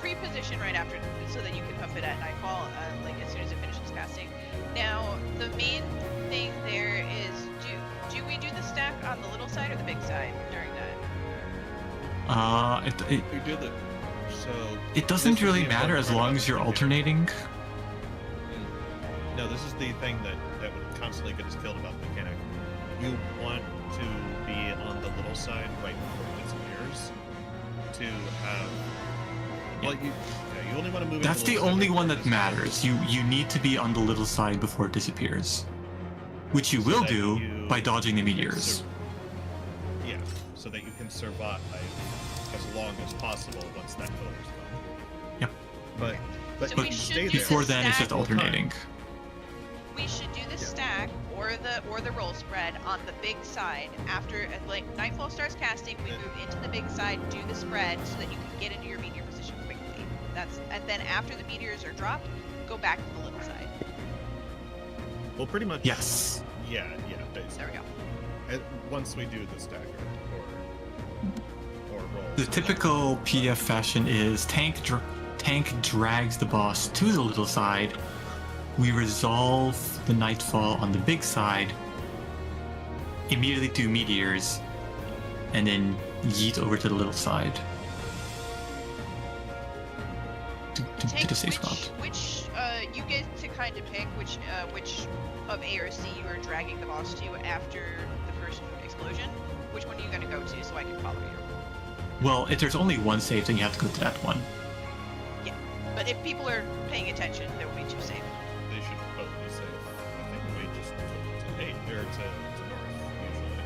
pre-position right after, so that you can hoof it at nightfall, like as soon as it finishes casting. Now, the main thing there is, do we do the stack on the little side or the big side during that? We do the It doesn't this is really the matter important as part long about as you're the alternating. No, this is the thing that would constantly get us killed about the mechanic. You want to be on the little side right before it disappears to have. Well, you only want to move. That's in the little side only before one it that disappears. matters. You need to be on the little side before it disappears, which you So will that do you by dodging the can meteors. Yeah, so that you can survive as long as possible once that pillar's gone. Yep. But So you we should stay do there. Before then, it's stack just alternating. We should do the stack or the roll spread on the big side after like nightfall starts casting. We move into the big side, do the spread so that you can get into your meteor position quickly. And then after the meteors are dropped, go back to the little side. Well, pretty much. Yes. Yeah, basically. There we go. And once we do the stack or roll. The typical PDF fashion is tank drags the boss to the little side. We resolve the nightfall on the big side, immediately do meteors, and then yeet over to the little side to the safe spot. Which you get to kind of pick which of A or C you are dragging the boss to after the first explosion. Which one are you going to go to so I can follow you? Well, if there's only one safe, then you have to go to that one. Yeah, but if people are paying attention, there will be two safe. They should both be safe. I think we just to 8 or to north usually.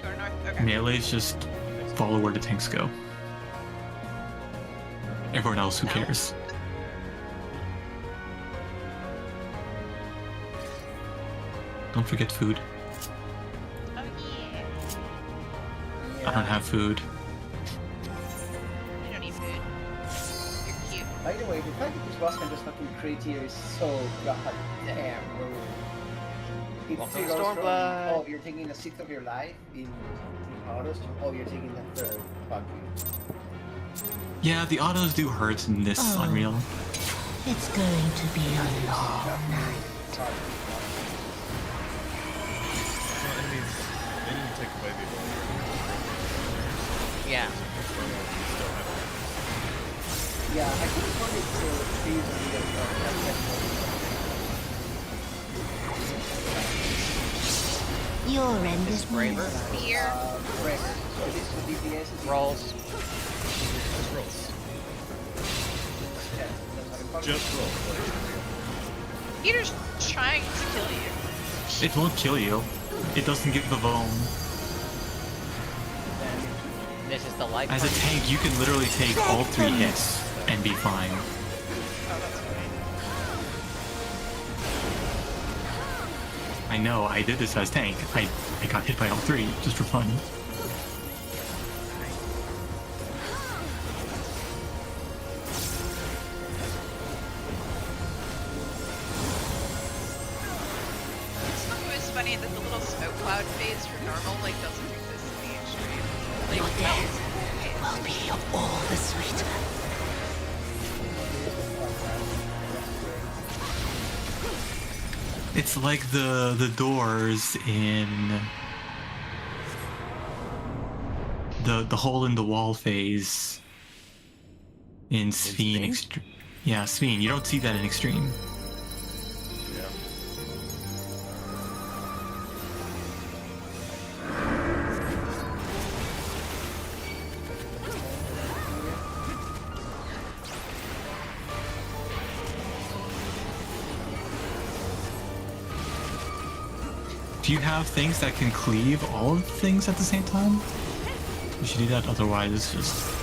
Go to north. Okay. Melees just follow where the tanks go. Everyone else, who cares? Don't forget food. Oh yeah. I don't have food. You don't need food. You're cute. By the way, the fact that this boss can just fucking crit here is so goddamn rude. It Welcome to goes from, Stormblood. oh, you're taking a sixth of your life in autos to, oh, you're taking a third. Fuck you. Yeah, the autos do hurt in this Unreal. It's going to be a long night. They didn't take away the ability. Yeah. Yeah, I couldn't find it to use Your end is braver. Fear. Braver. So this is the DPS. Rolls. Just rolls. Yeah, that's how it fucking Just roll. Peter's trying to kill you. It won't kill you. It doesn't give the bone. This is the life. As a tank, you can literally take all 3 hits and be fine. Oh, that's fine. I know, I did this as tank. I got hit by all 3 just for fun. It was funny that the little smoke cloud phase for normal like doesn't exist in the extreme. Like Your death will be all the sweeter. It's like the doors in the hole in the wall phase in Sphene. Yeah, Sphene. You don't see that in Extreme. Yeah. Do you have things that can cleave all of the things at the same time? You should do that, otherwise it's just...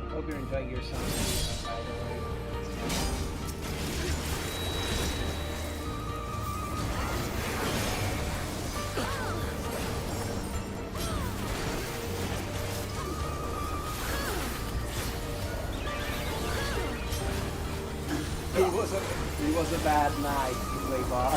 Hope you're enjoying your summer, by the way. It was a bad night in Waybar.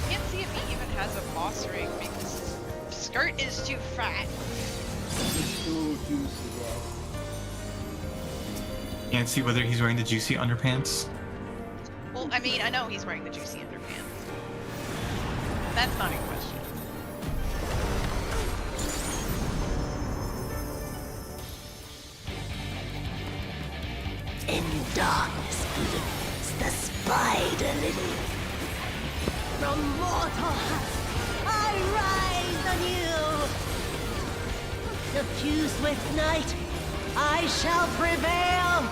Can't see if he even has a boss ring because his skirt is too fat. It's too juicy, bro. Can't see whether he's wearing the juicy underpants. Well, I mean, I know he's wearing the juicy underpants. That's not in question. In darkness blooms the spider lily. From mortal husk, I rise anew. Suffused with night, I shall prevail.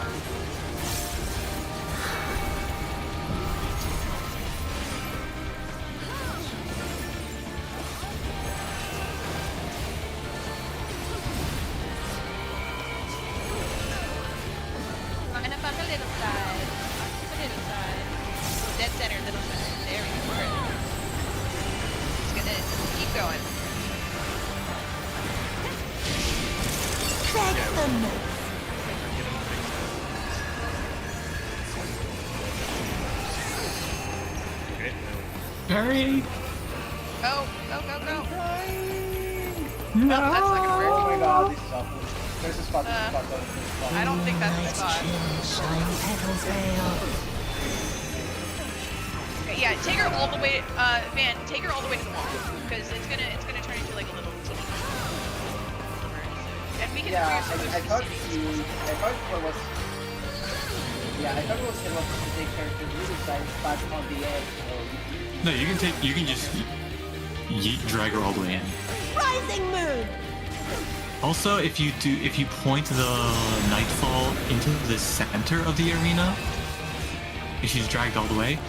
Line up on the little side. The little side. Dead center, little side. There we go. Just gonna keep going. Beg them. Hurry! Go, go, go, go. No! Well, that's not gonna work. Oh my god, this is awful. There's a spot, there's a spot, there's a spot. I don't think that's the spot. Shine petals veil. Okay, yeah, take her all the way. Van, take her all the way to the wall because it's gonna turn into like a little teeny. And we can. Yeah, we're supposed I to thought see you. I thought what was. Yeah, I thought it was supposed to take her to really side spot on the edge. So No, you can just yeet, drag her all the way in. Rising moon. Also, if you point the Nightfall into the center of the arena, if she's dragged all the way,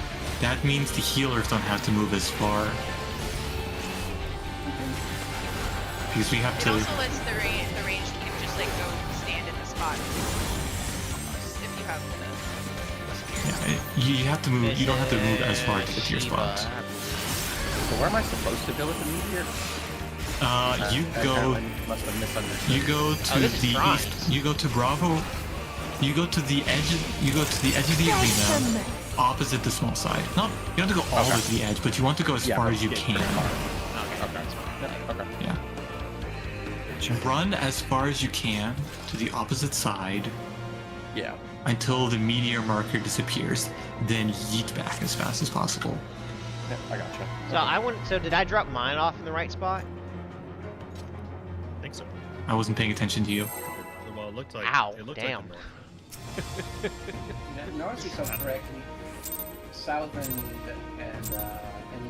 that means the healers don't have to move as far. Because we have It to. also lets the ranged team just like go stand in the spot. Almost, if you have the. Yeah, you have to move. You don't have to move as far to get to your spot. So where am I supposed to go with the meteor? You go. Must have misunderstood. You go to the east. You go to Bravo. You go to the edge. You go to the edge of the arena, opposite the small side. Not. You don't have to go all the way to the edge, but you want to go as far as you can. Okay. Yeah. Run as far as you can to the opposite side. Yeah. Until the meteor marker disappears, then yeet back as fast as possible. Yeah, I gotcha. So I went. So did I drop mine off in the right spot? I think so. I wasn't paying attention to you. Well, it looked like. Ow, It looked damn. Like North is up correctly. South and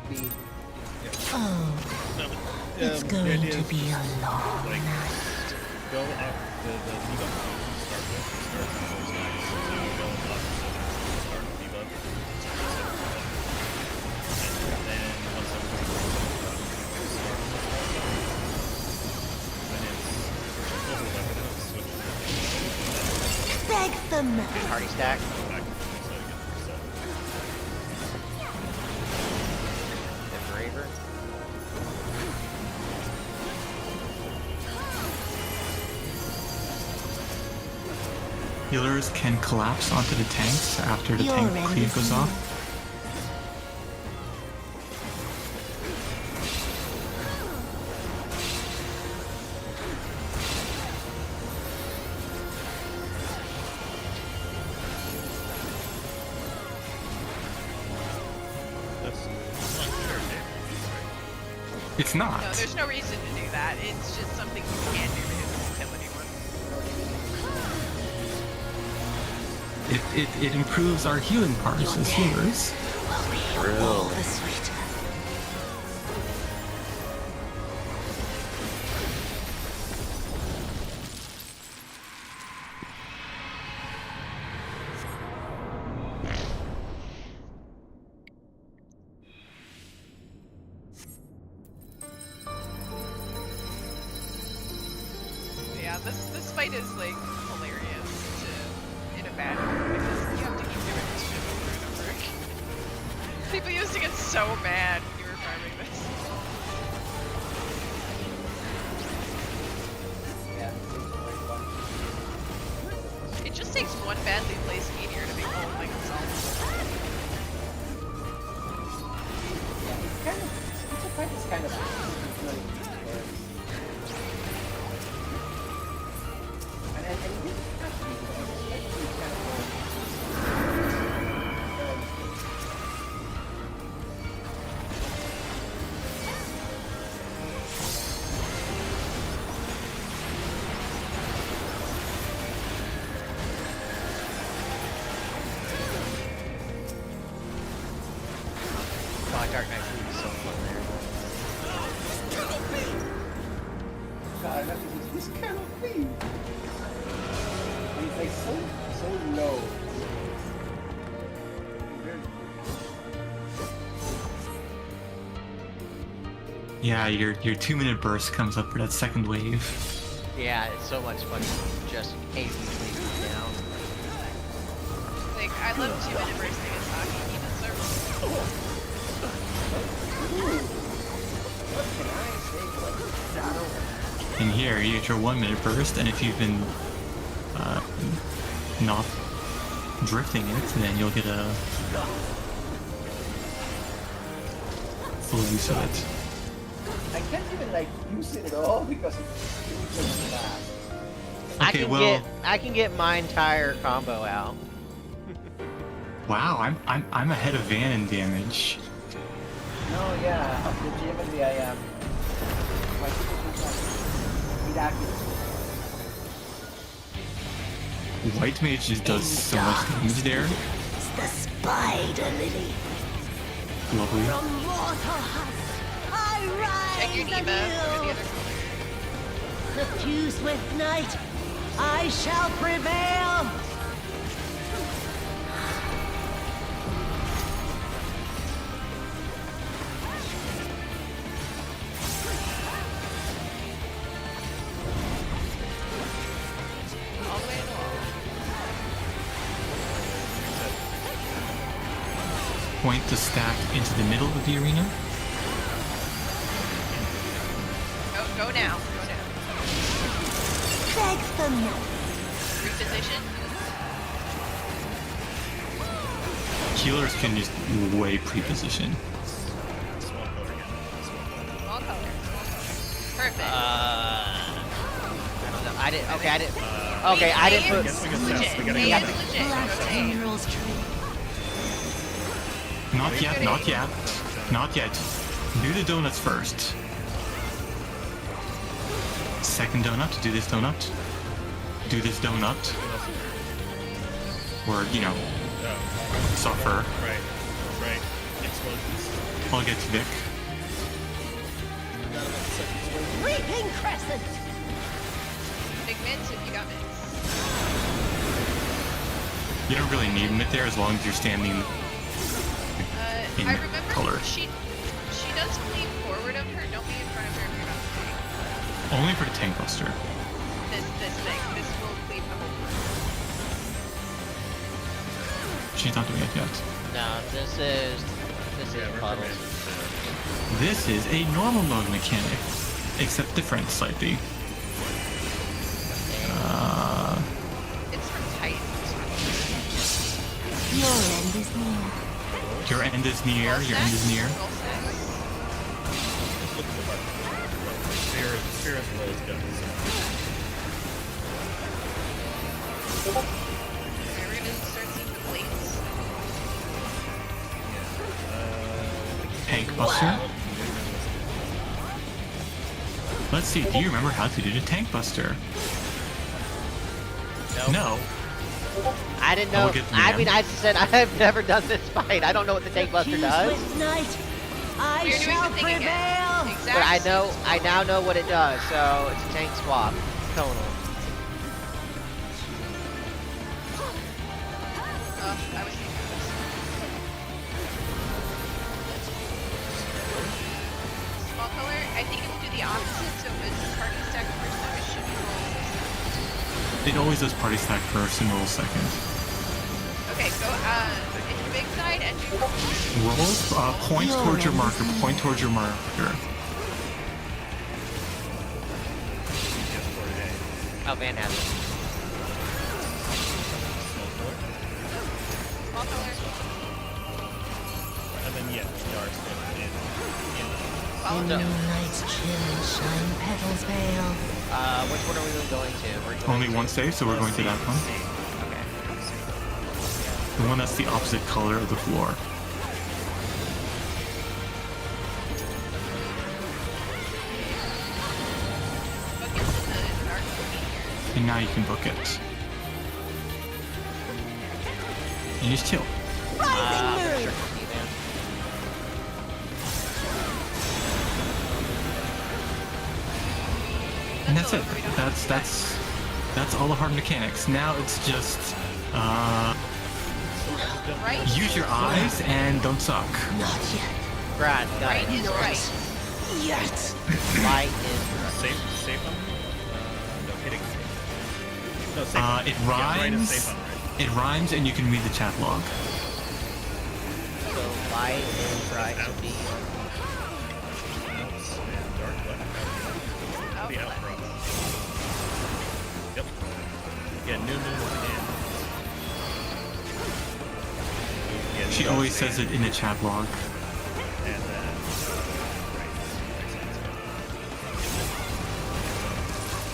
B. Oh, it's going to be a long like, night. go up the debuff start with. Start with those guys. So go up to start the debuff. And then once everything goes up, start on the start. When it's over weapon, switch. Beg them. Hardy stack. Back to the side again. Reset. Raver. Healers can collapse onto the tanks after the tank cleave goes off. It's not. No, there's no reason to do that. It's just something you can't do because it doesn't kill anyone. It improves our healing parts as healers. All the sweeter. Yeah, this fight is like hilarious in a bad way because you have to keep doing this shit over and over again. People used to get so mad when you were farming this. It just takes one badly placed meteor to make the whole thing unsolvable. It's a fight that's kind of Dark Knight food is so fun there. God, this cannot be. It's like so low. Yeah, your 2-minute burst comes up for that second wave. Yeah, it's so much fun just AV down. Like, I love 2-minute bursting as hockey, even service. And here, you get your 1-minute burst, and if you've been not drifting it, then you'll get a full use of it. I can't even like use it at all because it's just fast. Okay, I can get my entire combo out. Wow, I'm ahead of Van in damage. No, yeah, legitimately I am. My miraculous. White Mage just does so much damage there. It's the spider lily. Lovely. From water husk, I rise Check your Neva. Or the other Suffused with night, I shall prevail! All the way to the wall. Point the stack into the middle of the arena. Go now. Go now. Beg for me. Reposition. Healers can just way pre-position. Small color. Perfect. I don't know. I didn't. Okay, I didn't. Okay, I didn't put. Guess we can Legit. we gotta A go. is legit. Black Go to A. tendrils tree. Not yet, not yet. Not yet. Do the donuts first. Second donut, do this donut. Do this donut. Or, you know, suffer. Right. Right. Explosions. I'll get to Vic. Reaping crescent! Big mids if you got mids. You don't really need them there as long as you're standing in I remember color. she does clean forward of her. Don't be in front of her if you're not cleaning. Only for the tank buster. This thing. This will clean the whole room. She's not doing it yet. No, this is puddles. This is a normal mode mechanic, except different slightly. It's from Titans. Your end is near. Your end is near, your end is near. Roll stacks. Fear as well as guns. Okay, we're gonna start seeing the plates. Tank buster. Let's see, do you remember how to do the tank buster? No. I didn't I will know. get to the I end. mean, I said I have never done this fight. I don't know what the tank buster Suffused does. with night, I We're doing shall the thing prevail! again. But I Exact know, same I now know what it does. So it's a tank swap. Tonal. I was thinking of this. Small color. I think it will do the opposite. So it's party stack first. So it should be roll. It always does party stack first and roll second. Okay, go into the big side and do Roll, point towards your marker, point towards your marker. Oh, Van has it. small color. And then yeah, dark in. Follow In the the night's chill, shine petals veil. Which one are we going to? We're going Only one save, so we're going to that one. Okay. The one that's the opposite color of the floor. book into the dark green here. And now you can book it. And just chill. Rising moon! And that's it. That's all the hard mechanics. Now it's just Right? use your eyes and don't suck. Not yet. Brad, got Right it. is right. Yet! Light is right. Safe on? No hitting. No, safe It on. Yeah, right is rhymes. safe on, right? It rhymes, and you can read the chat log. So light is right to be. Outs and dark left. Oh, The out left. row. Yep. Yeah, new moon is in. Yeah, She dark always sand, says it in the chat log. And then right.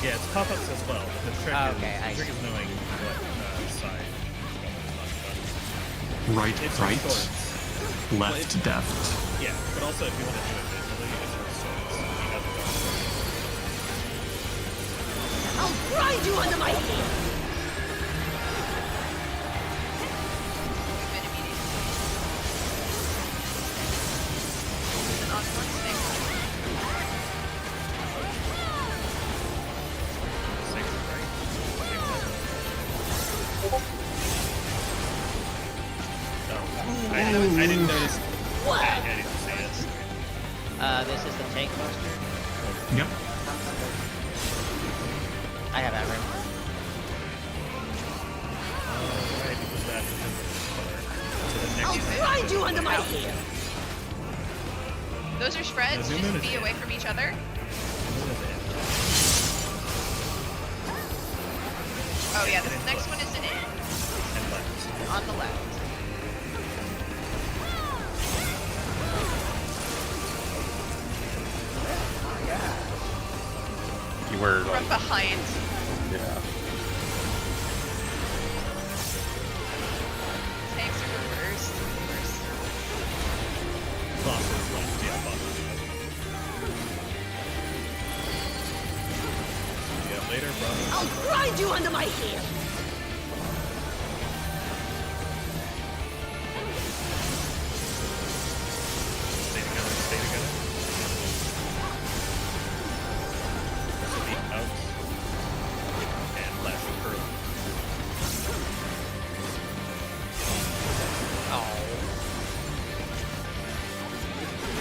Yeah, it's pop-ups as well. The trick Okay, I is see. knowing what side Right, it's right, swords. left, left. Yeah, but also if you want to do it visually, it's for swords. You have the I'll grind you under my heel! Movement immediately. On one stick. This is the tank buster. Yep. I have that right. Alright, because that is the I'll next grind you under my heel. Those are spreads. Yeah, Just be away from each other. Oh yeah, this next one is an in. and left. On the left. You were From behind. yeah. Tanks are the worst. Bosses left, yeah, bosses left. Yeah, later, bro. I'll grind you under my heel. Stay together, stay together. This will be out. And left, early.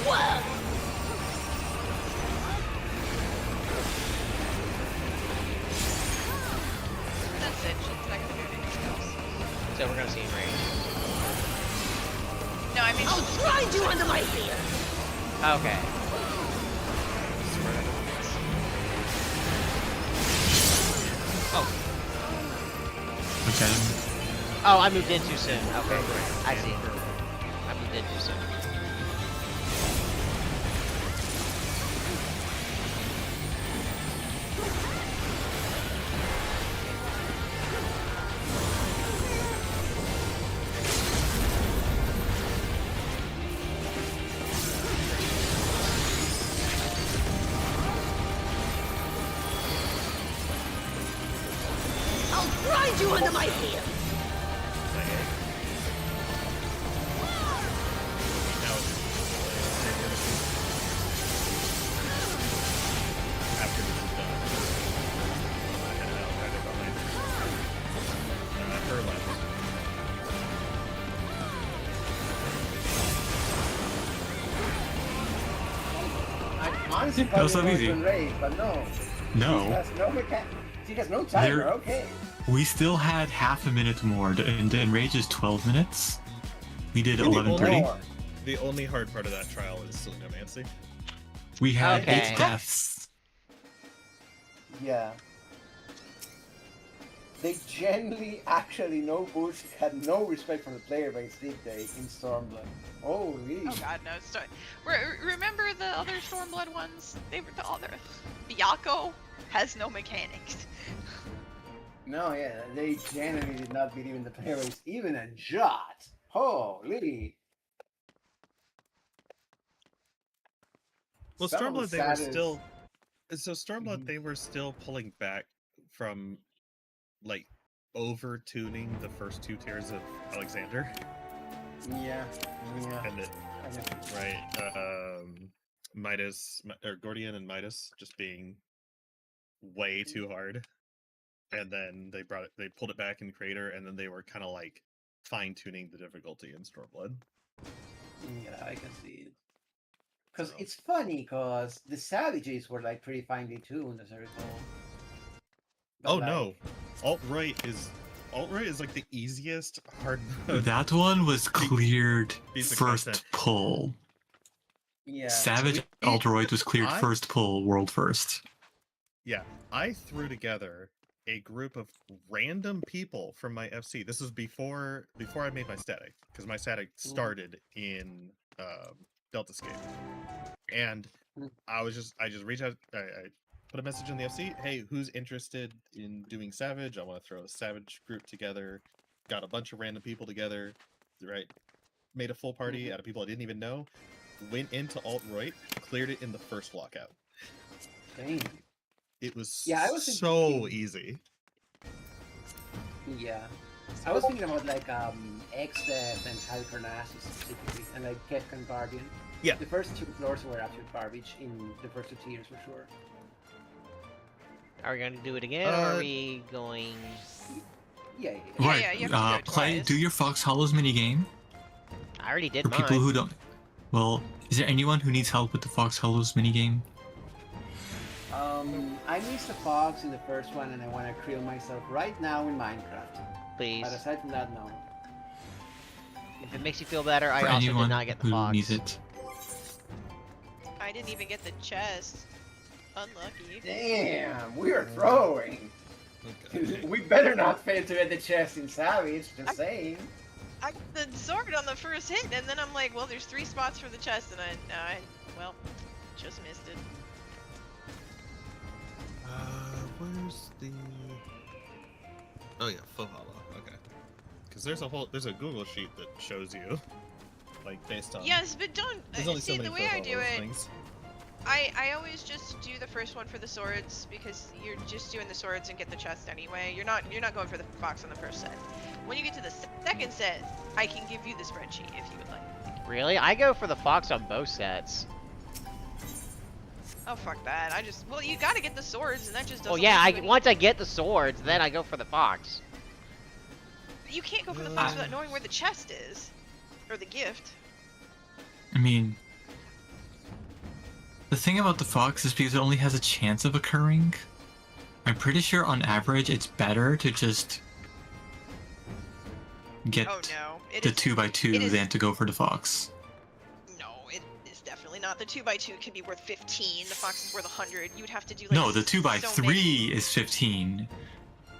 Whoa! That's it. She's not gonna do anything else. So we're gonna see in range. No, I mean I'll she'll just grind you under my heel. Okay. Oh. Okay. Oh, I moved in too soon. Okay. I see. I moved in too soon. I'll grind you under my heel. Now it's after this is done. And I'll try to go later. Her left. I honestly That was thought so we were easy. going to raid, but no. No. She has no she has no timer, There- okay. We still had half a minute more, and the enrage is 12 minutes. We did The only- 11:30. The only hard part of that trial is Selenomancy. We had Okay. 8 deaths. Yeah. They genuinely, actually, no bullshit, had no respect for the player base, did they, in Stormblood? Holy. Oh god, no. Remember the other Stormblood ones? They were the other. Byakuo has no mechanics. No, yeah, they genuinely did not believe in the player base, even a jot. Holy. Well, Some of the Stormblood, they were saddest- still. So Stormblood, Mhm. they were still pulling back from, like, over tuning the first 2 tiers of Alexander. Yeah, yeah. And it, I guess. right, Midas, or Gordian and Midas just being way too hard. And then they pulled it back in Crater, and then they were kind of like fine tuning the difficulty in Stormblood. Yeah, I can see it. Because it's funny, because the Savages were like pretty finely tuned, as I recall. But, Oh like, no, alt-right is like the easiest hard mode. That one was cleared piece of first content. pull. Yeah. Savage Aldroid was cleared I- first pull, world first. Yeah, I threw together a group of random people from my FC. This was before I made my static, because my static started in Delta Scape, and I just reached out. I put a message in the FC. Hey, who's interested in doing Savage? I want to throw a Savage group together. Got a bunch of random people together. Right, made a full party out of people I didn't even know. Went into alt-right, cleared it in the first lockout. Dang. It was Yeah, I was so thinking- easy. Yeah. I was thinking about like X-Death and Halicarnassus specifically, and like Kefka Guardian. Yeah. The first 2 floors were absolute garbage in the first 2 tiers for sure. Are we going to do it again, or are we going... Yeah. Right. you have to do it Play. twice. Do your Fox Hollows mini game I already did for mine. people who don't. Well, is there anyone who needs help with the Fox Hollows minigame? I missed the fox in the first one, and I want to creel myself right now in Minecraft. Please. But aside from that, no. If it makes you feel better, For I also anyone did not get the who fox. needs it. I didn't even get the chest. Unlucky. Damn, we are throwing. We better not fail to get the chest in Savage, just saying. I got the sword on the first hit, and then I'm like, well, there's 3 spots for the chest, and I well, just missed it. Where's the? Oh yeah, Fohala. Okay. Because there's a Google sheet that shows you, like based on. Yes, but don't There's only see so the many way I do Fohalas it. things. I always just do the first one for the swords because you're just doing the swords and get the chest anyway. You're not going for the fox on the first set. When you get to the second set, I can give you the spreadsheet if you would like. Really? I go for the fox on both sets. Oh fuck that! Well, you gotta get the swords, and that just doesn't. Well, yeah. let you Once I get the swords, then I go for the fox. You can't go for the fox without knowing where the chest is, or the gift. I mean, the thing about the fox is because it only has a chance of occurring. I'm pretty sure on average it's better to just get the 2x2 than to go for the fox. No, it is definitely not. The 2x2 could be worth 15. The fox is worth 100. You would have to do like No, the 2x3 so many. is 15.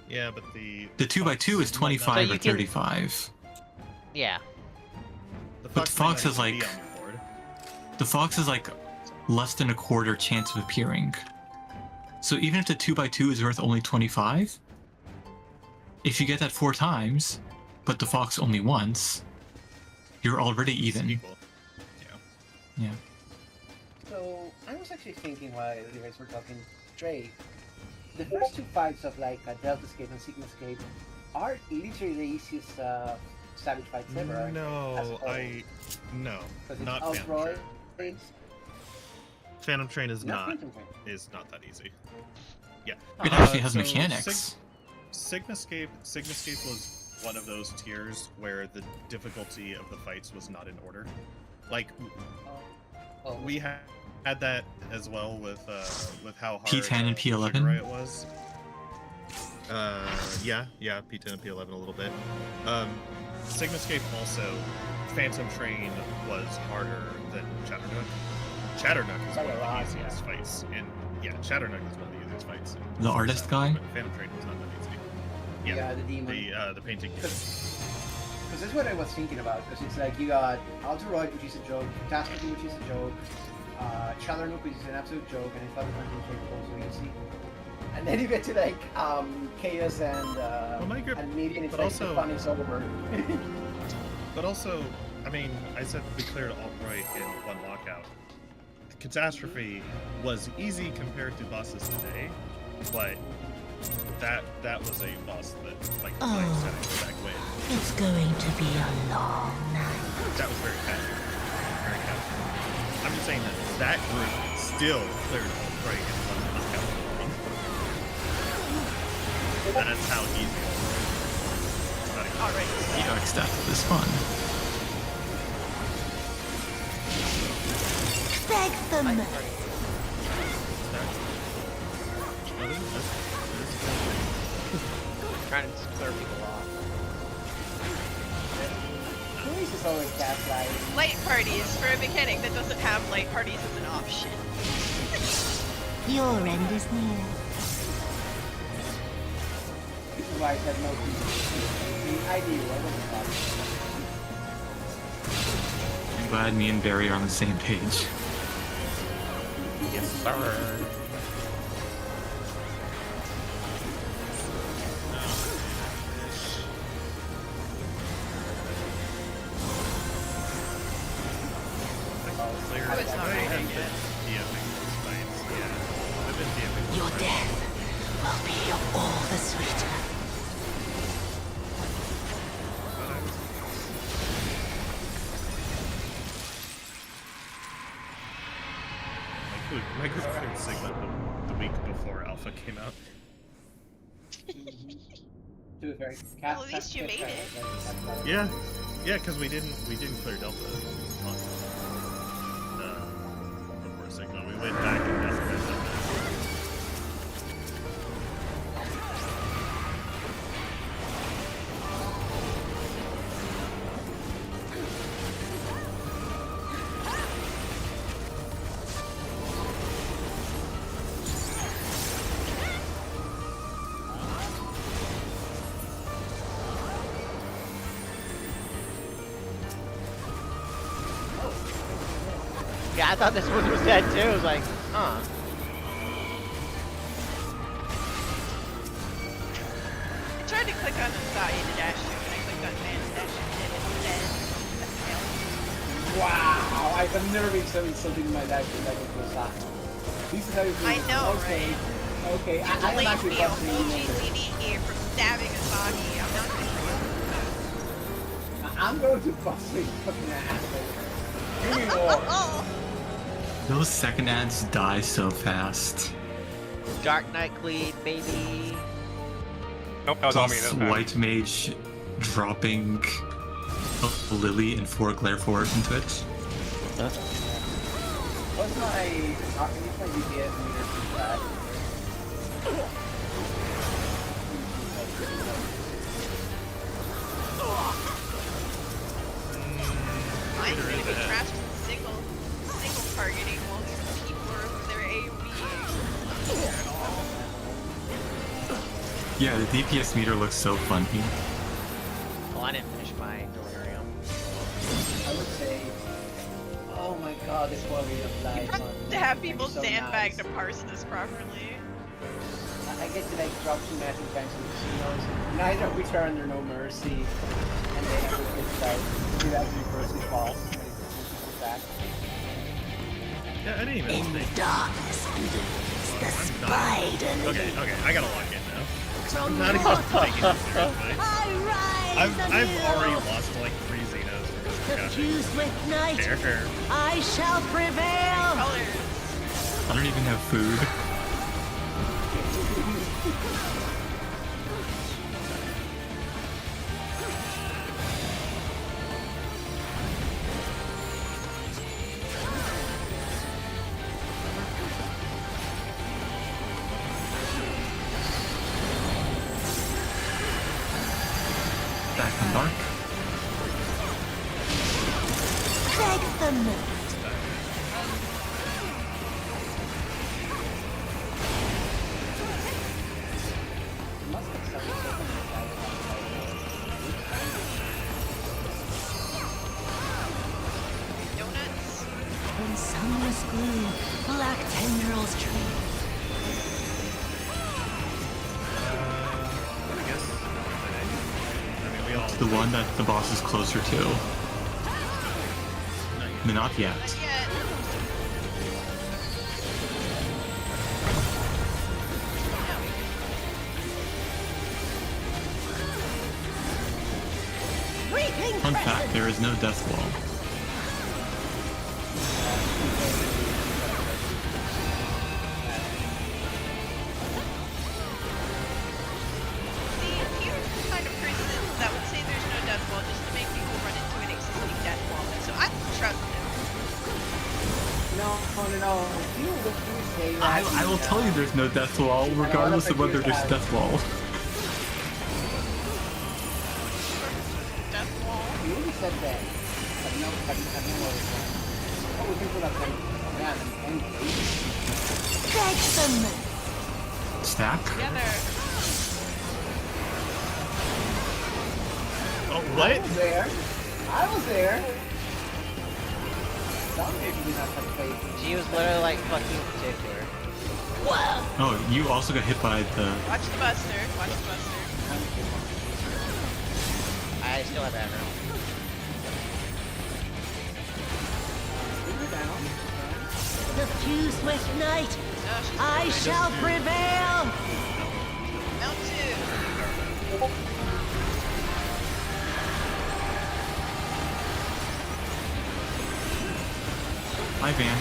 Yeah, but the 2x2 is 25 So or you can- 35. Yeah. But the fox is like the fox is like less than a quarter chance of appearing. So even if the 2x2 is worth only 25, if you get that 4 times, but the fox only once, you're already even. Yeah. So, I was actually thinking while you guys were talking straight, the first 2 fights of like Delta Escape and Sigma Escape are literally the easiest Savage fights ever. aren't they? As a No, whole. no, 'Cause it's not Phantom Outroy, Train. Phantom Train is Not not Phantom Train. that easy. Yeah. It actually has so mechanics. Sigma Escape was one of those tiers where the difficulty of the fights was not in order. Like we had that as well with how hard P10 and P11? Sugar Riot was. Yeah, P10 and P11 a little bit. Sigma Escape also, Phantom Train was harder than Chatternook. Chatternook is one of the easiest fights, and yeah, Chatternook is one of the easiest fights. The artist guy? But Phantom Train was not that easy. Yeah, the demon. The painting. Because that's what I was thinking about. Because it's like you got Alteroid, which is a joke, Catastrophe, which is a joke, Chatternook, which is an absolute joke, and it's Phantom Train is also easy. And then you get to like Chaos and Median, it's but like also- the fun is over. But also, I mean, I said we cleared Alt-Right in one lockout. Catastrophe was easy compared to bosses today, but that was a boss that, like, said back when. It's going to be a long night. That was very casual. Very casual. I'm just saying that group still cleared Alt-Right in one knockout. That's how easy it was. Alright. The arc stuff is fun. Beg for mercy. Trying to clear people off. Kurisa always gaslighting. Light parties for a mechanic that doesn't have light parties as an option. Your end is near. This is why I said no people. The idea was I'm glad me and Barry are on the same page. Yes, sir. Oh, it's not raining yet. Your death will be all the sweeter. My group cleared Sigma the week before Alpha came out. to be fair. Well, at least you made it. Yeah, because we didn't clear Delta. Yeah, I thought this one was dead too. I was like, huh. I tried to click on Asai to dash to, and I clicked on Man to dash to, and it's dead. That's failed. Wow, I've never been so insulted in my life like it was that. This is how you feel. I know, okay. right? Okay, You I am delayed actually me a busting whole you. GCD here from stabbing Asagi. I'm not gonna I'm going to bust your fucking ass. Give me more. Those second ads die so fast. Dark Knight Cleave, baby. Nope, that was all me Plus this time. White Mage dropping a Lily and 4 Glare Force into it. What's my DPS meter for that? Mine's gonna be trapped in single targeting while people are with their AoE. At all. Yeah, the DPS meter looks so funny. Well, I didn't finish my delirium. I would say, oh my god, the quality of life. To have people so sandbag nice. to parse this properly. I get to like drop two massive banks in the casinos, neither of which are under no mercy, and then I would get to like do that reverse false when it comes back. Yeah, I didn't even In think. darkness lives the spider. Okay, I gotta lock in now. From I'm not even taking this seriously. I rise I've anew. already lost like 3 Xenos for this discussion. Suffused with night, There. I shall prevail. Colors. I don't even have food. Back on dark. Beg them. Donuts. When sunless gloom, black tendrils tree. I guess. I mean, we all. It's the one that the boss is closer to. No, not yet. Not yet. Reaping Fun fact, there is no death wall. See, here's the kind of person that would say there's no death wall just to make people run into an existing death wall. So I don't trust him. No. You say I will tell you there's no death wall, regardless of whether there's death wall. Death wall. You already said that. But no worries. Oh, we people have been around and Beg them. Stack? Together. Oh, I what? was there. Some people did not have faith. She was literally like fucking particular. Oh, you also got hit by the... Watch the buster. Watch the buster. I still have aggro. Suffused with night, No, she's I shall prevail. Mount 2. Hi, Van.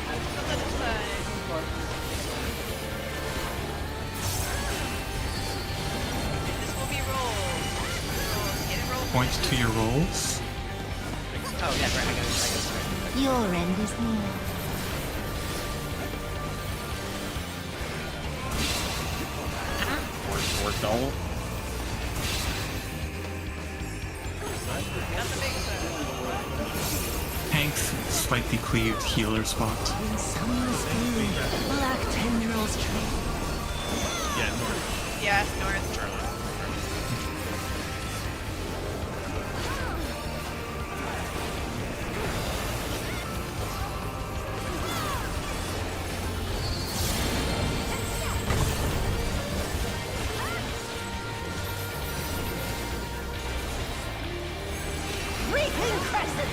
On the other side. This will be rolls. Get it rolled. Point to your rolls. Oh, yeah, right. I got it. Your end is near. Or don't. On the big side. Tank's slightly cleaved healer spot. In sunless gloom, black tendrils tree. Yeah, north. Yeah, north. King Crescent!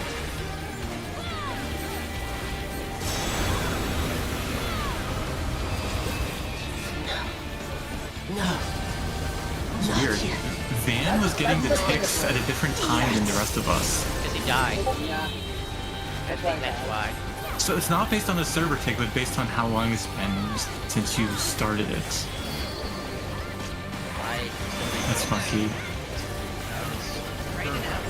No. It's weird. Van was getting the ticks at a different time than the rest of us. Because he died. Yeah. I think that's why. So it's not based on the server tick, but based on how long it's been since you started it. That's funky. Right and out.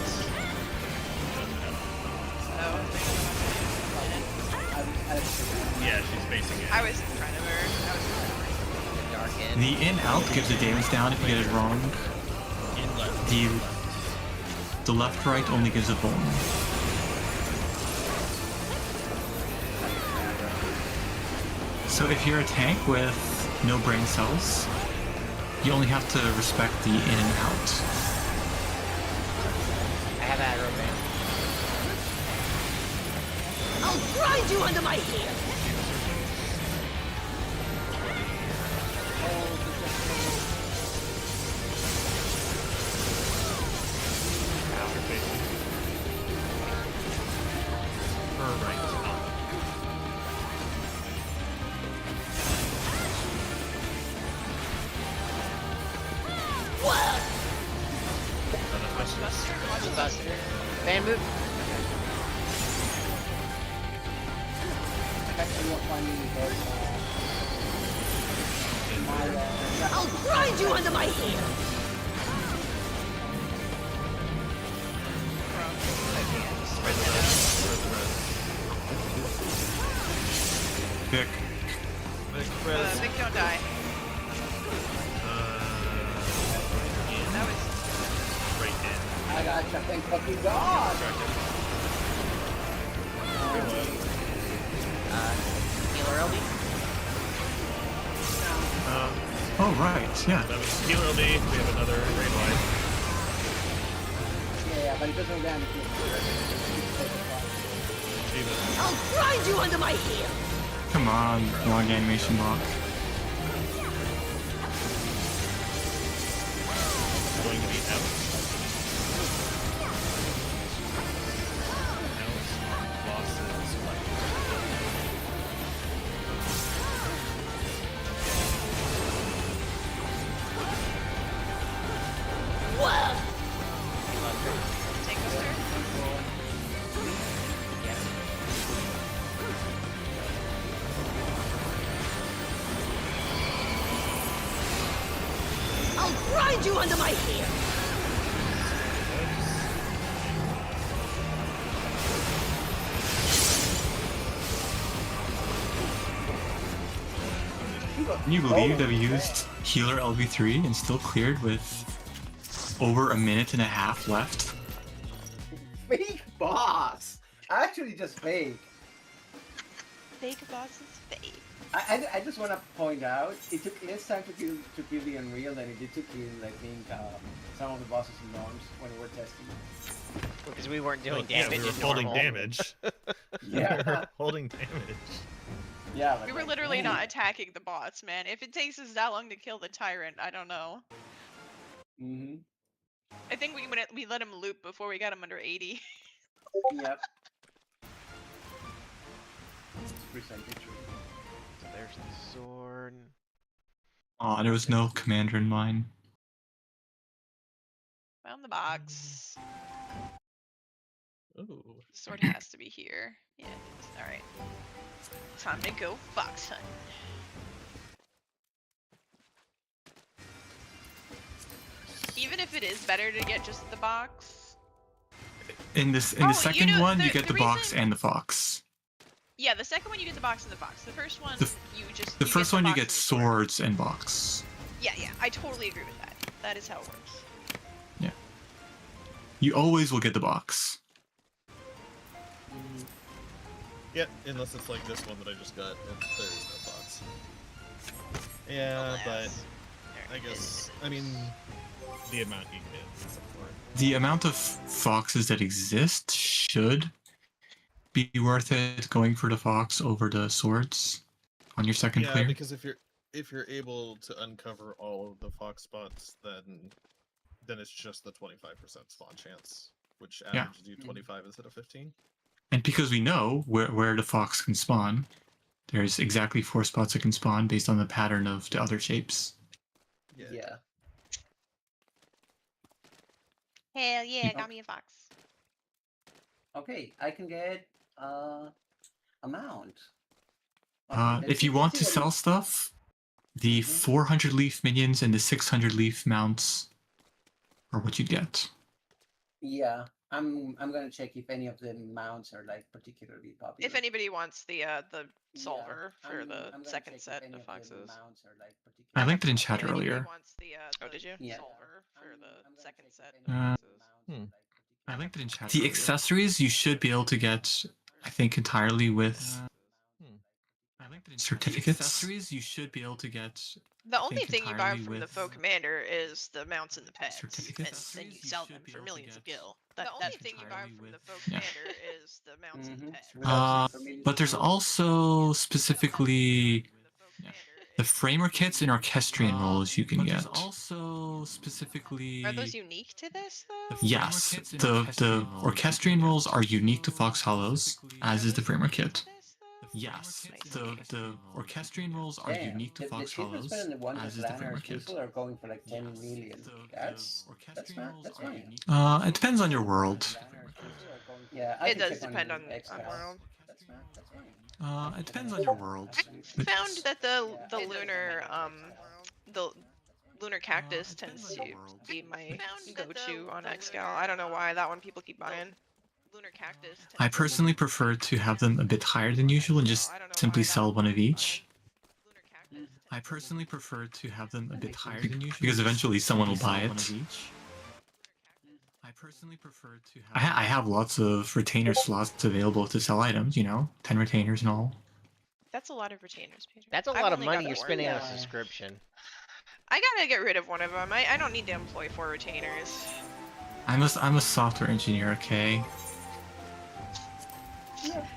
Yeah, she's facing it. I was in front of her. I was Dark end. The in-out gives the damage down if you get it wrong. The left-right only gives a bone. So if you're a tank with no brain cells, you only have to respect the in and out. I have aggro man. I'll grind you under my heel! Buster. Fan move. Actually, what funny because I'll grind you under my heel! Vic. Vic, don't die. That was... I got you, thank fucking God! Healer LD. Oh, right, yeah. That was healer LD. We have another raid line. Yeah, but it doesn't damage me. I'll grind you under my heel! Come on, long animation block. Going to be out. Bosses left. Tank booster? I'll grind you under my heel! Can you believe that we used healer LB3 and still cleared with over a minute and a half left? Fake boss! Actually, just fake. Fake boss is fake. I just want to point out, it took less time to kill the Unreal than it did to kill, I think, some of the bosses in norms when we were testing. Because we weren't doing Yeah, damage we were in holding normal. damage. Yeah. We were holding damage. Yeah, We were literally not attacking the bots, man. If it takes us that long to kill the tyrant, I don't know. Mm-hmm. I think we let him loop before we got him under 80. Yep. Percentage. So there's the sword. Aw, there was no commander in mine. Found the box. Ooh. The sword has to be here. Yeah, it is. Alright. Time to go fox hunt. Even if it is better to get just the box. In the second one, you get the box and the fox. Yeah, the second one you get the box and the fox. The first one you just The first one you box get and the sword. swords and box. Yeah, I totally agree with that. That is how it works. Yeah. You always will get the box. Yep, unless it's like this one that I just got, and there is no box. Yeah, but I guess, I mean, the amount you get is important. The amount of foxes that exist should be worth it going for the fox over the swords on your second Yeah, clear. because if you're able to uncover all of the fox spots, then it's just the 25% spawn chance. which Yeah. averages you 25 instead of 15. And because we know where the fox can spawn, there's exactly 4 spots it can spawn based on the pattern of the other shapes. Yeah. Hell yeah, Oh. got me a fox. Okay, I can get a mount. If you want to sell stuff, the 400 leaf minions and the 600 leaf mounts are what you get. Yeah, I'm gonna check if any of the mounts are like particularly popular. If anybody wants the solver for the second set of foxes. I linked it in chat If anybody earlier. wants the did you? Yeah. Solver for the second set of Uh, foxes. I linked it in chat. The accessories you should be able to get, I think, entirely with certificates. The accessories you should be able to get. The only thing you buy from the Foe Commander is the mounts and the pets, certificates. and then you sell them for millions of gil. The only thing you buy from the Foe Commander is the mounts and the pets. But there's also specifically the framer kits and orchestrion rolls you can get. There's also specifically. Are those unique to this though? Yes, the orchestrion rolls are unique to Fox Hollows, as is the framer kit. Yes, the orchestrion rolls are unique to Fox Hollows, as is the framer kit. People are going for like 10 million. That's fine. It depends on your world. Yeah, it does depend on world. It depends on your world. I found that the lunar cactus tends to be my go-to on Xcal. I don't know why that one people keep buying. Lunar cactus. I personally prefer to have them a bit higher than usual and just simply sell one of each. I personally prefer to have them a bit higher than usual because eventually someone will buy it. I personally prefer to have. I have lots of retainer slots available to sell items. 10 retainers and all. That's a lot of retainers, Peter. That's a lot of money you're spending on a subscription. I gotta get rid of one of them. I don't need to employ 4 retainers. I'm a software engineer, okay?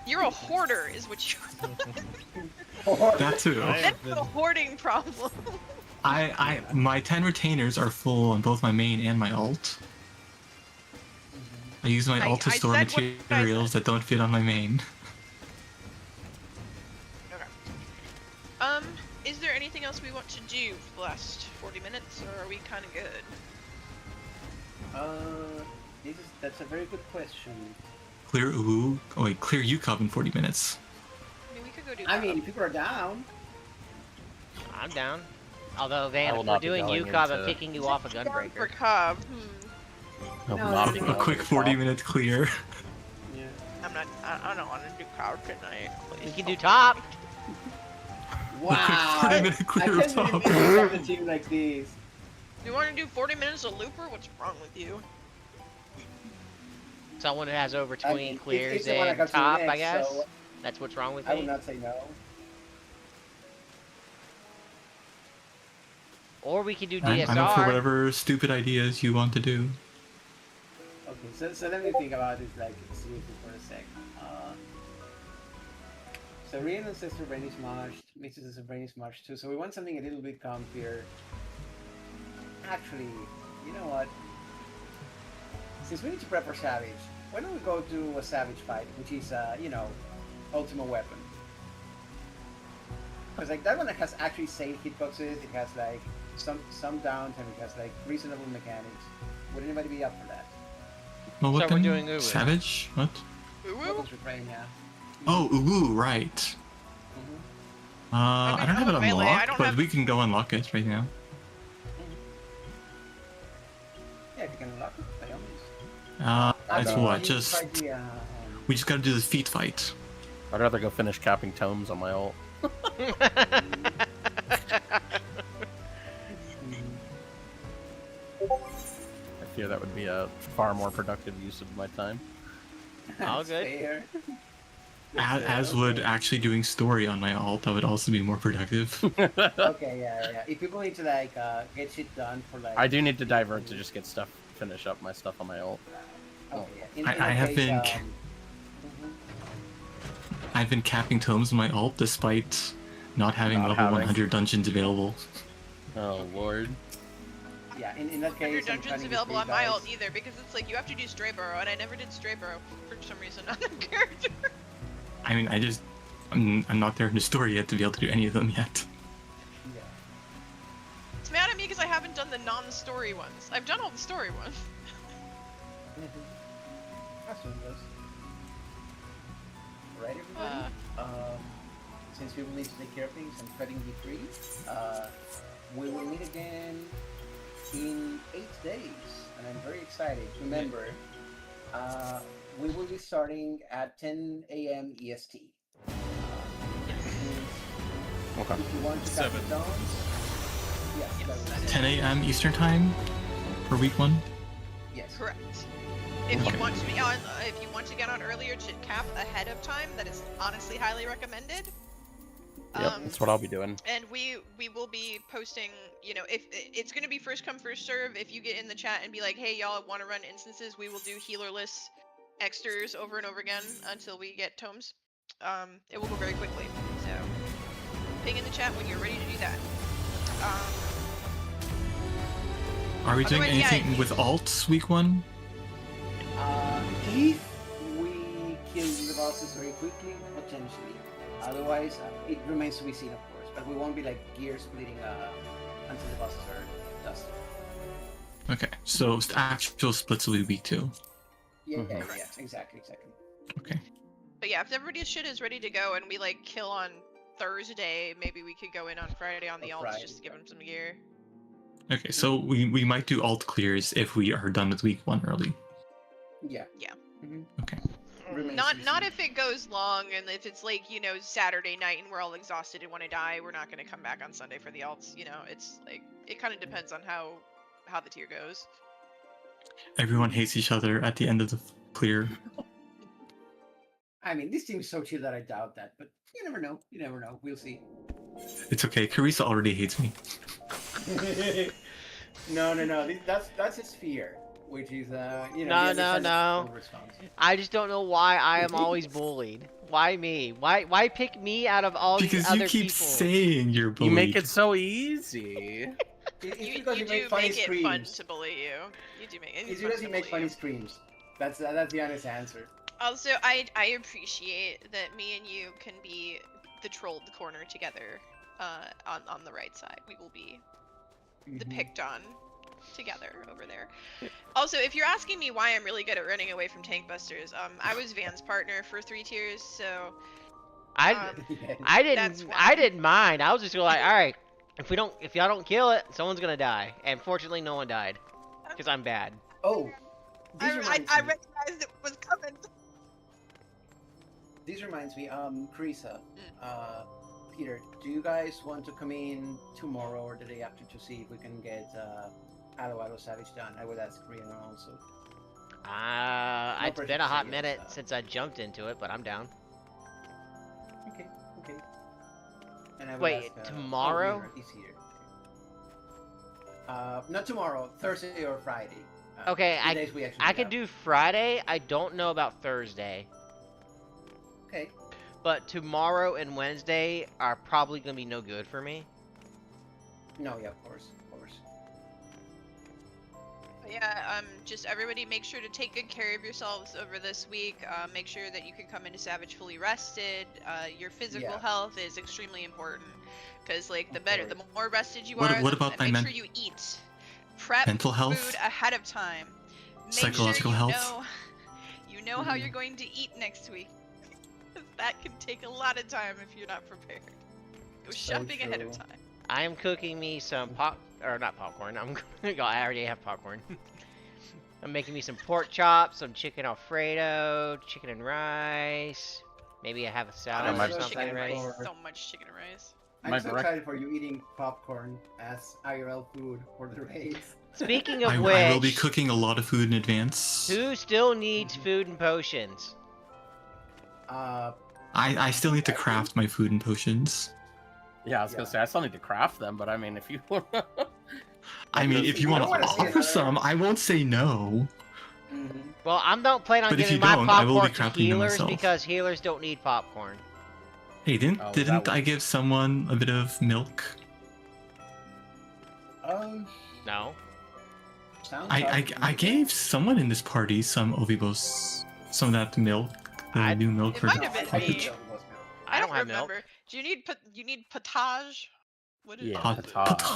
You're a hoarder, is what you. That too. That's a hoarding problem. My 10 retainers are full on both my main and my alt. I use my alt to store materials that don't fit on my main. Okay. Is there anything else we want to do for the last 40 minutes, or are we kind of good? That's a very good question. Clear clear UCOB in 40 minutes. I mean, we could go do. I mean, if people are down. I'm down. Although, Van, if we're doing UCOB, I'm kicking you off a gunbreaker. For Cobb. A quick 40-minute clear. Yeah. I don't want to do Cobb tonight. We can do top. Wow. A quick 40-minute clear I of top. can't believe a team like this. You want to do 40 minutes of Looper? What's wrong with you? Someone who has over 20 clears and top, I guess. So that's what's wrong with me. I would not say no. Or we could do DSR. I'm up for whatever stupid ideas you want to do. Okay, so let me think about this like seriously for a sec. So Rian and Sister Brain is marched, Mrs. Sister Brain is marched too. So we want something a little bit comfier. Actually, you know what? Since we need to prep for Savage, why don't we go to a Savage fight, which is, Ultima Weapon. Because like that one has actually sane hitboxes, it has like some downtime, it has like reasonable mechanics. Would anybody be up for that? Well, so we're doing Uwu. Savage? What? Weapons Refrain, yeah. Oh, Uwu, right. I don't have it unlocked, but we can go unlock it right now. Yeah, if you can unlock it, by all means. It's what? We just gotta do the feet fight. I'd rather go finish capping tomes on my ult. I fear that would be a far more productive use of my time. All good. As would actually doing story on my alt, that would also be more productive. Okay, yeah. If people need to like get shit done for like. I do need to divert to just get stuff, finish up my stuff on my ult. Okay, yeah. I have been. I've been capping tomes on my alt despite not having level 100 dungeons available. Oh lord. Yeah, in that Have case, your I'm dungeons trying to available give on you my guys- alt either, because it's like you have to do Stray Burrow, and I never did Stray Burrow for some reason on the character. I mean, I'm not there in the story yet to be able to do any of them yet. Yeah. It's mad at me because I haven't done the non-story ones. I've done all the story ones. That's what it does. Alright, everybody. Since we will need to take care of things, I'm cutting V3. We will meet again in 8 days, and I'm very excited. Remember, we will be starting at 10 a.m. EST. Okay. If you want to catch the dawns, yes, 10 a.m. Eastern time for week 1. Yes. Correct. If you want to be on, if you want to get on earlier to cap ahead of time, that is honestly highly recommended. Yep, that's what I'll be doing. And we will be posting, you know, if it's going to be first come first serve. If you get in the chat and be like, hey y'all want to run instances, we will do healerless extras over and over again until we get tomes. It will go very quickly. So ping in the chat when you're ready to do that. Are we doing Otherwise, anything with alts week 1? If we kill the bosses very quickly, potentially. Otherwise, it remains to be seen, of course. But we won't be like gear splitting until the bosses are dusted. Okay, so actual splits will be week 2. Yeah, yeah, exactly. Okay. But yeah, if everybody's shit is ready to go and we like kill on Thursday, maybe we could go in on Friday on the alts just to give them some gear. Okay, so we might do alt clears if we are done with week 1 early. Yeah. Yeah. Okay. Not if it goes long and if it's like, you know, Saturday night and we're all exhausted and want to die, we're not going to come back on Sunday for the alts. You know, it's like it kind of depends on how the tier goes. Everyone hates each other at the end of the clear. I mean, this team is so chill that I doubt that, but you never know. You never know. We'll see. It's okay. Kurisa already hates me. No. That's his fear, which is you know. No. I just don't know why I am always bullied. Why me? Why pick me out of all these other people? Because you keep saying you're bullied. You make it so easy. It's because you make do funny make screams. it fun to bully you. You do make it. It's because you make funny screams. That's the honest answer. Also, I appreciate that me and you can be the trolled corner together on the right side. We will be the picked on together over there. Also, if you're asking me why I'm really good at running away from tank busters, I was Van's partner for 3 tiers, so I didn't mind. I was just like, all right, if y'all don't kill it, someone's gonna die. And fortunately, no one died because I'm bad. Oh, I recognized it was coming. This reminds me, Kurisa, Peter, do you guys want to come in tomorrow or the day after to see if we can get Alo Savage done? I would ask Korean also. It's been a hot minute since I jumped into it, but I'm down. Okay. And I would Wait, ask, tomorrow? He's here. Not tomorrow, Thursday or Friday. Okay, I could have. do Friday. I don't know about Thursday. Okay. But tomorrow and Wednesday are probably gonna be no good for me. No, yeah, of course. Yeah, just everybody make sure to take good care of yourselves over this week. Make sure that you can come into Savage fully rested. Your physical health is extremely important because, like, the more rested you are, What about make sure you eat. Prep mental health? food ahead of time. Make Psychological sure health? You know how you're going to eat next week. That can take a lot of time if you're not prepared. Go shopping ahead of time. I am cooking me some not popcorn. I already have popcorn. I'm making me some pork chops, some chicken Alfredo, chicken and rice. Maybe I have a salad or something ready. So much chicken and rice. I'm so excited for you eating popcorn as IRL food for the race. Speaking of I will be cooking a lot of food in advance. Who still needs food and potions? I still need to craft my food and potions. Yeah, I was gonna say I still need to craft them, but I mean, if you if you want to offer some, I won't say no. Well, I'm not planning on But if giving you my don't, I will be popcorn to crafting them healers myself. because healers don't need popcorn. Hey, didn't I give someone a bit of milk? No. I gave someone in this party some Ovibos, some of that milk, the new milk It for might have been poppage. me. I don't have remember. milk. Do you need potage? What is Yeah, Pot- potage. potage.